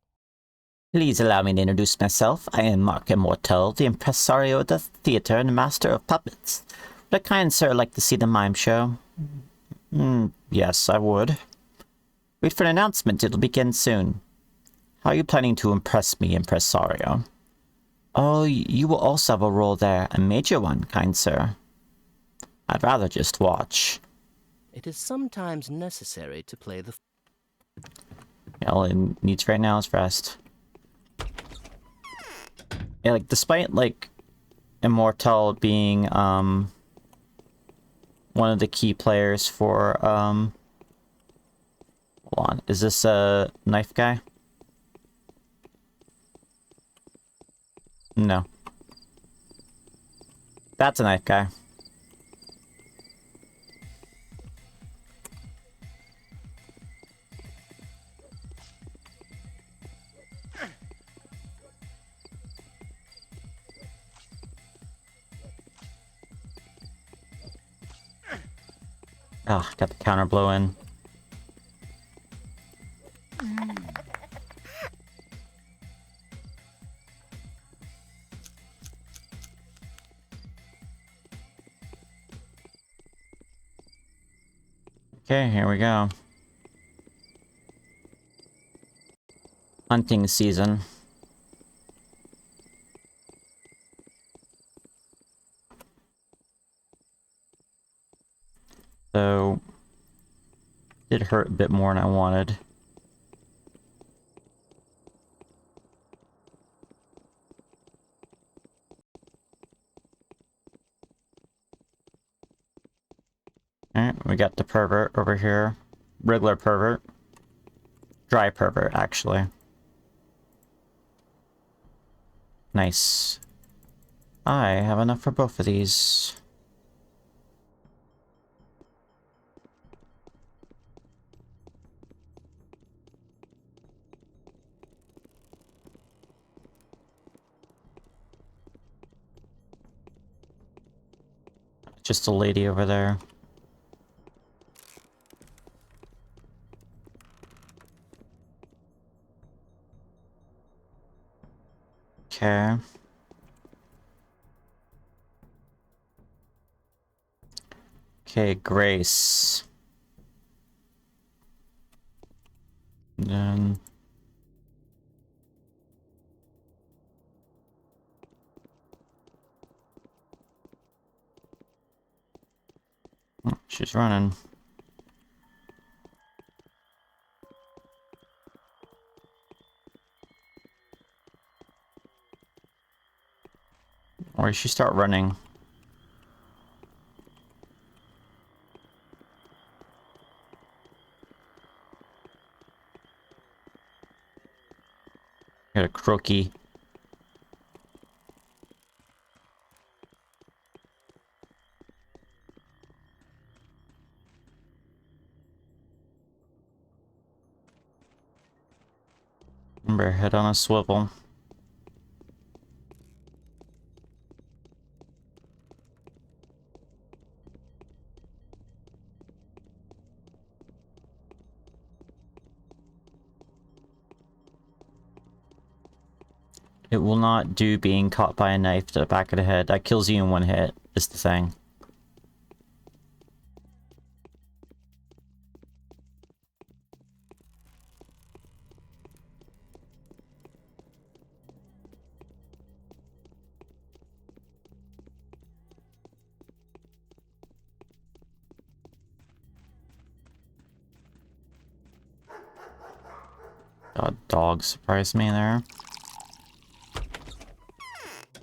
Please allow me to introduce myself. I am Mark Immortal, the impresario of the theater and master of puppets. Would a kind sir like to see the mime show? Yes, I would. Wait for an announcement, it'll begin soon. How are you planning to impress me, impresario? Oh, you will also have a role there, a major one, kind sir. I'd rather just watch. It is sometimes necessary to play the... All it needs right now is rest. Yeah, like, despite, like, Immortal being, one of the key players for, hold on, is this a knife guy? No. That's a knife guy. Ah, got the counter blow in. Okay, here we go. Hunting season. So, did hurt a bit more than I wanted. Alright, we got the pervert over here. Regular pervert. Dry pervert, actually. Nice. I have enough for both of these. Just a lady over there. Okay. Okay, Grace. Then... oh, she's running. Or did she start running? Got a croaky. Remember, head on a swivel. It will not do being caught by a knife to the back of the head. That kills you in one hit, is the thing. God, dog surprised me there.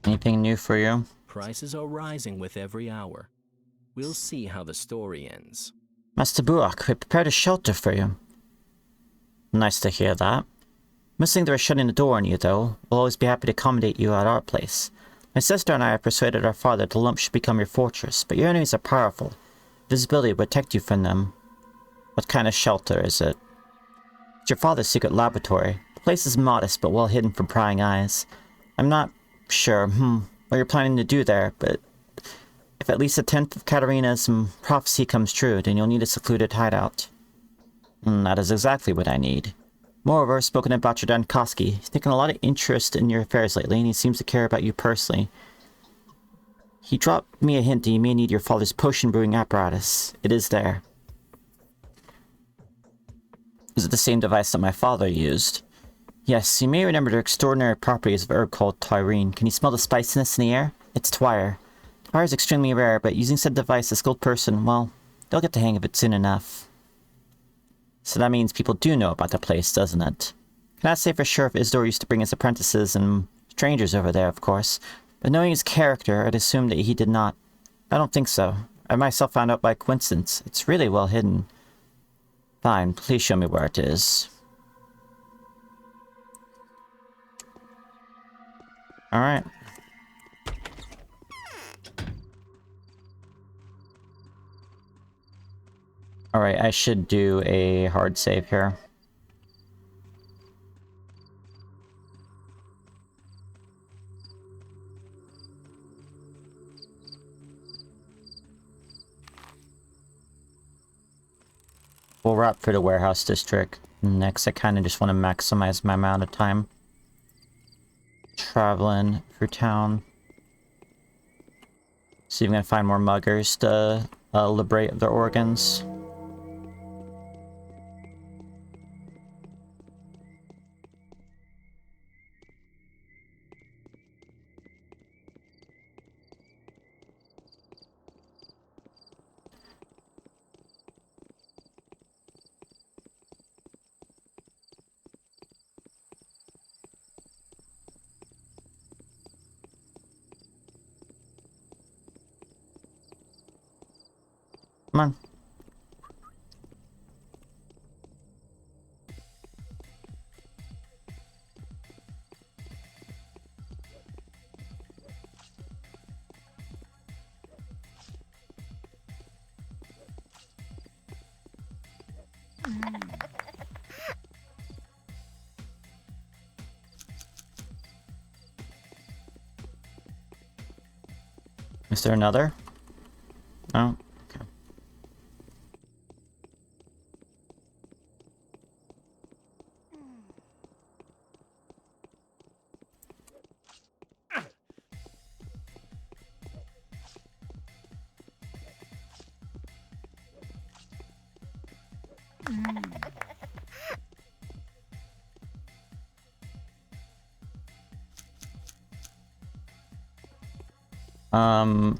Anything new for you? Prices are rising with every hour. We'll see how the story ends. Master Burak, we prepared a shelter for you. Nice to hear that. Missing they were shutting the door on you, though. We'll always be happy to accommodate you at our place. My sister and I have persuaded our father the lump should become your fortress, but your enemies are powerful. Visibility will protect you from them. What kind of shelter is it? It's your father's secret laboratory. The place is modest, but well hidden from prying eyes. I'm not sure, what you're planning to do there, but if at least a tenth of Katarina's prophecy comes true, then you'll need a secluded hideout. That is exactly what I need. Moreover, spoken of Bachelor Dankoski, he's taken a lot of interest in your affairs lately, and he seems to care about you personally. He dropped me a hint that you may need your father's potion brewing apparatus. It is there. Is it the same device that my father used? Yes, you may remember the extraordinary properties of a herb called Tyrene. Can you smell the spiciness in the air? It's Twire. Twire is extremely rare, but using said device, a skilled person, well, they'll get the hang of it soon enough. So that means people do know about the place, doesn't it? Cannot say for sure if Isidore used to bring his apprentices and strangers over there, of course. But knowing his character, I'd assume that he did not. I don't think so. I myself found out by coincidence. It's really well hidden. Fine, please show me where it is. Alright. Alright, I should do a hard save here. We'll wrap for the warehouse district. Next, I kind of just want to maximize my amount of time traveling through town. See if I'm gonna find more muggers to liberate their organs. Come on. Is there another? No? Okay.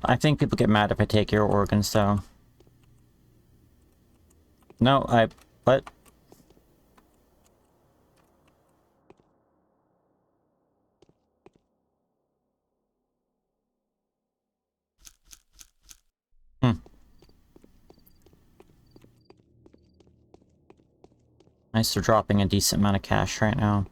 I think people get mad if I take your organs, though. No, what? Nice, they're dropping a decent amount of cash right now.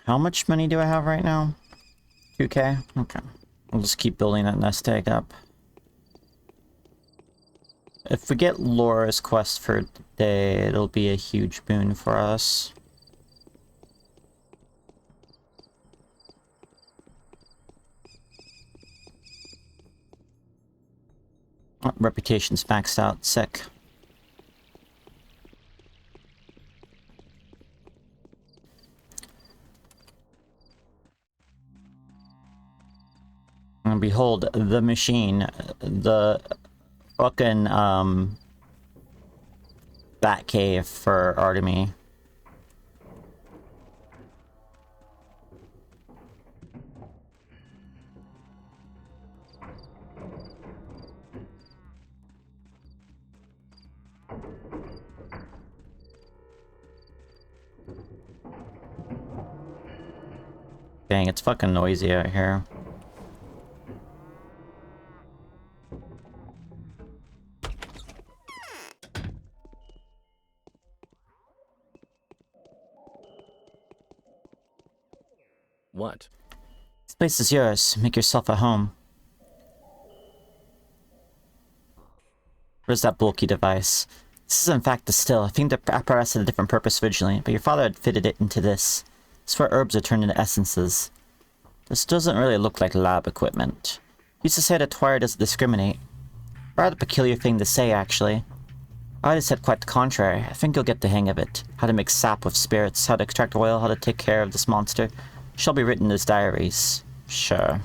How much money do I have right now? 2K? Okay. I'll just keep building that nest egg up. If we get Laura's quest for the day, it'll be a huge boon for us. Oh, reputation's maxed out. Sick. behold, the machine. The fucking, bat cave for Artemy. Dang, it's fucking noisy out here. What? This place is yours. Make yourself at home. Where's that bulky device? This is in fact a still. I think the apparatus had a different purpose originally, but your father had fitted it into this. It's where herbs are turned into essences. This doesn't really look like lab equipment. He used to say that Twire doesn't discriminate. Rather peculiar thing to say, actually. I just said quite the contrary. I think you'll get the hang of it. How to make sap with spirits, how to extract oil, how to take care of this monster. Shall be written in his diaries. Sure.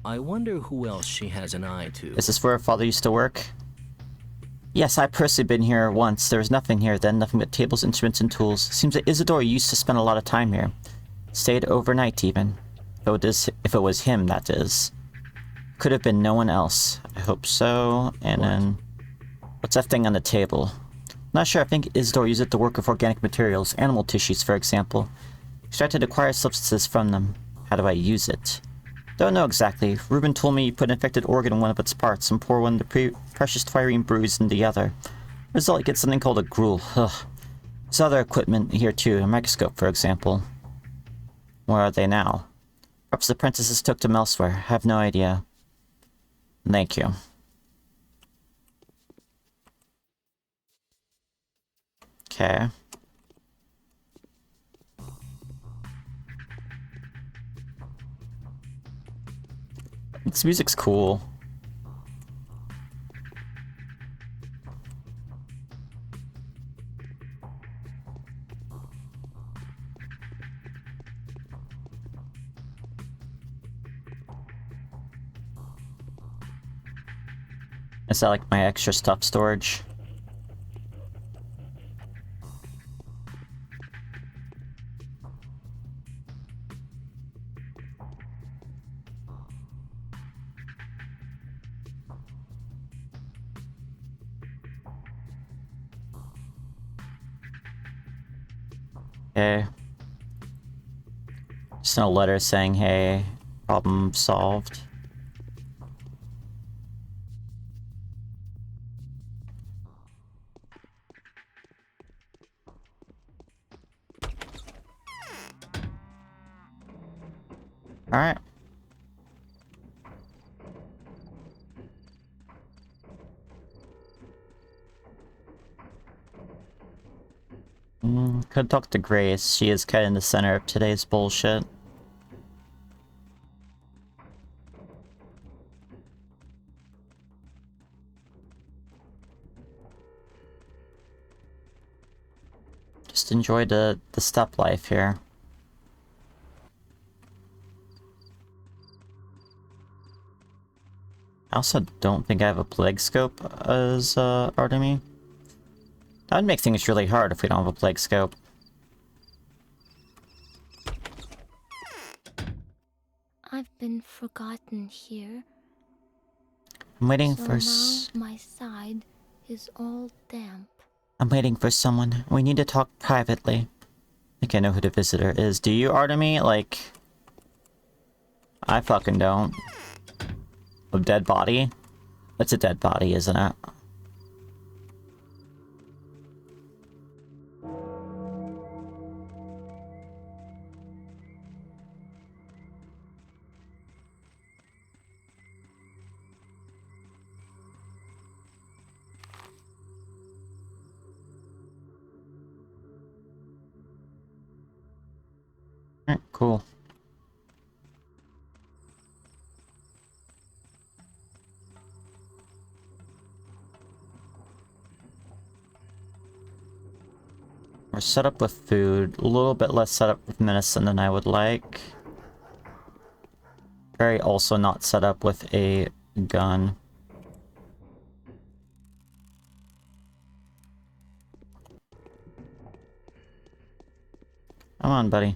I wonder who else she has an eye to. Is this where her father used to work? Yes, I personally been here once. There was nothing here then, nothing but tables, instruments, and tools. Seems that Isidore used to spend a lot of time here. Stayed overnight, even. If it was him, that is. Could have been no one else. I hope so. And then... What's that thing on the table? Not sure. I think Isidore used it to work with organic materials. Animal tissues, for example. Extracted acquired substances from them. How do I use it? Don't know exactly. Ruben told me you put an infected organ in one of its parts and pour one of the precious twirine brews in the other. Result, you get something called a gruel. Ugh. There's other equipment here too. A microscope, for example. Where are they now? Perhaps the apprentices took them elsewhere. I have no idea. Thank you. Okay. This music's cool. Is that like my extra stuff storage? Okay. Just a letter saying, hey, problem solved. Alright. Could talk to Grace. She is kind of in the center of today's bullshit. Just enjoy the step life here. I also don't think I have a plague scope as Artemy. That would make things really hard if we don't have a plague scope. I've been forgotten here. I'm waiting so for now my side is all damp. I'm waiting for someone. We need to talk privately. I think I know who the visitor is. Do you, Artemy? Like... I fucking don't. A dead body? That's a dead body, isn't it? Alright, cool. We're set up with food, a little bit less set up with medicine than I would like. Very also not set up with a gun. Come on, buddy.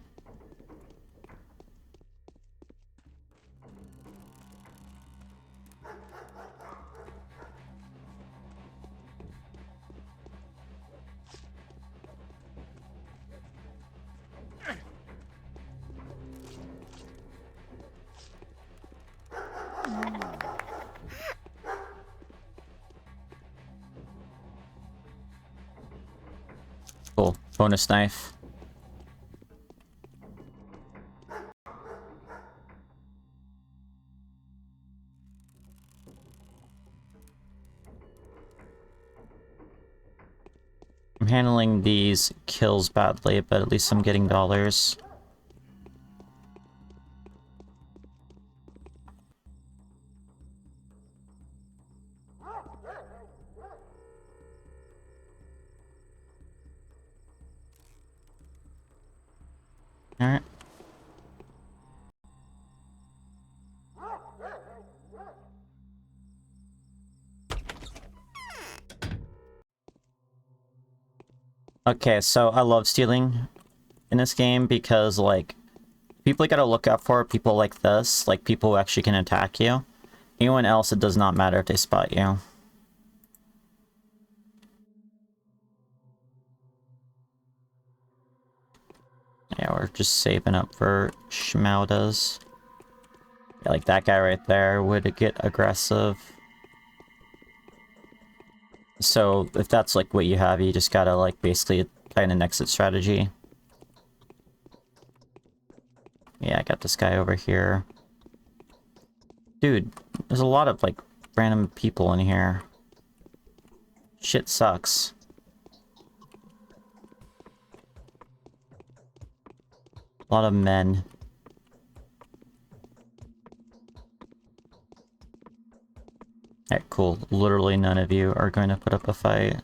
Cool. Bonus knife. I'm handling these kills badly, but at least I'm getting dollars. Alright. Okay, so I love stealing in this game because, like, people you gotta look out for are people like this, like people who actually can attack you. Anyone else, it does not matter if they spot you. Yeah, we're just saving up for schmaudas. Yeah, like that guy right there would get aggressive. So if that's like what you have, you just gotta like basically find an exit strategy. Yeah, I got this guy over here. Dude, there's a lot of like random people in here. Shit sucks. A lot of men. Alright, cool. Literally none of you are going to put up a fight.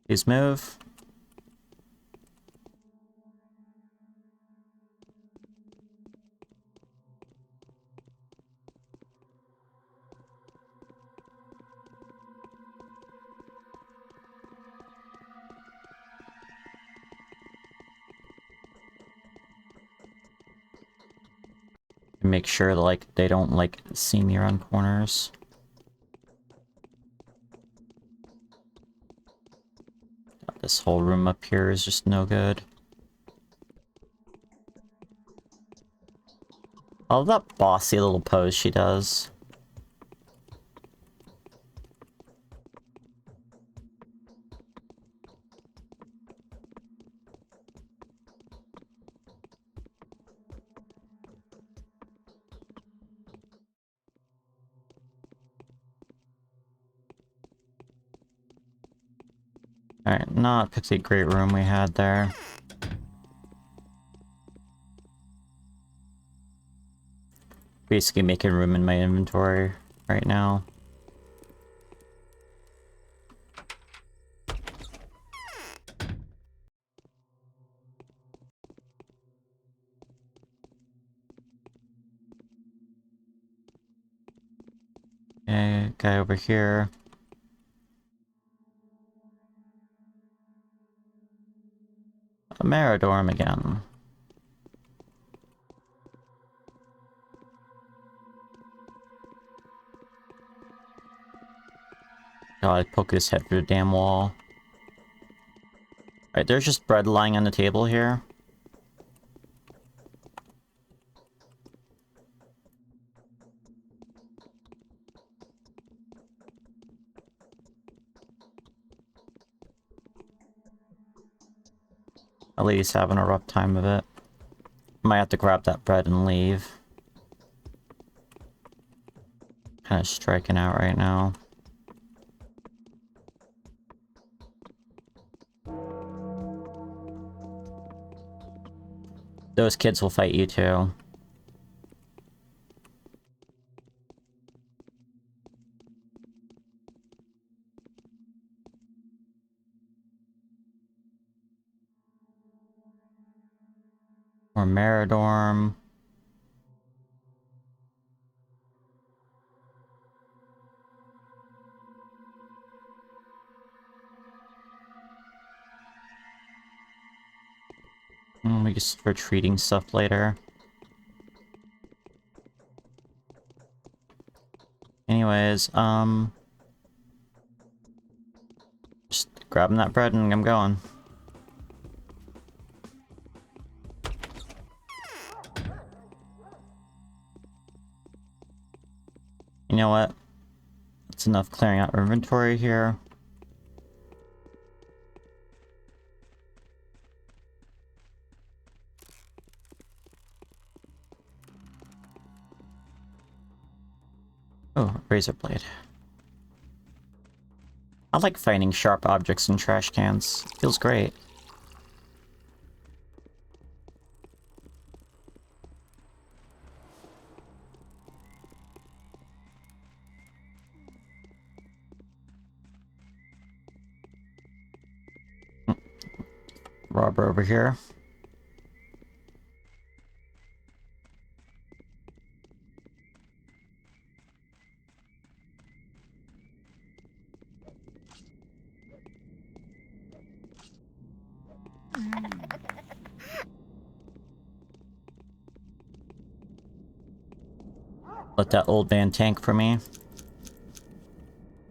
Please move. Make sure that, like, they don't, like, see me around corners. This whole room up here is just no good. I love that bossy little pose she does. Alright, not particularly great room we had there. Basically making room in my inventory right now. Okay, guy over here. A Maridorm again. God, I'd poke his head through the damn wall. Alright, there's just bread lying on the table here. My lady's having a rough time of it. Might have to grab that bread and leave. Kind of striking out right now. Those kids will fight you too. Or Meridorm. We can start treating stuff later. Anyways, just grabbing that bread and I'm going. You know what? That's enough clearing out our inventory here. Oh, razor blade. I like finding sharp objects in trash cans. Feels great. Robber over here. Let that old man tank for me.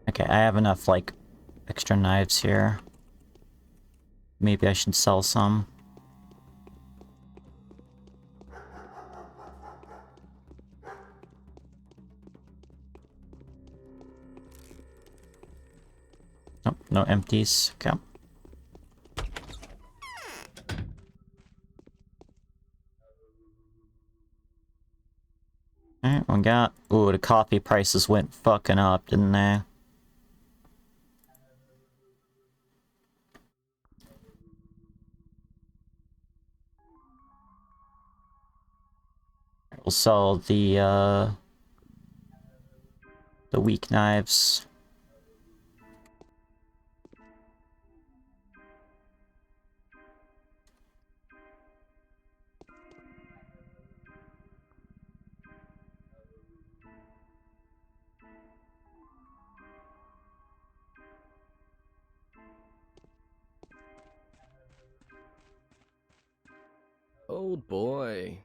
Okay, I have enough, like, extra knives here. Maybe I should sell some. Nope, no empties. Okay. Alright, we got... Ooh, the coffee prices went fucking up, didn't they? We'll sell the weak knives. Old boy.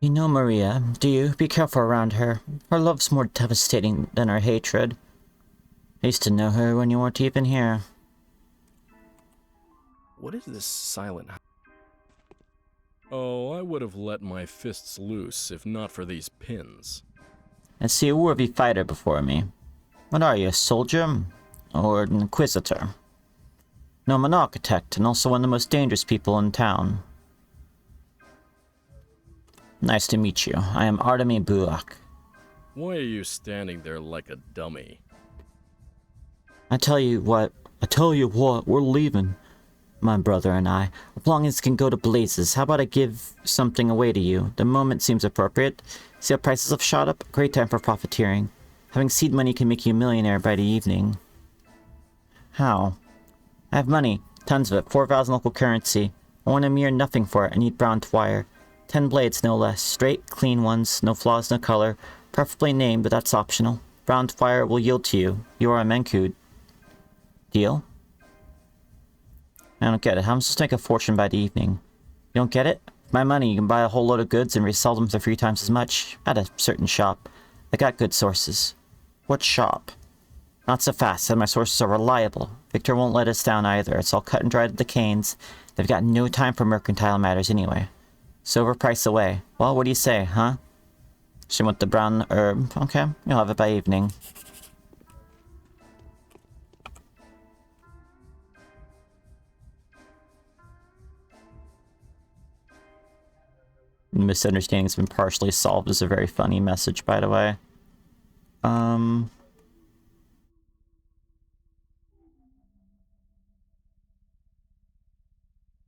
You know Maria, do you? Be careful around her. Her love's more devastating than her hatred. I used to know her when you weren't even here. What is this silent... Oh, I would have let my fists loose if not for these pins. I see a worthy fighter before me. What are you, a soldier? Or an inquisitor? No, I'm an architect, and also one of the most dangerous people in town. Nice to meet you. I am Artemi Bulak. Why are you standing there like a dummy? I tell you what, we're leaving. My brother and I. As long as it can go to blazes, how about I give something away to you? The moment seems appropriate. See how prices have shot up? Great time for profiteering. Having seed money can make you a millionaire by the evening. How? I have money. Tons of it. 4,000 local currency. I want a mere nothing for it. I need brown wire. 10 blades, no less. Straight, clean ones. No flaws, no color. Preferably named, but that's optional. Brown wire will yield to you. You are a Menkud. Deal? I don't get it. How am I supposed to make a fortune by the evening? You don't get it? With my money, you can buy a whole load of goods and resell them for 3 times as much. At a certain shop. I got good sources. What shop? Not so fast, and my sources are reliable. Victor won't let us down either. It's all cut and dried at the Canes. They've got no time for mercantile matters anyway. So overpriced away. Well, what do you say, huh? She want the brown herb. Okay, you'll have it by evening. Misunderstanding's been partially solved is a very funny message, by the way.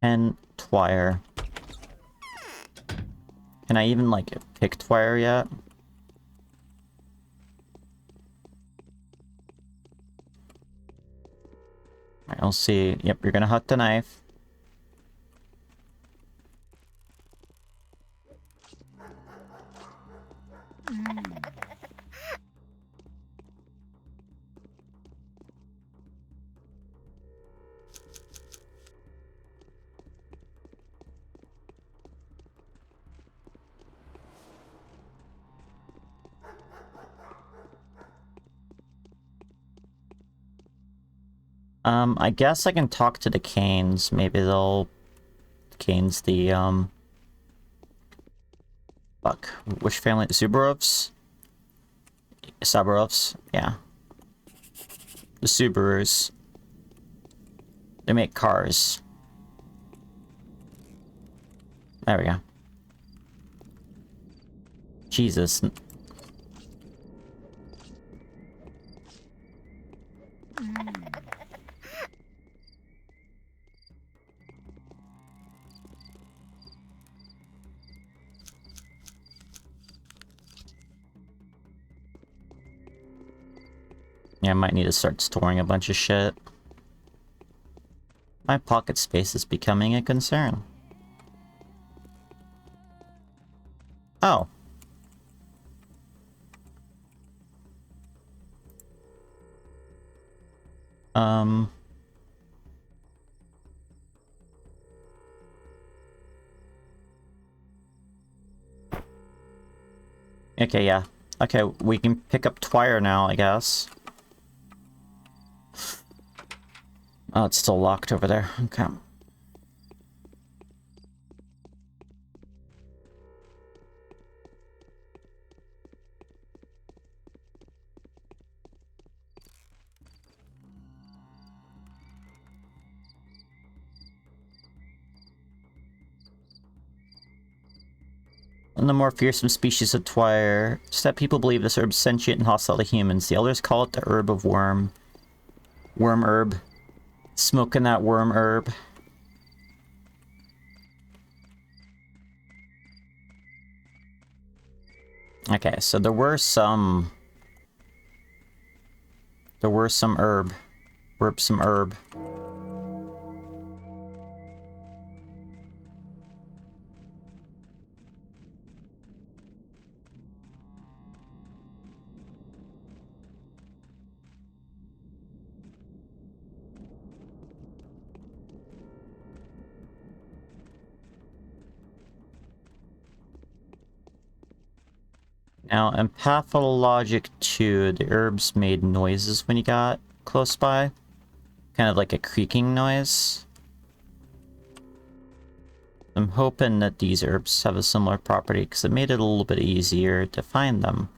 And Twire. Can I even, like, pick Twire yet? Alright, we'll see. Yep, you're gonna huck the knife. I guess I can talk to the Canes. Maybe they'll... Canes the, Fuck. Which family? Subarovs? Sabarovs? Yeah. The Subarus. They make cars. There we go. Jesus. Yeah, I might need to start storing a bunch of shit. My pocket space is becoming a concern. Oh. Okay, yeah. Okay, we can pick up Twire now, I guess. Oh, it's still locked over there. Okay. One of the more fearsome species of Twire. Just that people believe this herb is sentient and hostile to humans. The elders call it the herb of worm. Worm herb. Smoking that worm herb. Okay, so there were some herb. Some herb. Now, in Pathologic 2, the herbs made noises when you got close by. Kind of like a creaking noise. I'm hoping that these herbs have a similar property, because it made it a little bit easier to find them.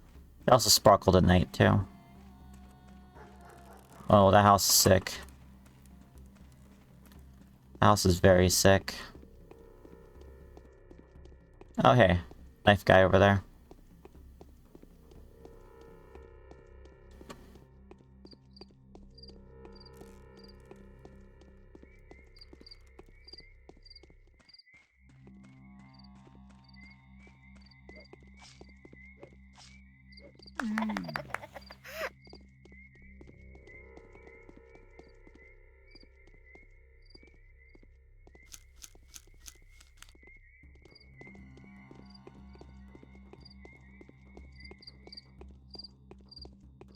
They also sparkled at night, too. Oh, that house is sick. The house is very sick. Oh, hey. Knife guy over there.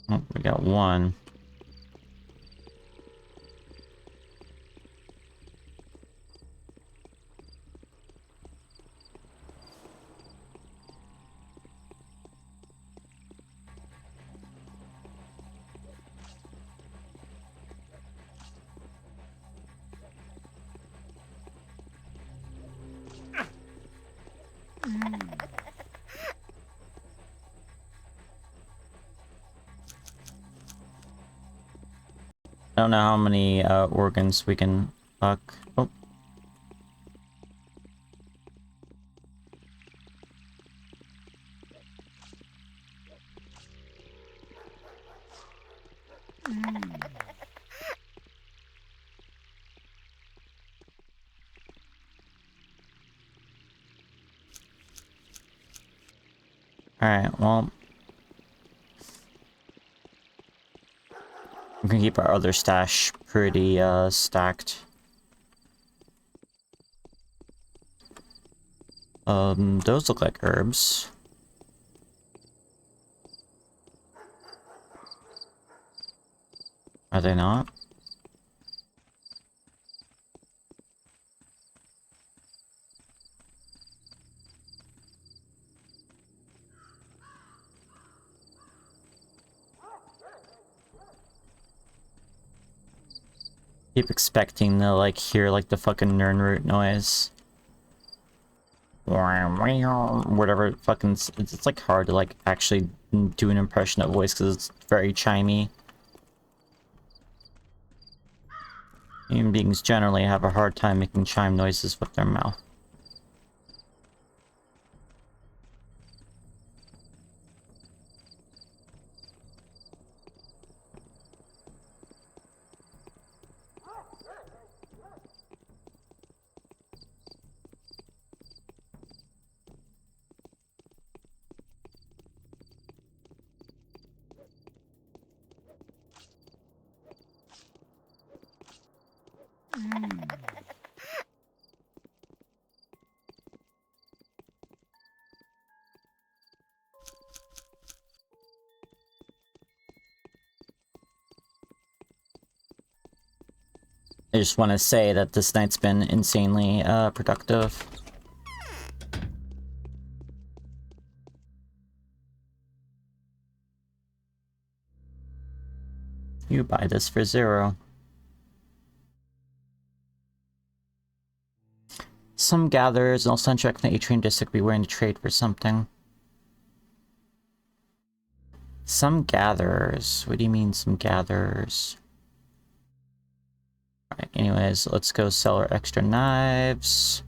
Oh, we got one. I don't know how many organs we can fuck. Oh. Alright, well... we can keep our other stash pretty, stacked. Those look like herbs. Are they not? Keep expecting to, like, hear, like, the fucking Nernroot noise. Whatever fucking... It's like, hard to, like, actually do an impression of voice, because it's very chimey. Human beings generally have a hard time making chime noises with their mouth. I just want to say that this night's been insanely productive. You buy this for 0. Some gatherers and also check the Atrian district be willing to trade for something. Some gatherers. What do you mean some gatherers? Alright, anyways, let's go sell our extra knives.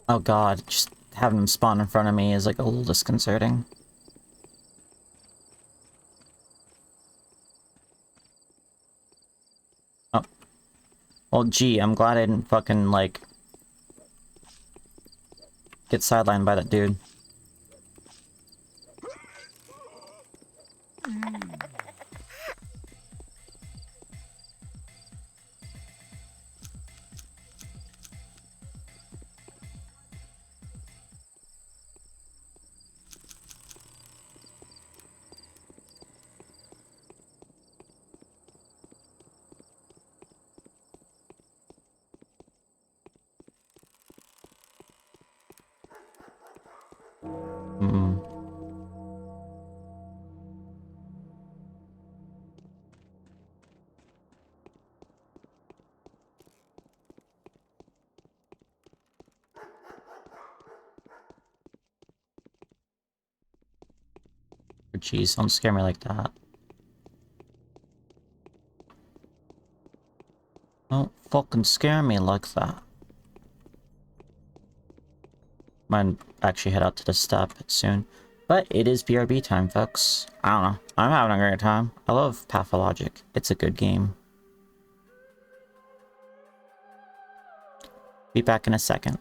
Oh god, just having them spawn in front of me is like a little disconcerting. Oh. Well, gee, I'm glad I didn't fucking, like, get sidelined by that dude. Jeez, don't scare me like that. Don't fucking scare me like that. Might actually head out to the stop soon. But it is BRB time, folks. I don't know. I'm having a great time. I love Pathologic. It's a good game. Be back in a second.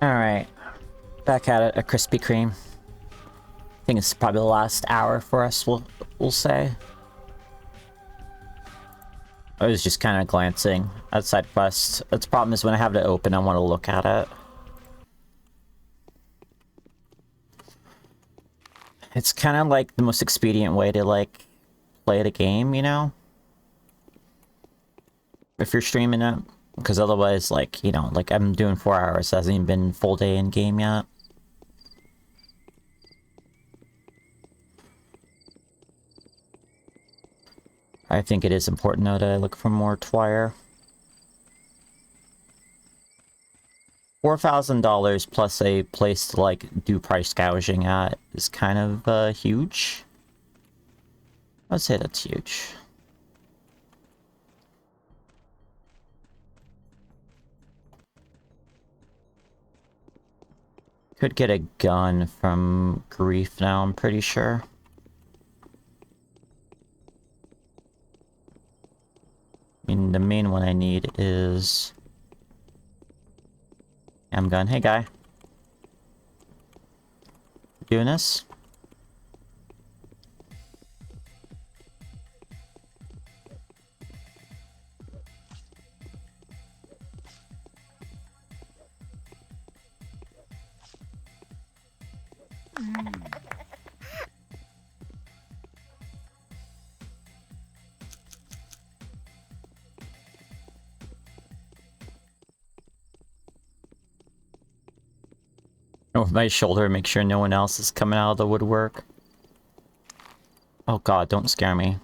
Alright. Back at it, a Krispy Kreme. I think it's probably the last hour for us, we'll say. I was just kind of glancing at side quest. The problem is when I have it open, I want to look at it. It's kind of like the most expedient way to, like, play the game, you know? If you're streaming it. Because otherwise, like, you know, like, I'm doing 4 hours. It hasn't even been full day in game yet. I think it is important, though, that I look for more Twire. $4,000 plus a place to, like, do price gouging at is kind of, huge. I'd say that's huge. Could get a gun from Grief now, I'm pretty sure. I mean, the main one I need is... gun. Hey, guy. Doing this? Over my shoulder, make sure no one else is coming out of the woodwork. Oh god, don't scare me.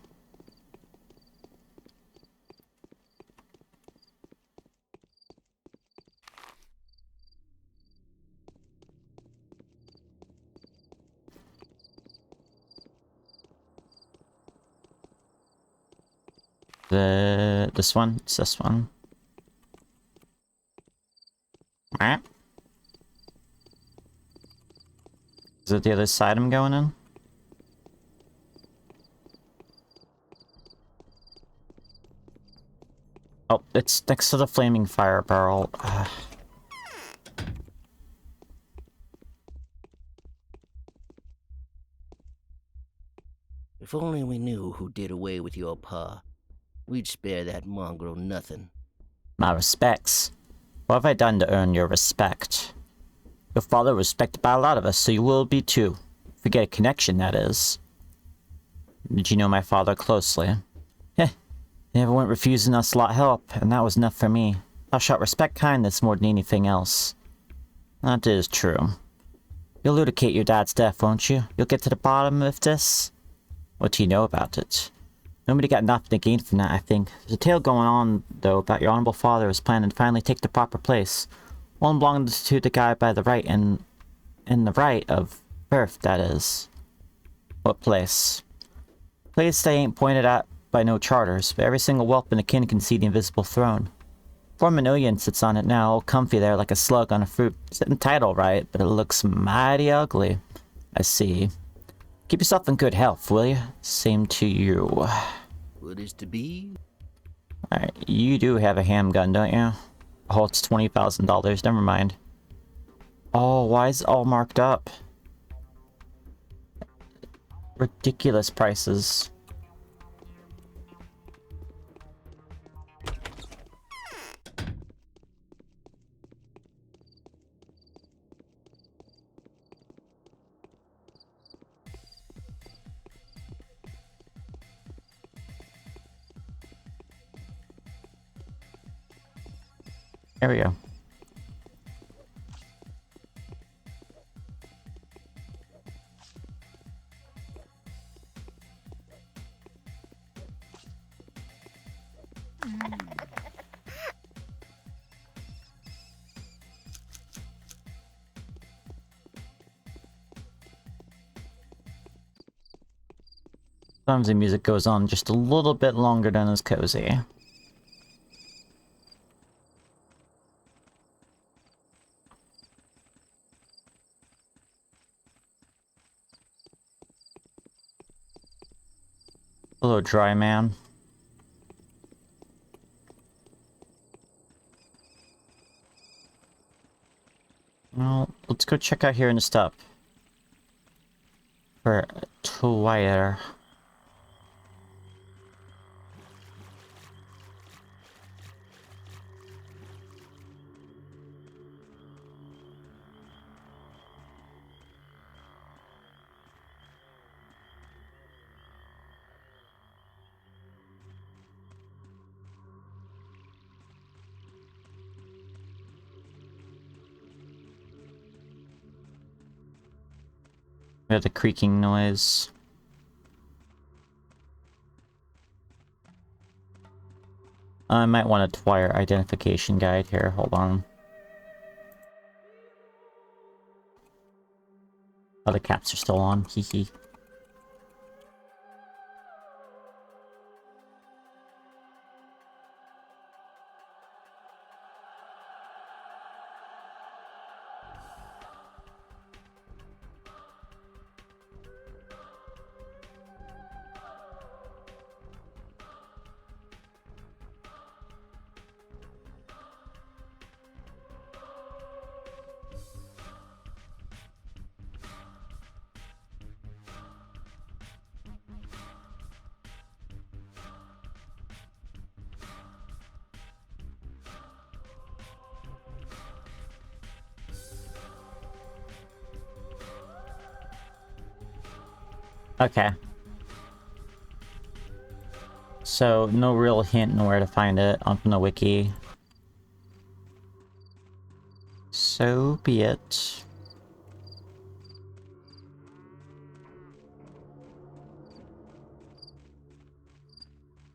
This one? It's this one. Alright. Is it the other side I'm going in? Oh, it's next to the flaming fire barrel. If only we knew who did away with your pa, we'd spare that mongrel nothing. My respects. What have I done to earn your respect? Your father was respected by a lot of us, so you will be too. Forget a connection, that is. Did you know my father closely? Heh. He never went refusing us a lot of help, and that was enough for me. Thou shalt respect kindness more than anything else. That is true. You'll elucidate your dad's death, won't you? You'll get to the bottom of this? What do you know about it? Nobody got nothing to gain from that, I think. There's a tale going on, though, about your honorable father was planning to finally take the proper place. One belongs to the guy by the right, and the right of birth, that is. What place? Place they ain't pointed at by no charters, but every single whelp in the kin can see the invisible throne. 4 million sits on it now, all comfy there like a slug on a fruit. Sitting tight all right, but it looks mighty ugly. I see. Keep yourself in good health, will you? Same to you. What is to be? Alright, you do have a handgun, don't you? Oh, it's $20,000. Never mind. Oh, why is it all marked up? Ridiculous prices. There we go. Sometimes the music goes on just a little bit longer than is cozy. Hello, dry man. Well, let's go check out here in the stuff. For Twitter. We have the creaking noise. I might want a Twire identification guide here. Hold on. Oh, the caps are still on. Hee hee. Okay. So, no real hint on where to find it on the wiki. So be it.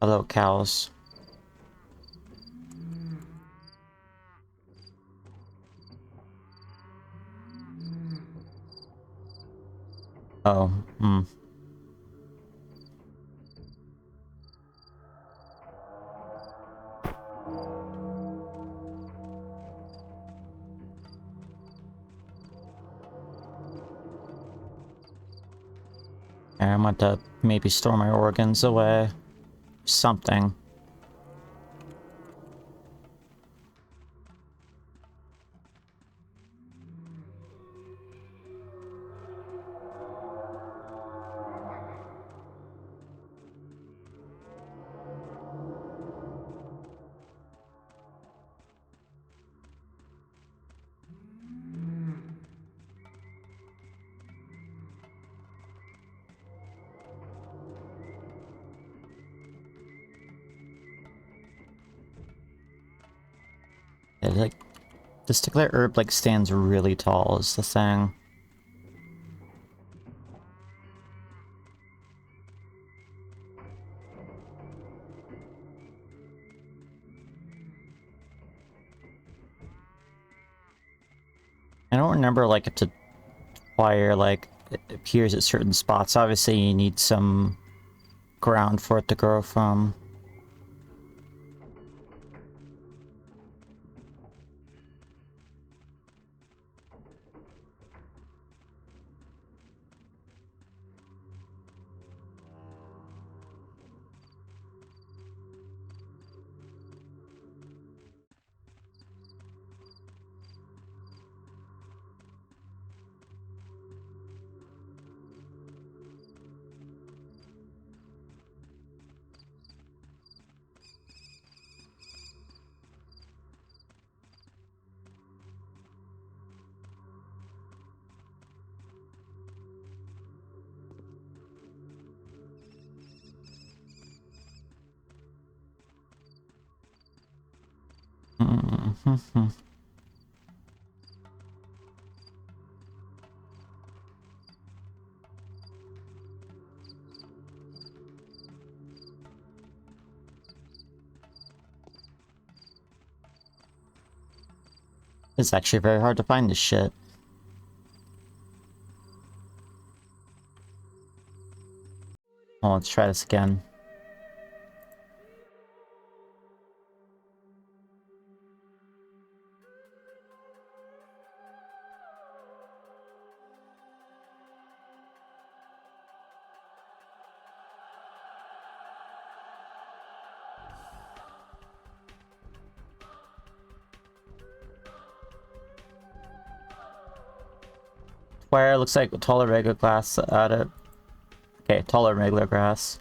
Hello, cows. Oh, hmm. I'm going to maybe store my organs away. Something. Yeah, like, this particular herb, like, stands really tall is the thing. I don't remember, like, if to wire, like, it appears at certain spots. Obviously, you need some ground for it to grow from. Mm-hmm. It's actually very hard to find this shit. Well, let's try this again. Square looks like taller regular glass at it. Okay, taller regular grass.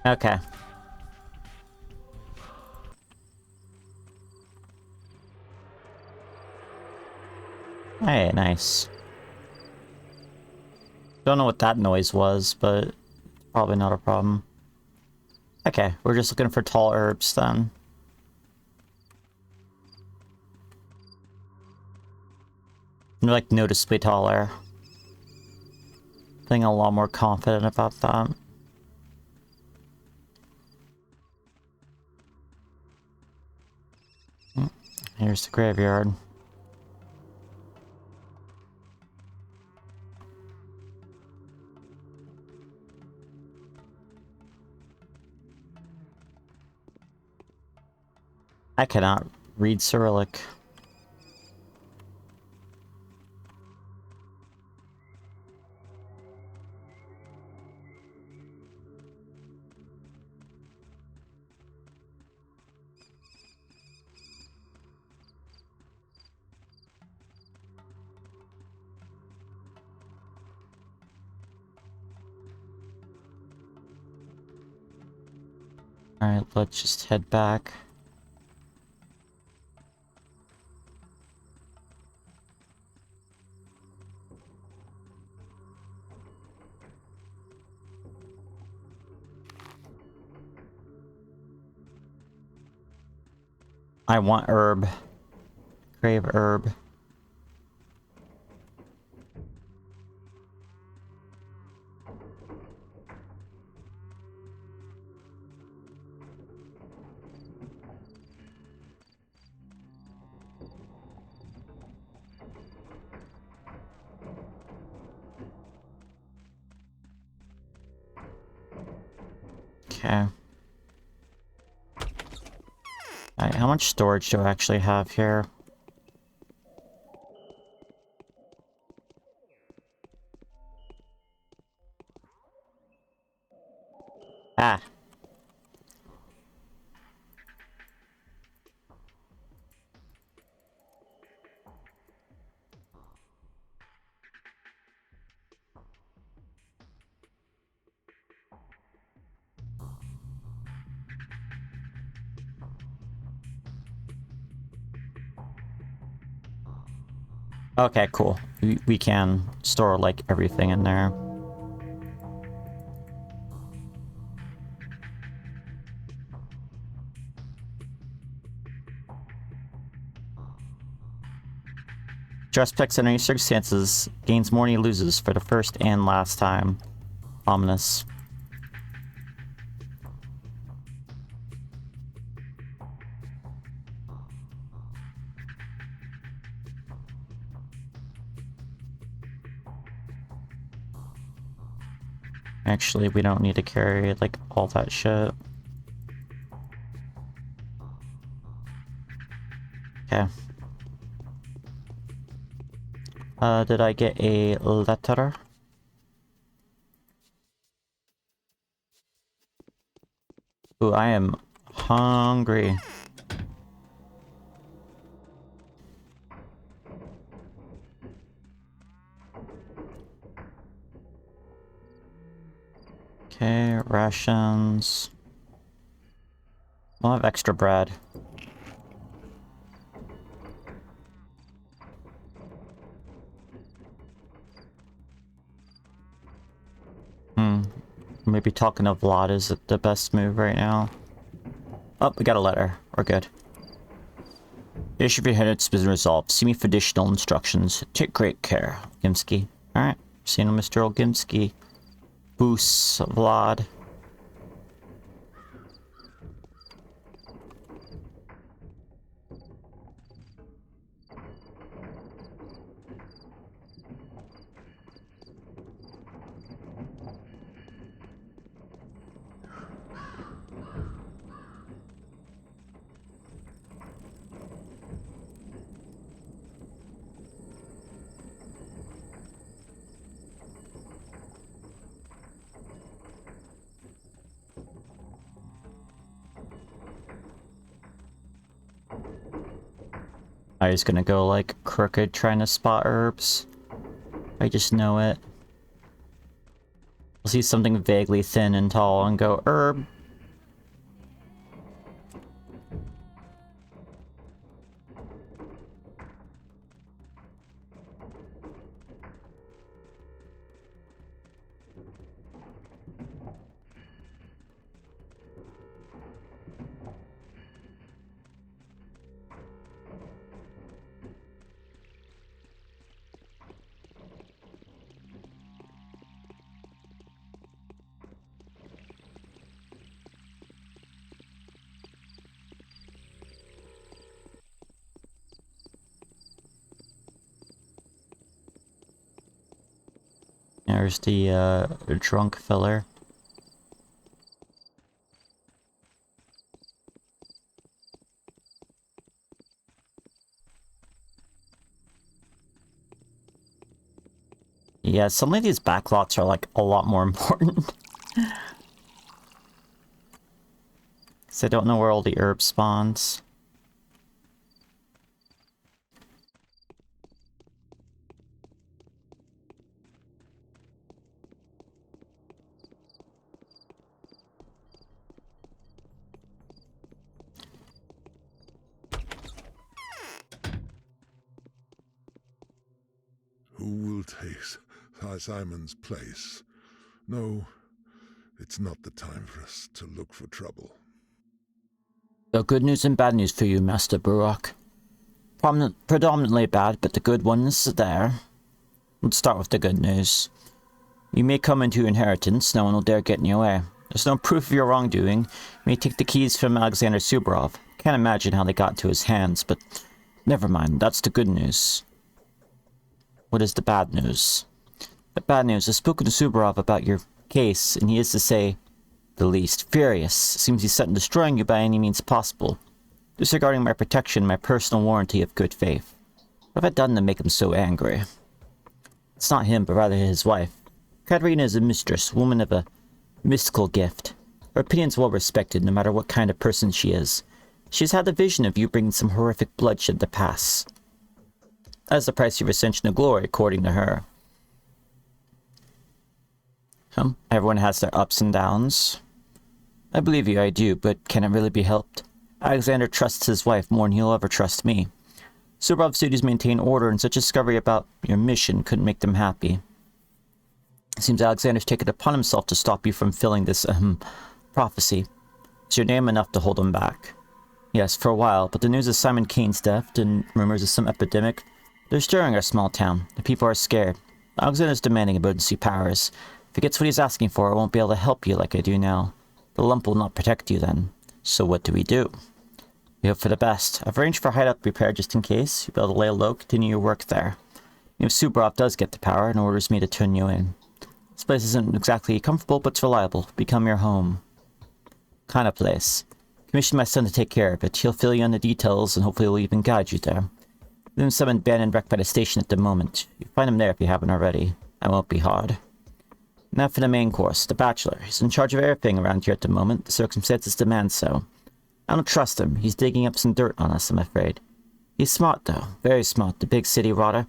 Okay. Hey, nice. Don't know what that noise was, but probably not a problem. Okay, we're just looking for tall herbs then. They're like noticeably taller. Feeling a lot more confident about that. Here's the graveyard. I cannot read Cyrillic. Alright, let's just head back. I want herb. Crave herb. Okay. Alright, how much storage do I actually have here? Ah. Okay, cool. We can store, like, everything in there. Haruspex in any circumstances gains more than he loses for the first and last time. Ominous. Actually, we don't need to carry, like, all that shit. Okay. Did I get a letter? Ooh, I am hungry. Okay, rations. I'll have extra bread. Maybe talking to Vlad is the best move right now. Oh, we got a letter. We're good. The issue of your head has been resolved. See me for additional instructions. Take great care, Gimsky. Alright, see you, Mr. Gimsky. Boos, Vlad. I was gonna go like crooked trying to spot herbs. I just know it. I'll see something vaguely thin and tall and go, herb. There's the drunk filler. Yeah, suddenly these backlots are like a lot more important. Because I don't know where all the herb spawns. Who will take Simon's place? No, it's not the time for us to look for trouble. So good news and bad news for you, Master Barak. Predominantly bad, but the good one's there. Let's start with the good news. You may come into your inheritance, no one will dare get in your way. There's no proof of your wrongdoing. You may take the keys from Alexander Suvorov. Can't imagine how they got into his hands, but never mind, that's the good news. What is the bad news? The bad news, I've spoken to Suvorov about your case, and he is, to say the least, furious. Seems he's set on destroying you by any means possible, disregarding my protection, my personal warranty of good faith. What have I done to make him so angry? It's not him, but rather his wife. Katerina is a mistress, woman of a mystical gift. Her opinion's well respected, no matter what kind of person she is. She's had the vision of you bringing some horrific bloodshed to pass. That is the price of ascension to glory, according to her. Everyone has their ups and downs. I believe you, I do, but can it really be helped? Alexander trusts his wife more than he'll ever trust me. Suvorov's duties maintain order, and such a discovery about your mission couldn't make them happy. It seems Alexander's taken it upon himself to stop you from filling this, prophecy. Is your name enough to hold him back? Yes, for a while, but the news of Simon Kane's death and rumors of some epidemic, they're stirring our small town. The people are scared. Alexander's demanding emergency powers. If he gets what he's asking for, I won't be able to help you like I do now. The lump will not protect you then. So what do? We hope for the best. I've arranged for a hideout to be prepared just in case. You'll be able to lay low, continue your work there. If Suvorov does get the power and orders me to turn you in. This place isn't exactly comfortable, but it's reliable. Become your home. Kind of place. Commission my son to take care of it. He'll fill you in the details and hopefully will even guide you there. There's some abandoned wreck by the station at the moment. You'll find him there if you haven't already. That won't be hard. Now for the main course, the Bachelor. He's in charge of everything around here at the moment. The circumstances demand so. I don't trust him. He's digging up some dirt on us, I'm afraid. He's smart, though. Very smart. The big city rotter.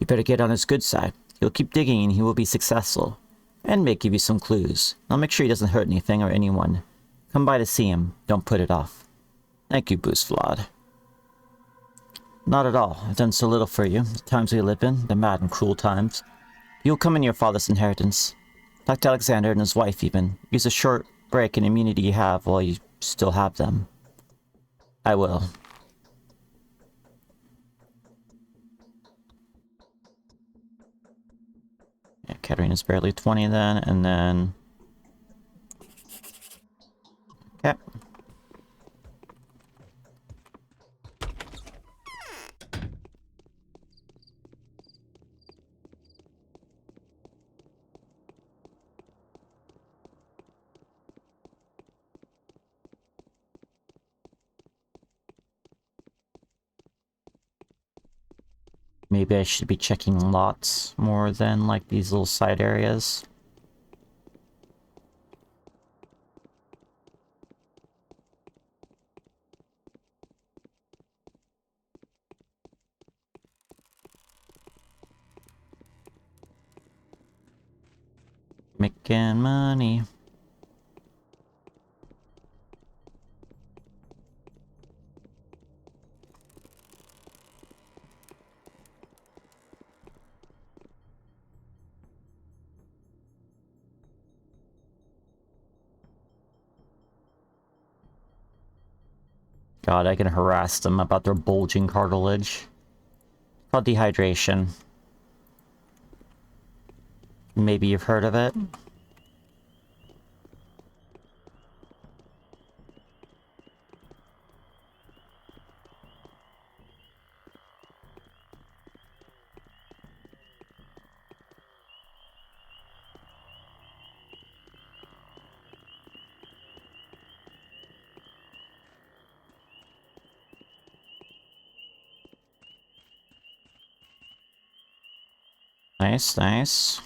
You better get on his good side. He'll keep digging and he will be successful. And may give you some clues. I'll make sure he doesn't hurt anything or anyone. Come by to see him. Don't put it off. Thank you, Boost Vlad. Not at all. I've done so little for you. The times we live in, the mad and cruel times. You'll come in your father's inheritance. Talk to Alexander and his wife, even. Use a short break in immunity you have while you still have them. I will. Yeah, Katerina's barely 20 then, and then... Okay. Maybe I should be checking lots more than, like, these little side areas. Making money. God, I can harass them about their bulging cartilage. Called dehydration. Maybe you've heard of it? Nice, nice.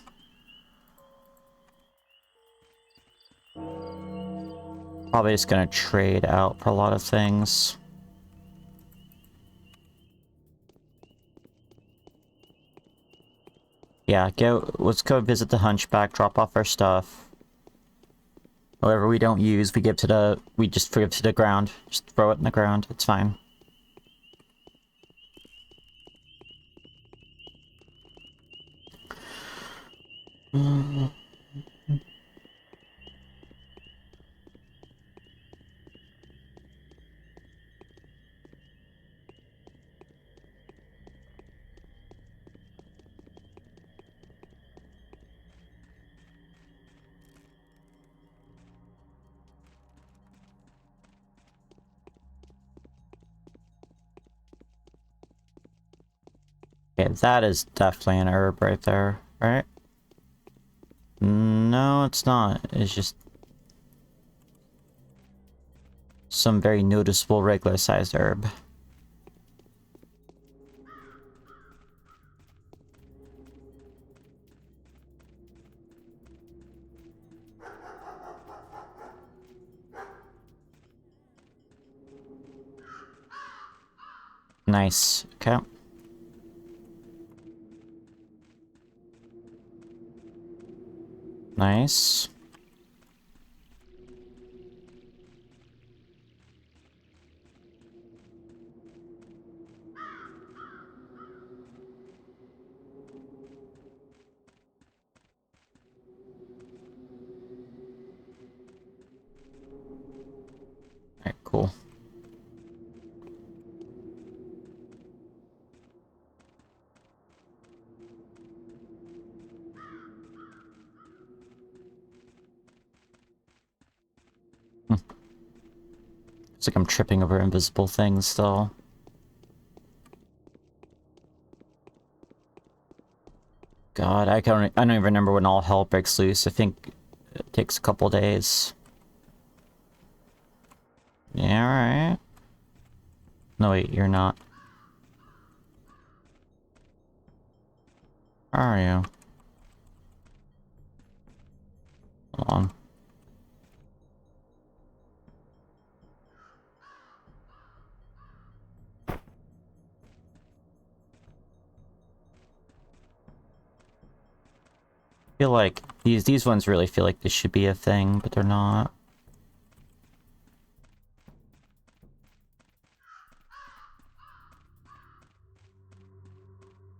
Probably just gonna trade out for a lot of things. Yeah, let's go visit the Hunchback, drop off our stuff. Whatever we don't use, we just give to the ground. Just throw it in the ground, it's fine. Okay, that is definitely an herb right there, right? No, it's not. It's just some very noticeable regular-sized herb. Nice. Okay. Nice. Alright, cool. It's like I'm tripping over invisible things still. God, I don't even remember when all hell breaks loose. I think it takes a couple days. Yeah, alright. No, wait, you're not. Where are you? Hold on. I feel like these ones really feel like this should be a thing, but they're not.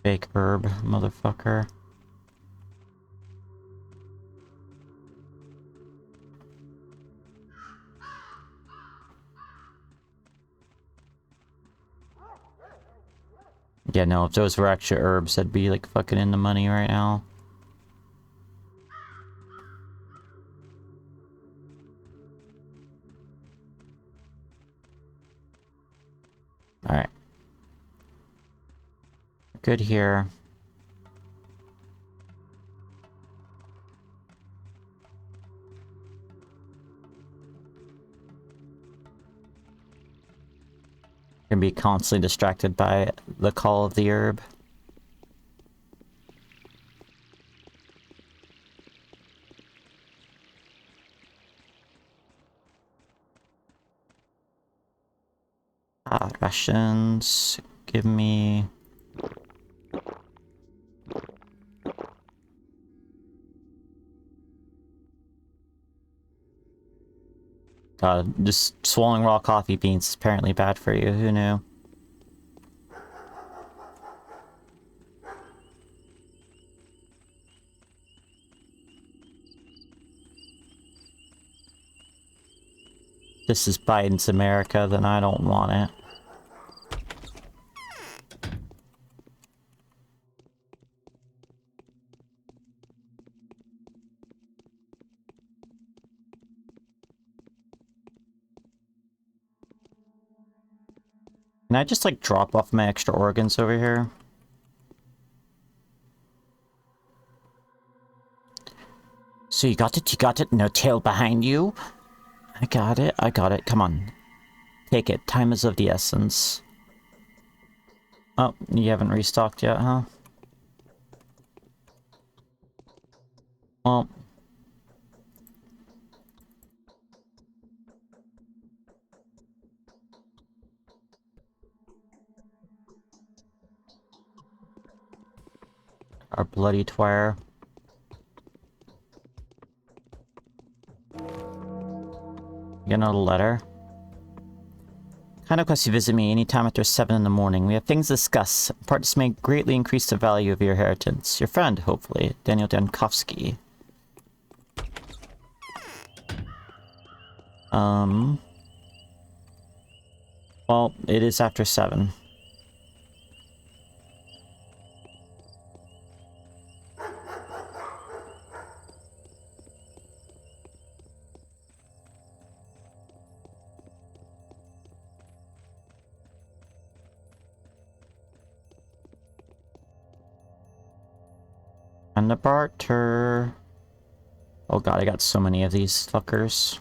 Fake herb, motherfucker. Yeah, no, if those were actual herbs, I'd be like fucking in the money right now. Alright. Good here. Can be constantly distracted by the call of the herb. Rations. Give me... God, just swallowing raw coffee beans is apparently bad for you. Who knew? This is Biden's America, then I don't want it. Can I just, like, drop off my extra organs over here? So you got it, no tail behind you? I got it, come on. Take it, time is of the essence. Oh, you haven't restocked yet, huh? Well... Our bloody twire. You get another letter. Kind of request you visit me anytime after 7 in the morning. We have things to discuss. Parts may greatly increase the value of your inheritance. Your friend, hopefully, Daniel Dankovsky. Well, it is after 7. And the barter. Oh god, I got so many of these fuckers.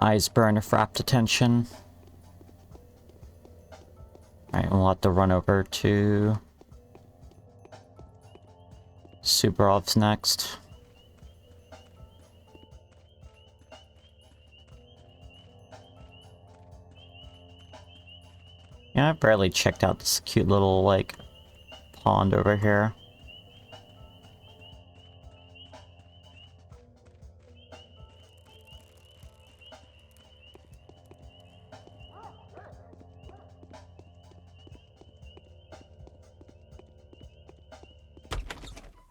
Eyes burn if rapt attention. Alright, we'll have to run over to... Subarov's next. Yeah, I barely checked out this cute little, like, pond over here.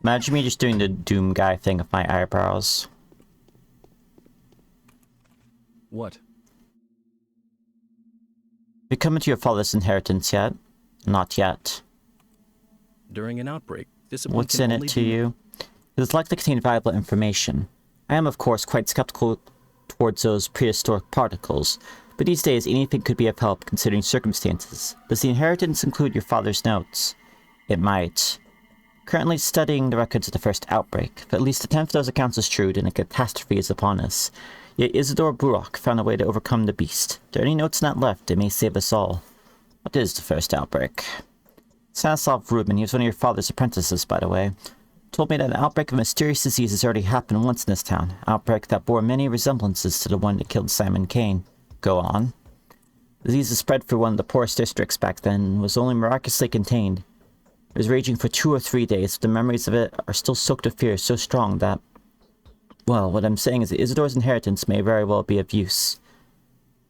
Imagine me just doing the Doom guy thing with my eyebrows. What? You come into your father's inheritance yet? Not yet. During an outbreak, discipline What's can in only it to be... you? It is likely to contain valuable information. I am, of course, quite skeptical towards those prehistoric particles, but these days anything could be of help considering circumstances. Does the inheritance include your father's notes? It might. Currently studying the records of the first outbreak. If at least a tenth of those accounts is true, then a catastrophe is upon us. Yet Isidore Burok found a way to overcome the beast. If there are any notes not left, it may save us all. What is the first outbreak? Stanislav Rubin, he was one of your father's apprentices, by the way, told me that an outbreak of mysterious disease has already happened once in this town. An outbreak that bore many resemblances to the one that killed Simon Kane. Go on. The disease spread through one of the poorest districts back then, and was only miraculously contained. It was raging for 2 or 3 days, but the memories of it are still soaked with fear so strong that... Well, what I'm saying is that Isidore's inheritance may very well be of use.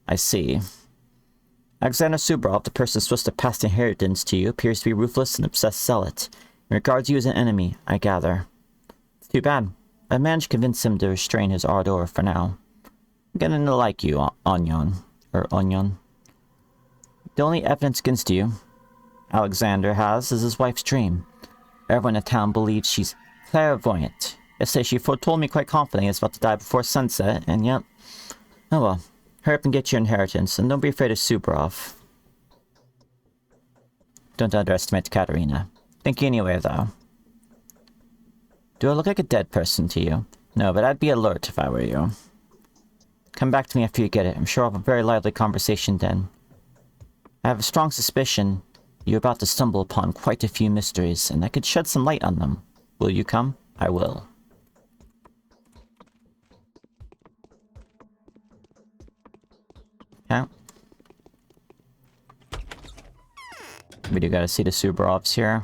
I see. Alexander Subarov, the person supposed to pass the inheritance to you, appears to be ruthless and obsessed zealot. He regards you as an enemy, I gather. It's too bad. I managed to convince him to restrain his ardor for now. I'm getting to like you, Onion. The only evidence against you, Alexander has, is his wife's dream. Everyone in town believes she's clairvoyant. Yesterday she foretold me quite confidently he was about to die before sunset, and yet... Oh well. Hurry up and get your inheritance, and don't be afraid of Subarov. Don't underestimate Katerina. Thank you anyway, though. Do I look like a dead person to you? No, but I'd be alert if I were you. Come back to me after you get it. I'm sure I'll have a very lively conversation then. I have a strong suspicion You're about to stumble upon quite a few mysteries, and I could shed some light on them. Will you come? I will. Yeah. We do gotta see the Subarovs here.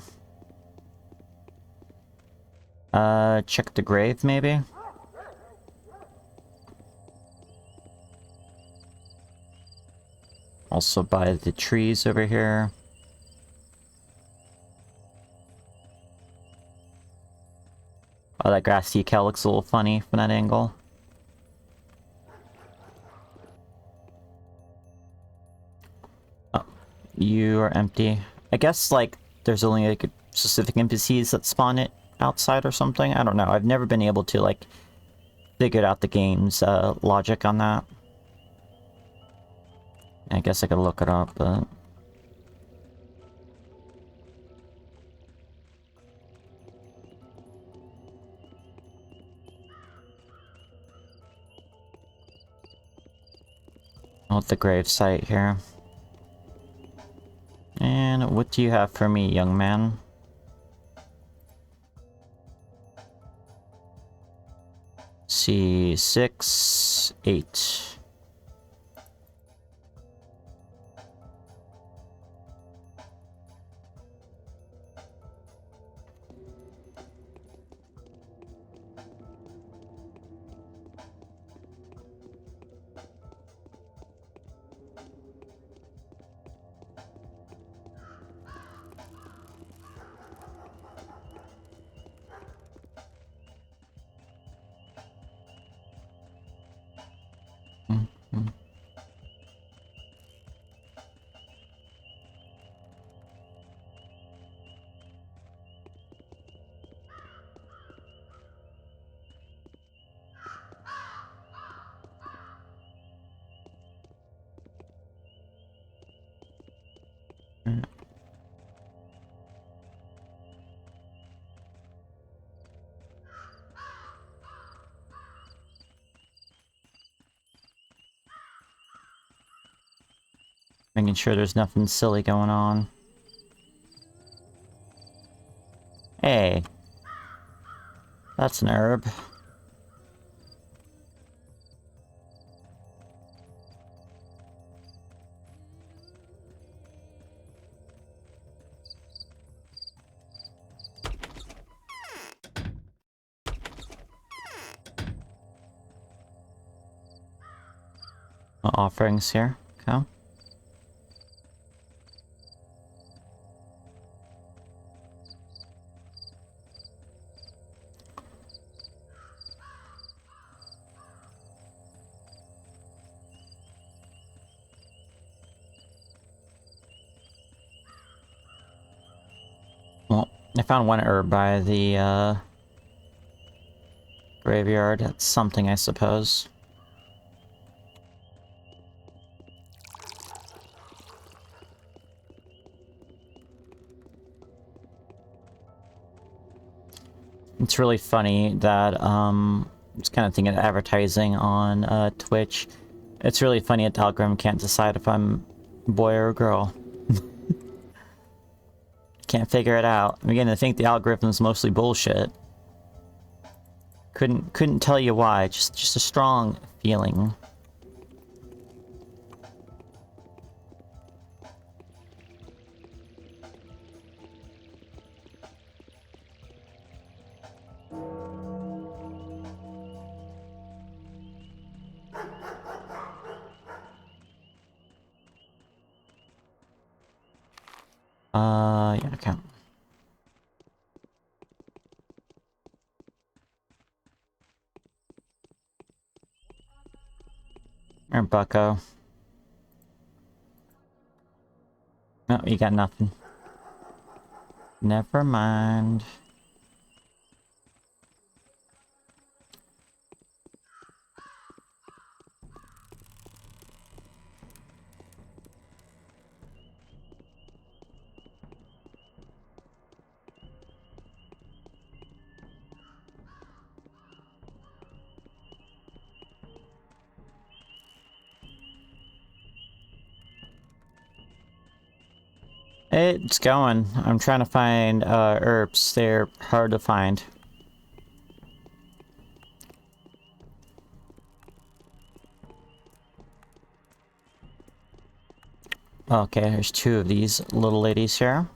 Check the grave, maybe? Also by the trees over here. Oh, that grass decal looks a little funny from that angle. Oh, you are empty. I guess, like, there's only, like, specific NPCs that spawn it outside or something? I don't know. I've never been able to, like, figure out the game's logic on that. I guess I could look it up, but... With the grave site here. And what do you have for me, young man? C6, 8. Making sure there's nothing silly going on. Hey. That's an herb. Offerings here. Okay. Well, I found one herb by the graveyard. That's something, I suppose. It's really funny that, I'm just kind of thinking of advertising on, Twitch. It's really funny that the algorithm can't decide if I'm a boy or a girl. Can't figure it out. I'm beginning to think the algorithm's mostly bullshit. Couldn't tell you why, just a strong feeling. Yeah, okay. Or bucko. No, you got nothing. Never mind. It's going. I'm trying to find herbs. They're hard to find. Okay, there's 2 of these little ladies here.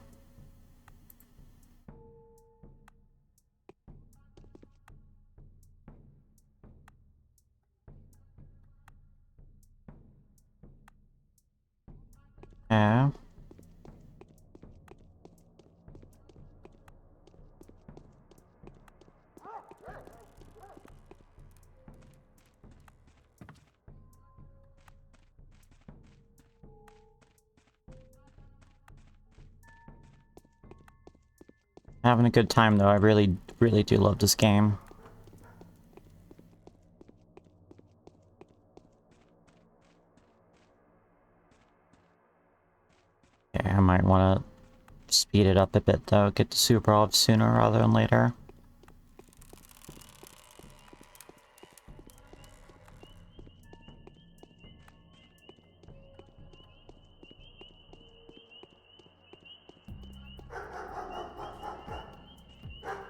Yeah. Having a good time though. I really, really do love this game. Okay, I might want to speed it up a bit though. Get to Super Olive sooner rather than later.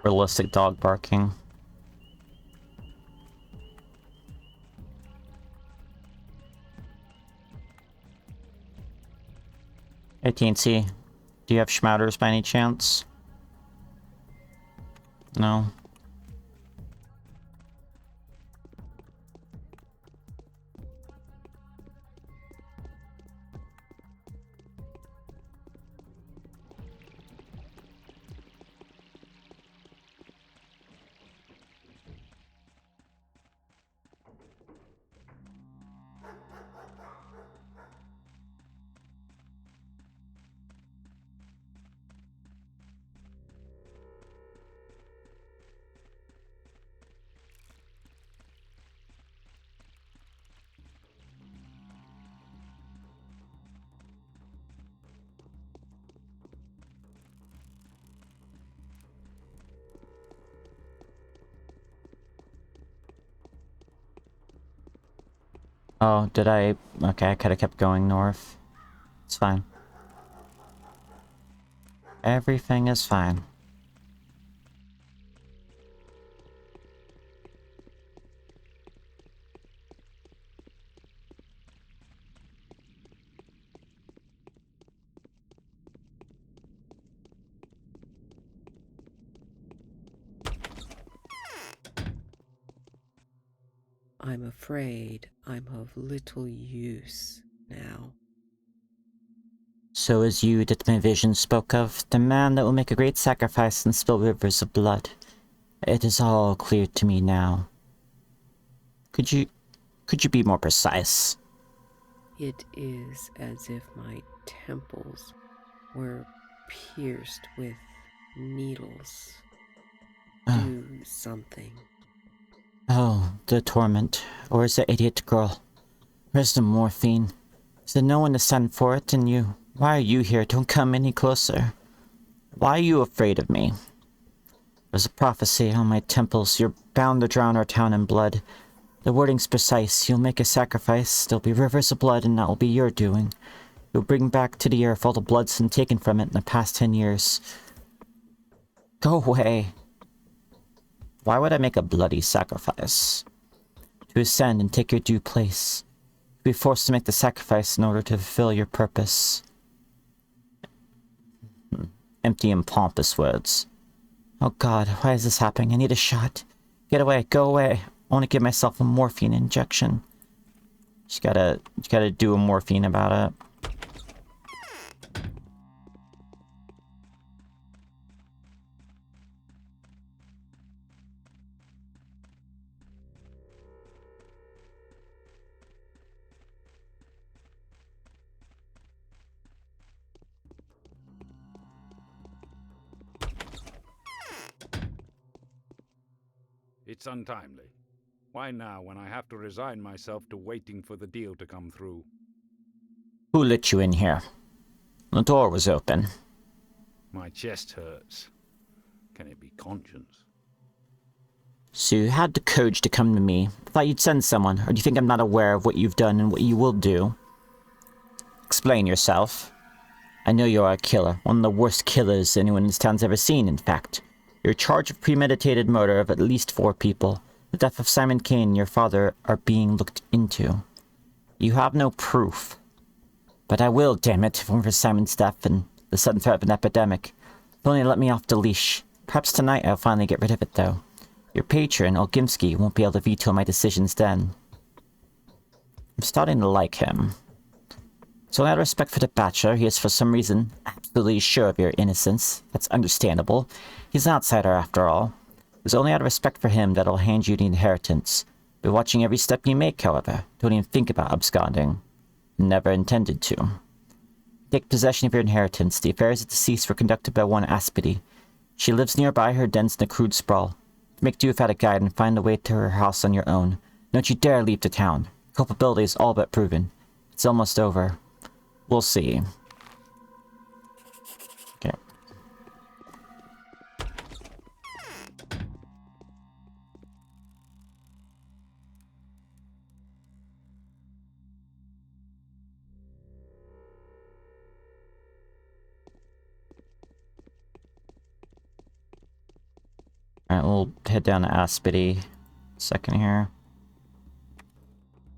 Realistic dog barking. Hey TNC, do you have schmouters by any chance? No. Oh, did I? Okay, I could have kept going north. It's fine. Everything is fine. I'm afraid I'm of little use now. So is you that my vision spoke of, the man that will make a great sacrifice and spill rivers of blood. It is all clear to me now. Could you be more precise? It is as if my temples were pierced with needles. Do something. Oh, the torment. Or is the idiot girl? Where's the morphine? Is there no one to send for it, and you? Why are you here? Don't come any closer. Why are you afraid of me? There's a prophecy on my temples. You're bound to drown our town in blood. The wording's precise. You'll make a sacrifice. There'll be rivers of blood, and that will be your doing. You'll bring back to the earth all the blood's been taken from it in the past 10 years. Go away. Why would I make a bloody sacrifice? To ascend and take your due place. To be forced to make the sacrifice in order to fulfill your purpose. Empty and pompous words. Oh god, why is this happening? I need a shot. Get away, go away. I want to give myself a morphine injection. You gotta do a morphine about it. It's untimely. Why now, when I have to resign myself to waiting for the deal to come through? Who let you in here? The door was open. My chest hurts. Can it be conscience? So you had the courage to come to me. I thought you'd send someone, or do you think I'm not aware of what you've done and what you will do? Explain yourself. I know you are a killer, one of the worst killers anyone in this town's ever seen, in fact. You're charged with premeditated murder of at least 4 people. The death of Simon Kane and your father are being looked into. You have no proof. But I will, damn it, if it weren't for Simon's death and the sudden threat of an epidemic. If only let me off the leash. Perhaps tonight I'll finally get rid of it, though. Your patron, Olgimsky, won't be able to veto my decisions then. I'm starting to like him. So out of respect for the Bachelor, he is for some reason absolutely sure of your innocence. That's understandable. He's an outsider after all. It's only out of respect for him that I'll hand you the inheritance. Be watching every step you make, however. Don't even think about absconding. Never intended to. Take possession of your inheritance. The affairs of the deceased were conducted by one Aspity. She lives nearby, her dens in a crude sprawl. Make do without a guide and find a way to her house on your own. Don't you dare leave the town. Culpability is all but proven. It's almost over. We'll see. Okay. Alright, we'll head down to Aspity. Second here.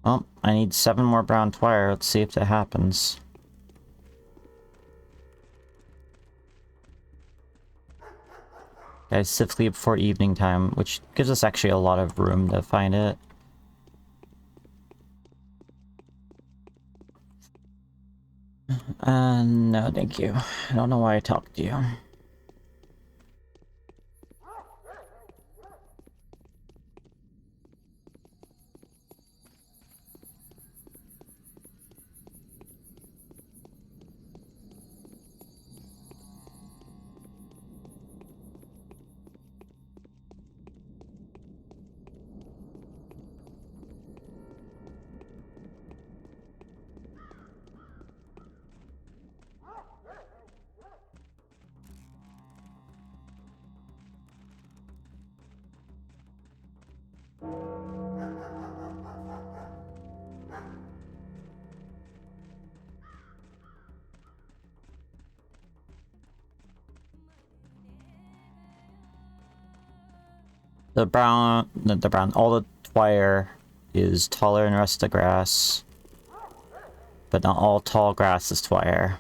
Well, I need 7 more brown twire. Let's see if that happens. Guys, swiftly before evening time, which gives us actually a lot of room to find it. No, thank you. I don't know why I talked to you. All the twire is taller than the rest of the grass. But not all tall grass is twire.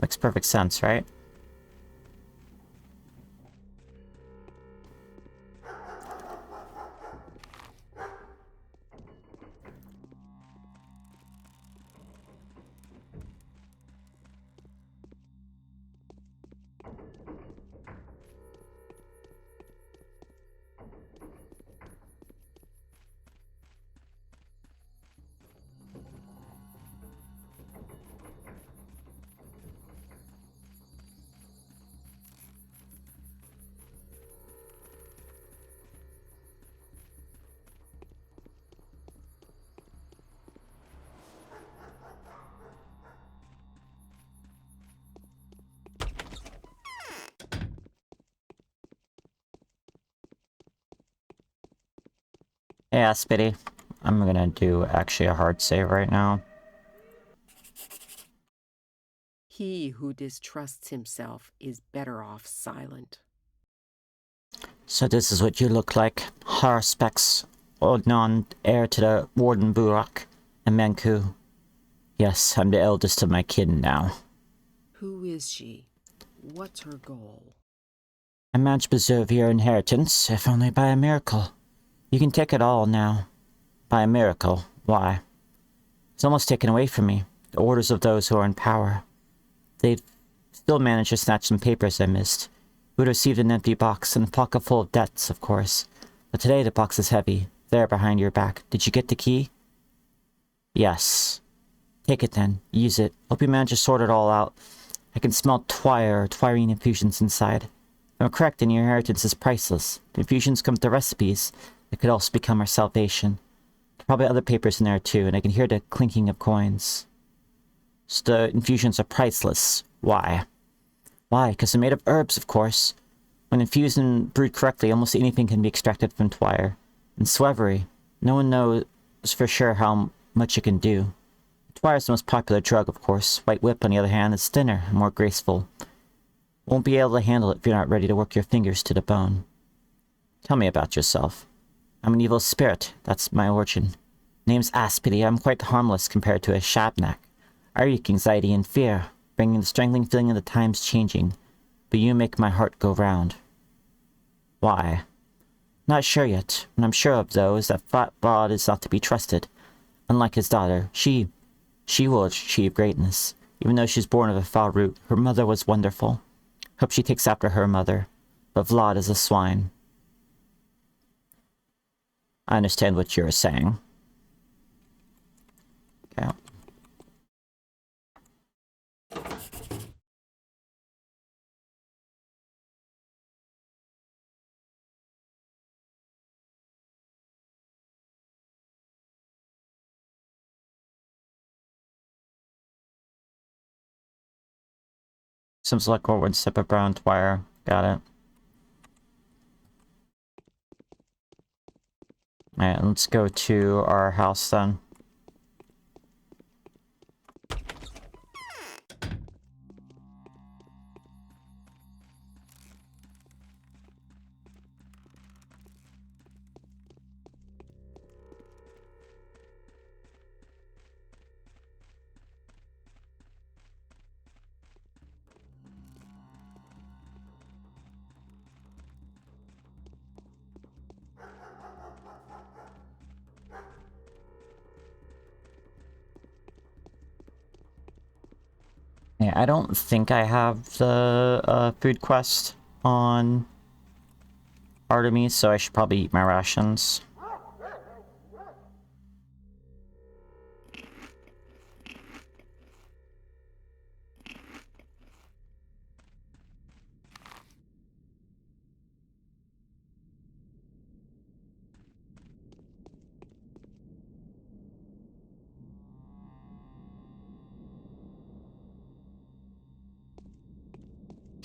Makes perfect sense, right? Yeah, Spitty. I'm gonna do actually a hard save right now. He who distrusts himself is better off silent. So this is what you look like. Haruspex, Odnon, heir to the Warden Burak, and Manku. Yes, I'm the eldest of my kin now. Who is she? What's her goal? I managed to preserve your inheritance, if only by a miracle. You can take it all now. By a miracle. Why? It's almost taken away from me. The orders of those who are in power. They've still managed to snatch some papers I missed. You would have received an empty box and a pocket full of debts, of course. But today the box is heavy. There, behind your back. Did you get the key? Yes. Take it then. Use it. Hope you manage to sort it all out. I can smell twire or twirine infusions inside. If I'm correct, then your inheritance is priceless. The infusions come with the recipes. It could also become our salvation. There are probably other papers in there too, and I can hear the clinking of coins. So the infusions are priceless. Why? Why? Because they're made of herbs, of course. When infused and brewed correctly, almost anything can be extracted from twire. And Swevery, no one knows for sure how much it can do. Twire's the most popular drug, of course. White Whip, on the other hand, is thinner and more graceful. Won't be able to handle it if you're not ready to work your fingers to the bone. Tell me about yourself. I'm an evil spirit. That's my origin. Name's Aspity. I'm quite harmless compared to a Shabnak. I wreak anxiety and fear, bringing the strangling feeling of the times changing. But you make my heart go round. Why? Not sure yet. What I'm sure of, though, is that Fat Bod is not to be trusted. Unlike his daughter, she will achieve greatness. Even though she's born of a foul root, her mother was wonderful. Hope she takes after her mother. But Vlad is a swine. I understand what you're saying. Okay. Some select one step of brown wire. Got it. Alright, let's go to our house then. Yeah, I don't think I have the food quest on Artemis, so I should probably eat my rations.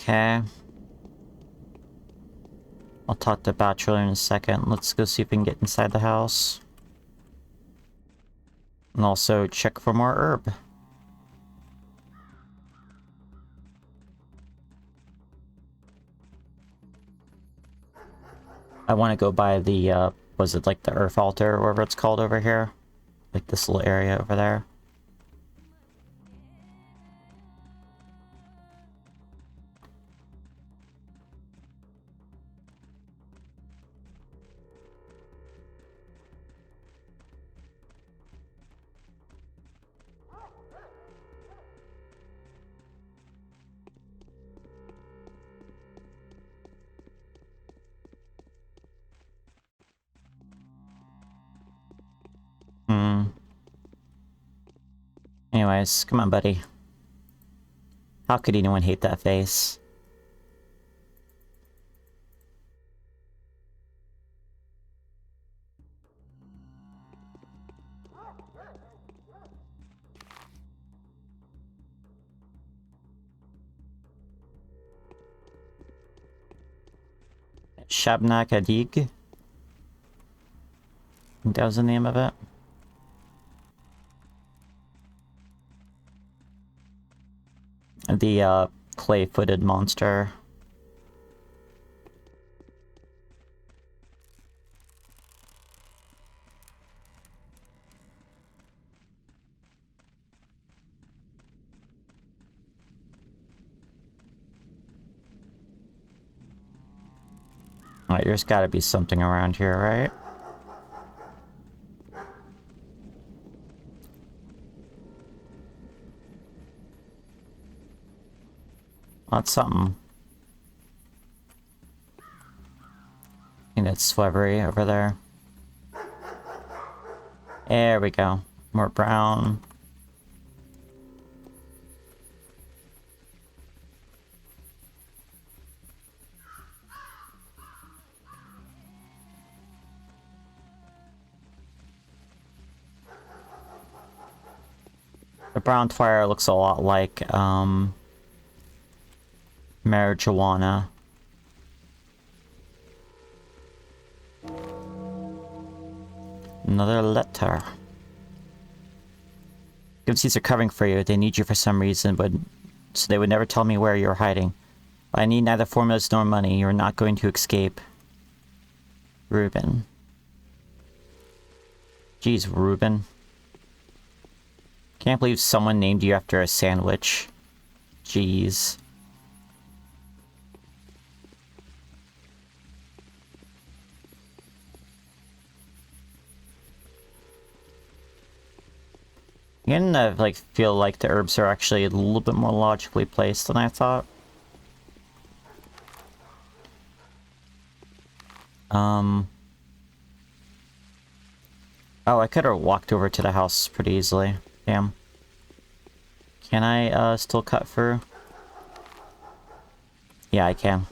Okay. I'll talk to Bachelor in a second. Let's go see if we can get inside the house. And also check for more herb. I want to go by the, was it like the Earth Altar or whatever it's called over here? Like this little area over there. Anyways, come on, buddy. How could anyone hate that face? Shabnak Adig? I think that was the name of it. The, clay-footed monster. Alright, there's gotta be something around here, right? That's something. And it's flubbery over there. There we go. More brown. The brown fire looks a lot like, marijuana. Another letter. Gypsies are covering for you. They need you for some reason, but so they would never tell me where you're hiding. I need neither formulas nor money. You're not going to escape. Reuben. Jeez, Reuben. Can't believe someone named you after a sandwich. Jeez. I'm gonna, like, feel like the herbs are actually a little bit more logically placed than I thought. Oh, I could have walked over to the house pretty easily. Damn. Can I, still cut through? Yeah, I can.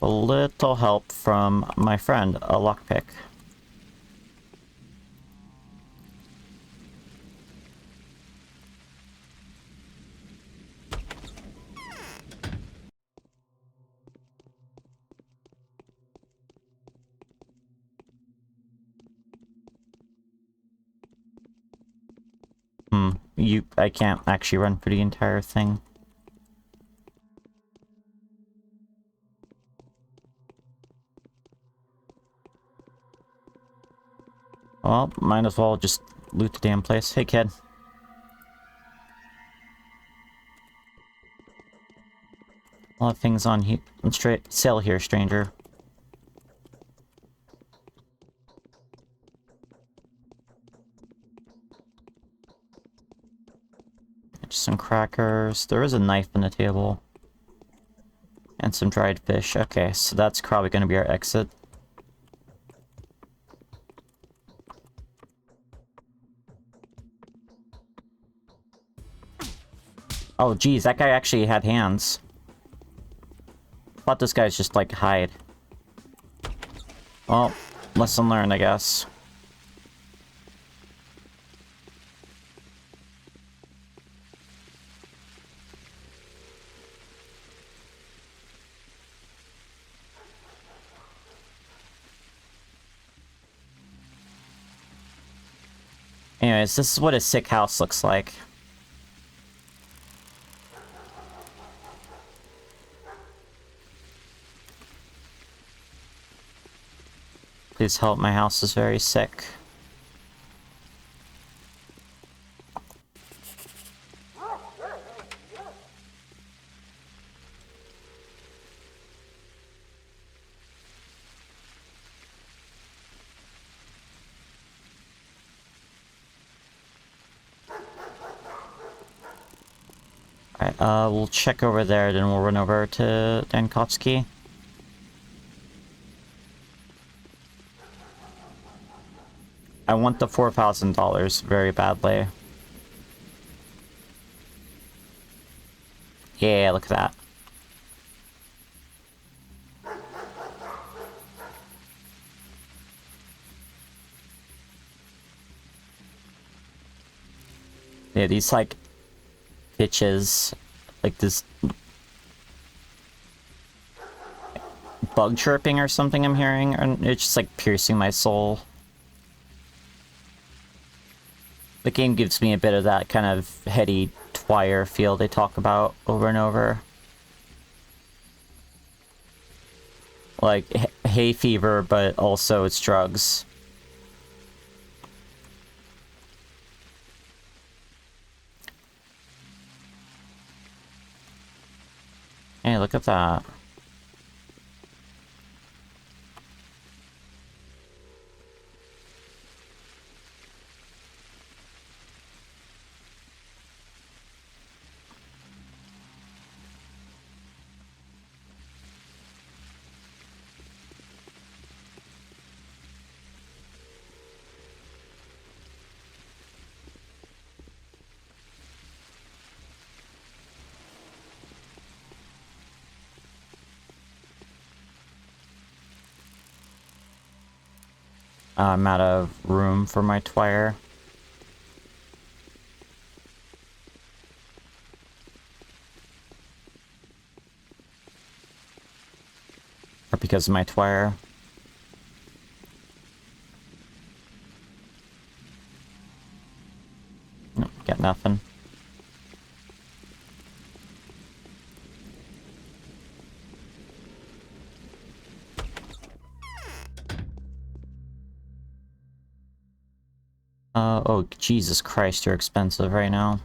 A little help from my friend, a lockpick. I can't actually run for the entire thing. Well, might as well just loot the damn place. Hey, kid. A lot of things on straight sale here, stranger. Just some crackers. There is a knife on the table. And some dried fish. Okay, so that's probably going to be our exit. Oh, geez, that guy actually had hands. Thought this guy's just, like, hide. Well, lesson learned, I guess. Anyways, this is what a sick house looks like. Please help, my house is very sick. Alright, we'll check over there, then we'll run over to Dankovsky. I want the $4,000 very badly. Yeah, look at that. Yeah, these, like, bitches, like this bug chirping or something I'm hearing, and it's just, like, piercing my soul. The game gives me a bit of that kind of heady twire feel they talk about over and over. Like, hay fever, but also it's drugs. Hey, look at that. I'm out of room for my twire. Or because of my twire. Get nothing. Oh, Jesus Christ, you're expensive right now.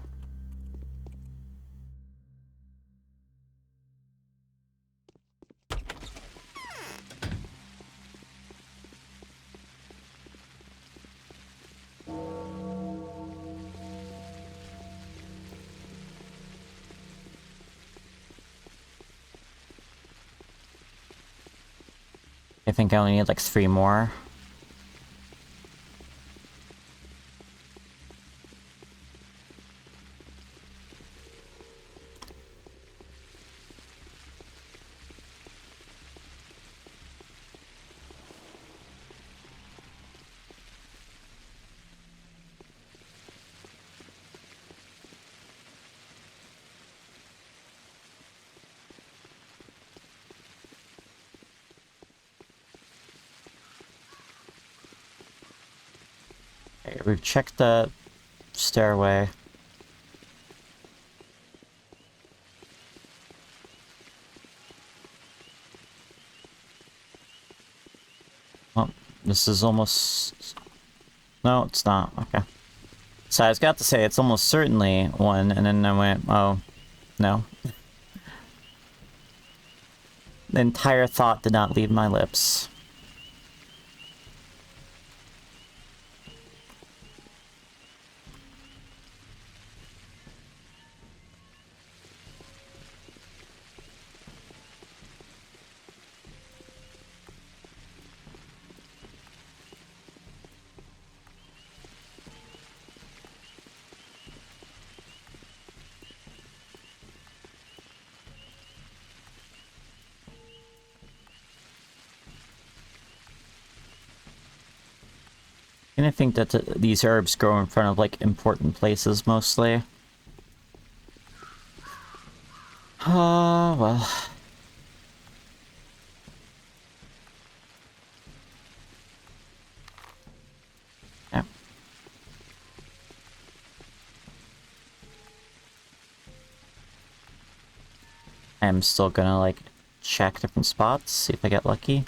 I think I only need like 3 more. Okay, we've checked the stairway. Oh, this is almost... No, it's not. Okay. So I was about to say, it's almost certainly one, and then I went, oh, no. The entire thought did not leave my lips. And I think that these herbs grow in front of, like, important places, mostly. Oh, well. Yeah. I'm still gonna, like, check different spots, see if I get lucky.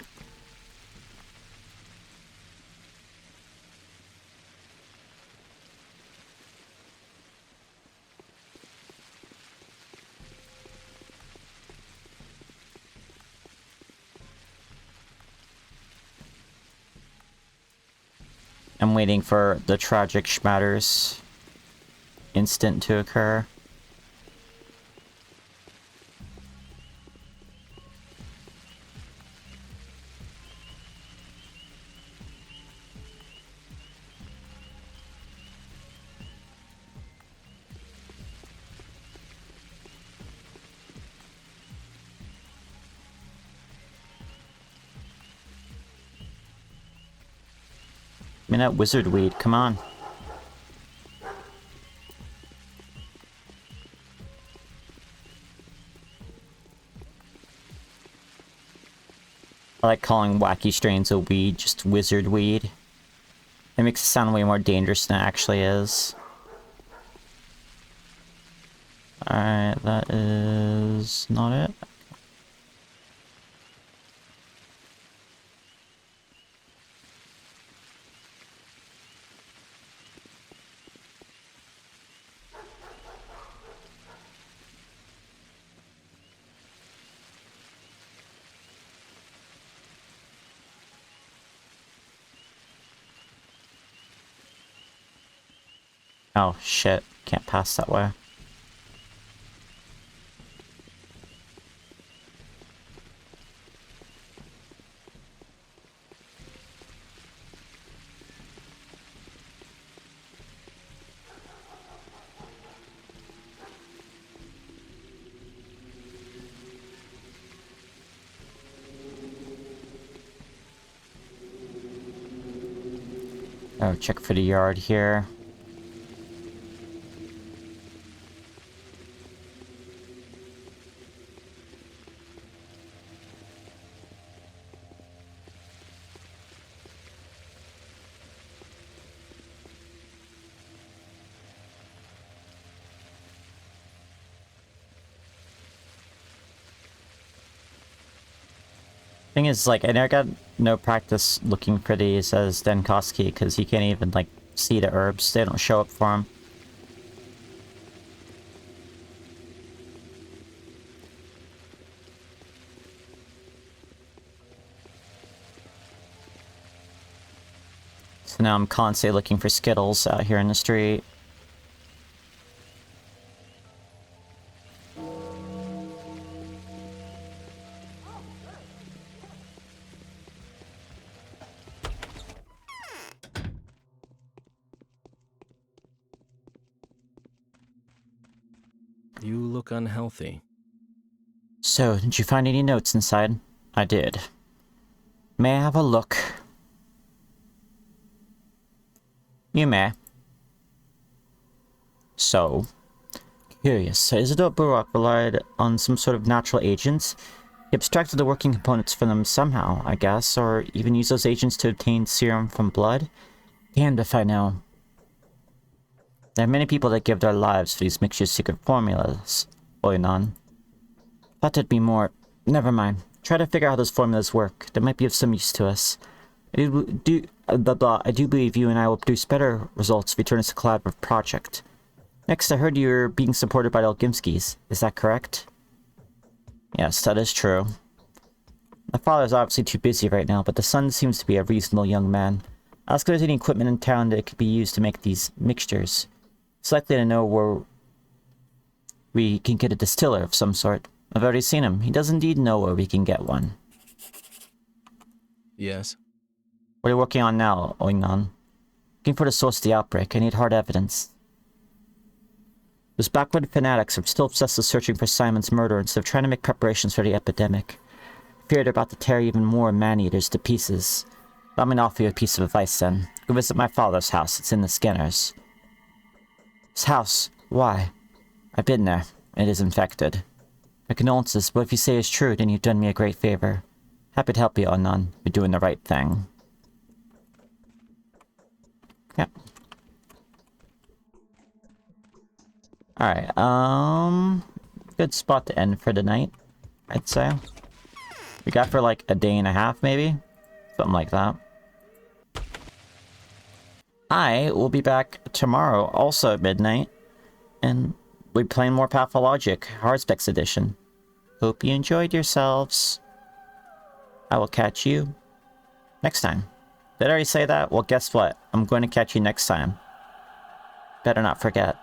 I'm waiting for the tragic schmatters instant to occur. I mean, that wizard weed, come on. I like calling wacky strains of weed just wizard weed. It makes it sound way more dangerous than it actually is. Alright, that is not it. Oh, shit. Can't pass that way. Oh, check for the yard here. Thing is, like, I got no practice looking for these as Denkoski, because he can't even, like, see the herbs. They don't show up for him. So now I'm constantly looking for Skittles out here in the street. You look unhealthy. So, did you find any notes inside? I did. May I have a look? You may. So, curious. Isidore Burrock relied on some sort of natural agents. He abstracted the working components from them somehow, I guess, or even used those agents to obtain serum from blood. Damned if I know. There are many people that give their lives for these mixtures' secret formulas, Oinon. Thought there'd be more. Never mind. Try to figure out how those formulas work. They might be of some use to us. I do believe you and I will produce better results if we turn this a collaborative project. Next, I heard you're being supported by the Olgimskis. Is that correct? Yes, that is true. My father is obviously too busy right now, but the son seems to be a reasonable young man. Ask if there's any equipment in town that could be used to make these mixtures. It's likely to know where we can get a distiller of some sort. I've already seen him. He does indeed know where we can get one. Yes? What are you working on now, Oinon? Looking for the source of the outbreak. I need hard evidence. Those backward fanatics are still obsessed with searching for Simon's murder instead of trying to make preparations for the epidemic. I fear they're about to tear even more man-eaters to pieces. Let me offer you a piece of advice then. Go visit my father's house. It's in the Skinners. His house? Why? I've been there. It is infected. My condolences, but if you say it's true, then you've done me a great favor. Happy to help you, Oinon. You're doing the right thing. Yeah. Alright, good spot to end for the night, I'd say. We got for like a day and a half, maybe? Something like that. I will be back tomorrow, also at midnight, and we'll be playing more Pathologic, Haruspex edition. Hope you enjoyed yourselves. I will catch you next time. Did I already say that? Well, guess what? I'm going to catch you next time. Better not forget.